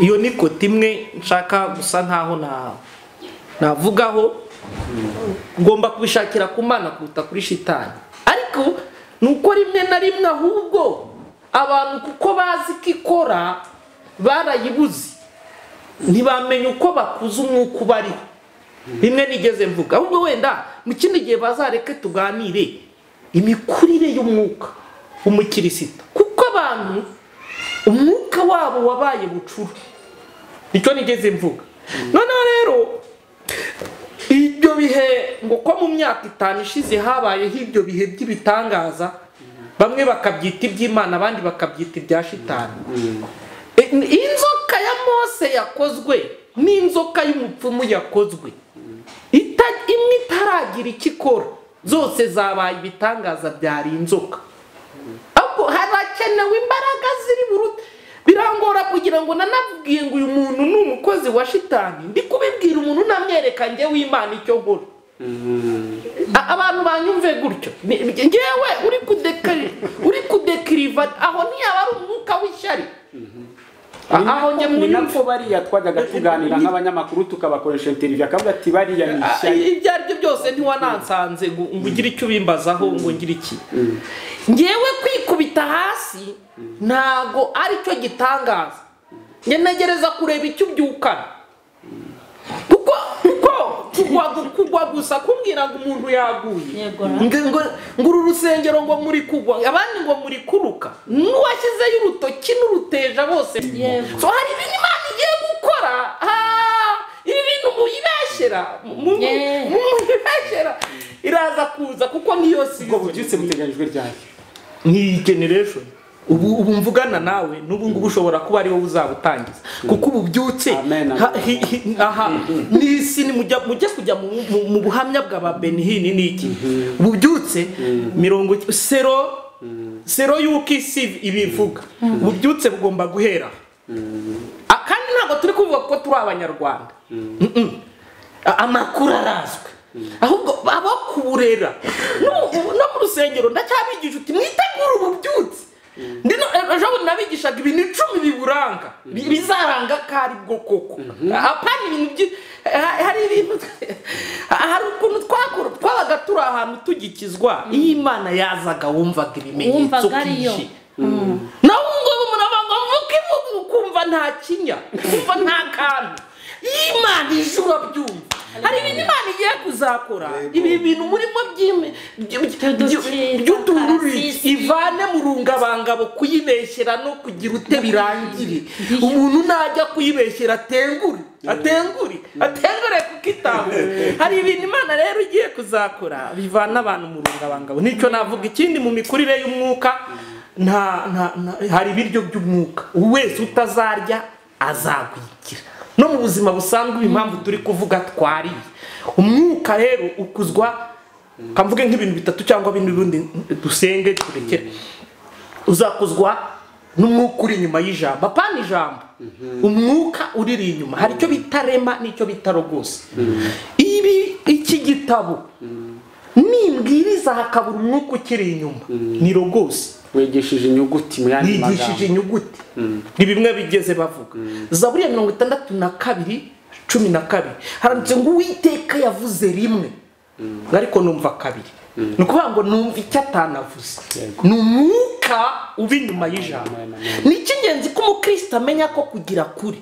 Iyo ni kote imwe nshaka gusa ntaho navugaho. Ngomba kubishakira ku Mana kuruta kuri shitani. Ariko nuko rimwe na rimwe ahubwo abantu kuko bazi ko ikora barayibuze, ntibamenye uko bakuza umwuka bariho. Rimwe nigeze mvuga, ahubwo wenda mu kindi gihe bazareke tuganire imikurire y'umwuka umukirisitu, kuko abantu umwuka wabo wabaye bucuru. Nicyo nigeze mvuga. Noneho rero ibyo bihe ngo ko mu myaka 5 ishize habayeho ibyo bihe by'ibitangaza, bamwe bakabyita iby'Imana abandi bakabyita ibya shitani. Inzoka ya Mose yakozwe n'inzoka y'umupfumu yakozwe, imwe itaragira ikikora, zose zabaye ibitangaza byari inzoka. Ahubwo harakenewe imbaraga ziri buruta. Birangora kugira ngo nanabwiye ngo uyu muntu ni umukozi wa shitani, ndi kubibwira umuntu namwereka njye w'Imana icyo nkora. Abantu banyumve gutyo, ngewe uri kudekiriva aho ntiyaba ari umwuka w'ishyari. aho njye muri nako bariya twajyaga tuganira nk'abanyamakuru tukabakoresha interview akavuga ati bariya ni ishyari. Ibyo aribyo byose ntiwanansanze ngo ugire icyo ubimbazaho ngo ngire iki. Ngewe kwikubita hasi ntago ari cyo gitangaza, njye negereza kureba icyo ubyukana. Kuko kugwa gusa kumbwira ngo umuntu yaguye ngo uru rusengero ngo muri kugwa abandi ngo muri kuruka, n'uwashyizeyo urutoki n'uruteja bose. So hari ibintu Imana igiye gukora, ibi bintu muyibeshyera iraza kuza, kuko niyo sigo bubyutse muteganyijwe ryari ni generation. Ubu mvugana nawe n'ubu ngubu ushobora kuba ari wowe uzabutangiza, kuko ubu byutse aha n'isi ni mujya kujya mu buhamya bwa Benihini n'iki. Ubu byutse 0 yuko isi ibivuga, ubu byutse bugomba guhera. Kandi ntabwo turi kuvuga ko turi abanyarwanda, amakuru arazwe, ahubwo baba kuburera no mu rusengero ndacyabigisha uti mwitegura ubu byutse. Ejo nabigishaga ibintu 10 biburanga bizaranga kari bwo koko. Apana ibintu hari ibintu hari ukuntu twabaga turi ahantu tugikizwa, Imana yazaga wumvaga ibimenyetso byinshi. Naho ngo murabanga mvukivuga ukumva nta kinya, ukumva nta kantu. Imana ijura byumva. Hari ibintu Imana igiye kuzakora, ibi bintu murimo by'utururi ivane mu rungabangabo kuyibeshyera no kugira ute birangire. Umuntu najya kuyibeshyera atengure kukitaho. Hari ibintu Imana rero igiye kuzakora bivana abantu mu rungabangabo. Nicyo navuga. Ikindi mu mikurire y'umwuka, hari ibiryo by'umwuka wese utazarya azagwikira. No mu buzima busanzwe impamvu turi kuvuga twari umwuka rero ukuzwa, kamvuge nk'ibintu 3 cyangwa bindi dusenge turekere. Uzakuzwa n'umwuka uri inyuma y'ijambo, apana ijambo. Umwuka uri inyuma, hari icyo bitarema n'icyo bitarogose. Iki gitabo nimbwiriza hakabura umwuka ukiri inyuma ni rogose. Wegeshije inyuguti mu yandi magambo. Nigishije inyuguti. Ni bimwe bigeze bavuga. Zaburi ya 62:12 haranditse ngo Uwiteka yavuze rimwe, ariko numva kabiri. Nukuvuga ngo numva icyo atanavuze. Ni umwuka ubi inyuma y'ijambo. Ni icy'ingenzi ko umukristo amenya ko kugira kuri.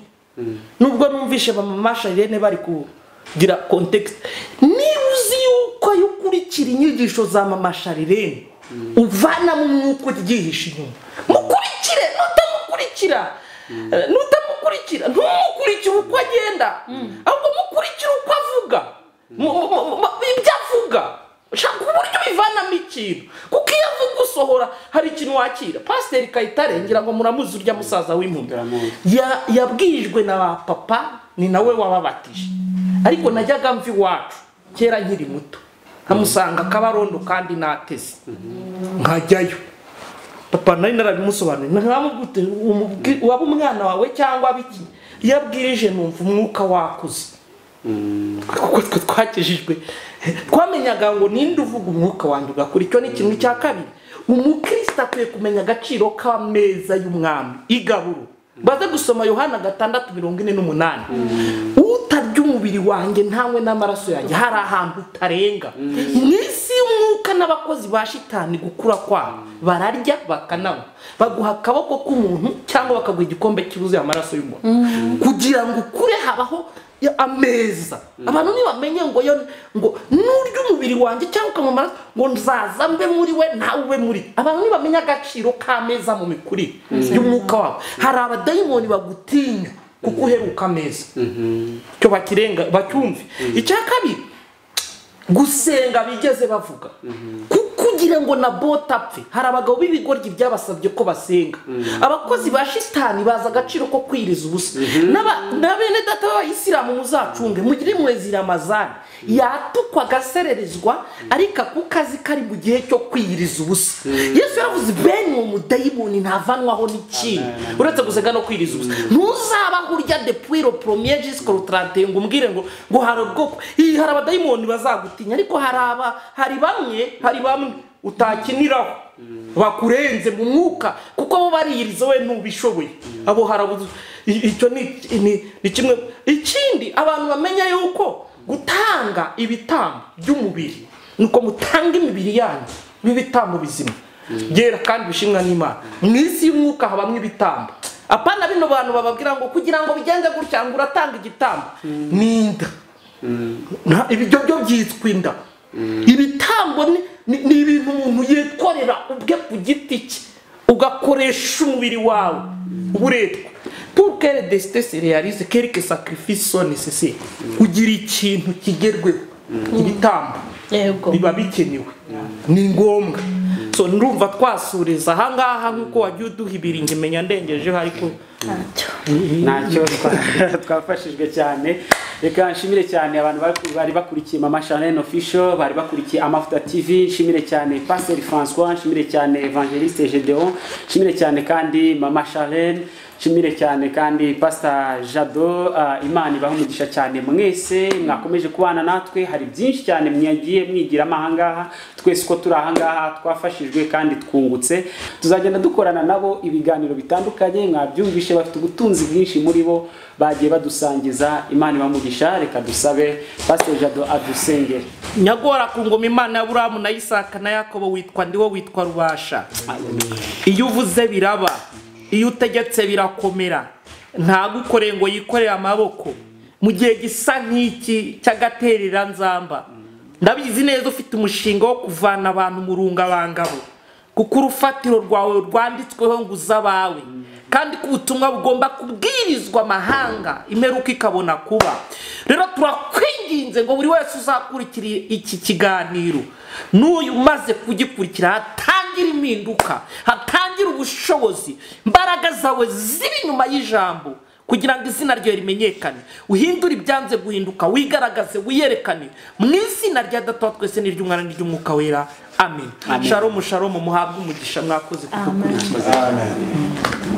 Nubwo numvishe bamamasha Irene bari kugira context, nibuzi yuko yukurikira inyigisho za mamasha Irene uvana mu mwuka ugihisha inyuma. Mukurikire, nutamukurikira ntumukurikire uko agenda, ahubwo mukurikire uko avuga, ibyo avuga. Shaka uburyo bivanamo ikintu, kuko iyo avuga usohora hari ikintu wakira. Pasiteri Kayitare ngira ngo muramuzi urya musaza w'impumyi, yabwijwe na ba papa, ni nawe wababatije. Ariko najyaga mvi wacu kera nkiri muto, amusanga Kabarondo kandi nateze nkajyayo. Papa nari narabimusobanuriye, ntamugute waba umwana wawe cyangwa biki. Yabwirije numva umwuka wakuze, kuko twakijijwe twamenyaga ngo ninde uvuga umwuka wanjye ugakora. Icyo ni ikintu cya kabiri. Umukristo akwiye kumenya agaciro k'ameza y'umwami igaburo. Baze gusoma Yohana 6:48. Utarya umubiri wanjye ntawe n'amaraso yanjye hari ahantu utarenga. Mwisi y'umwuka n'abakozi ba shitani gukura kwabo bararya bakananywa, baguha akaboko k'umuntu cyangwa bakaguha igikombe cyuzuye amaraso y'umuntu. Kugira ngo ukure habaho ameza abantu ntibamenye ngo n'urya umubiri wanjye cyangwa ukamumara ngo nzaza mbe muri we nawe ube muri abantu ntibamenye agaciro k'ameza mu mikurire y'umwuka wabo hari abadayimoni bagutinya kuko uheruka ameza cyo bakirenga bacyumve icya kabiri gusenga bigeze bavuga kugira ngo na bota apfe hari abagabo b'ibigoryi byabasabye ko basenga abakozi ba shitani baza agaciro ko kwiriza ubusa na bene data b'abayisilamu muzacunge mugire mwezi Ramazani yatukwa agasererezwa ariko ako kazi kari mu gihe cyo kwiriza ubusa Yesu yaravuze bene uwo mudayimoni ntavanwaho n'ikintu uretse gusenga no kwiriza ubusa ntuzaba urya depuis le premier jusqu'au 31 ngo umbwire ngo hari ubwoko hari abadayimoni bazagutinya ariko hari bamwe utakiniraho bakurenze mu mwuka kuko bo bariyiriza we ntubishoboye abo harabuze icyo ni kimwe ikindi abantu bamenya yuko gutanga ibitambo by'umubiri nuko mutanga imibiri yanyu b'ibitambo bizima byera kandi bishimwa n'Imana mu isi y'umwuka habamwe ibitambo apana bino bantu bababwira ngo kugira ngo bigenze gutya ngo uratanga igitambo ninda ibyo byo byitwa inda ibitambo ni ibintu umuntu yikorera ubwe ku giti cye ugakoresha umubiri wawe uburetwa pour que le destin se réalise quelques sacrifices sont nécessaires kugira ikintu kigerweho ibitambo biba bikenewe ni ngombwa so ndumva twasuriza ahangaha nkuko wagiye uduhibira ingimenya ndengejeho ariko ntacyo twafashijwe cyane reka nshimire cyane abantu bari bakurikiye Mama Charlene Official bari bakurikiye Amavuta TV nshimire cyane Pasteur François nshimire cyane Evangeliste Gedeon nshimire cyane kandi Mama Charlene nshimire cyane kandi Pastor Jado Imana ibaho umugisha cyane mwese mwakomeje kubana natwe hari byinshi cyane mwagiye mwigira amahangaha twese ko turi ahangaha twafashijwe kandi twungutse tuzagenda dukorana nabo ibiganiro bitandukanye mwabyumvishe bafite ubutunzi bwinshi muri bo bagiye badusangiza Imana ibamugisha reka dusabe Pastor Jado adusengere nyagora ku ngoma Imana ya Aburahamu na Isaka na Yakobo witwa ndiwo witwa Rubasha iyo uvuze biraba iyo utegetse birakomera nta gukoreye ngo yikorere amaboko mu gihe gisa nk'iki cy'agaterera nzamba ndabizi neza ufite umushinga wo kuvana abantu mu rungabangabo kuko urufatiro rwawe rwanditsweho ngo uzabawe kandi ko ubutumwa bugomba kubwirizwa amahanga imperuka ikabona kuba rero turakwinginze ngo buri wese uzakurikira iki kiganiro n'uyu umaze kugikurikira hatangira impinduka hatangira ubushobozi imbaraga zawe ziri inyuma y'ijambo kugira ngo izina ryawe rimenyekane uhindure ibyanze guhinduka wigaragaze wiyerekane mu izina rya Data twese n'iry'Umwana n'iry'Umwuka wera amen shalom shalom muhabwe umugisha mwakoze kudukurikira amen.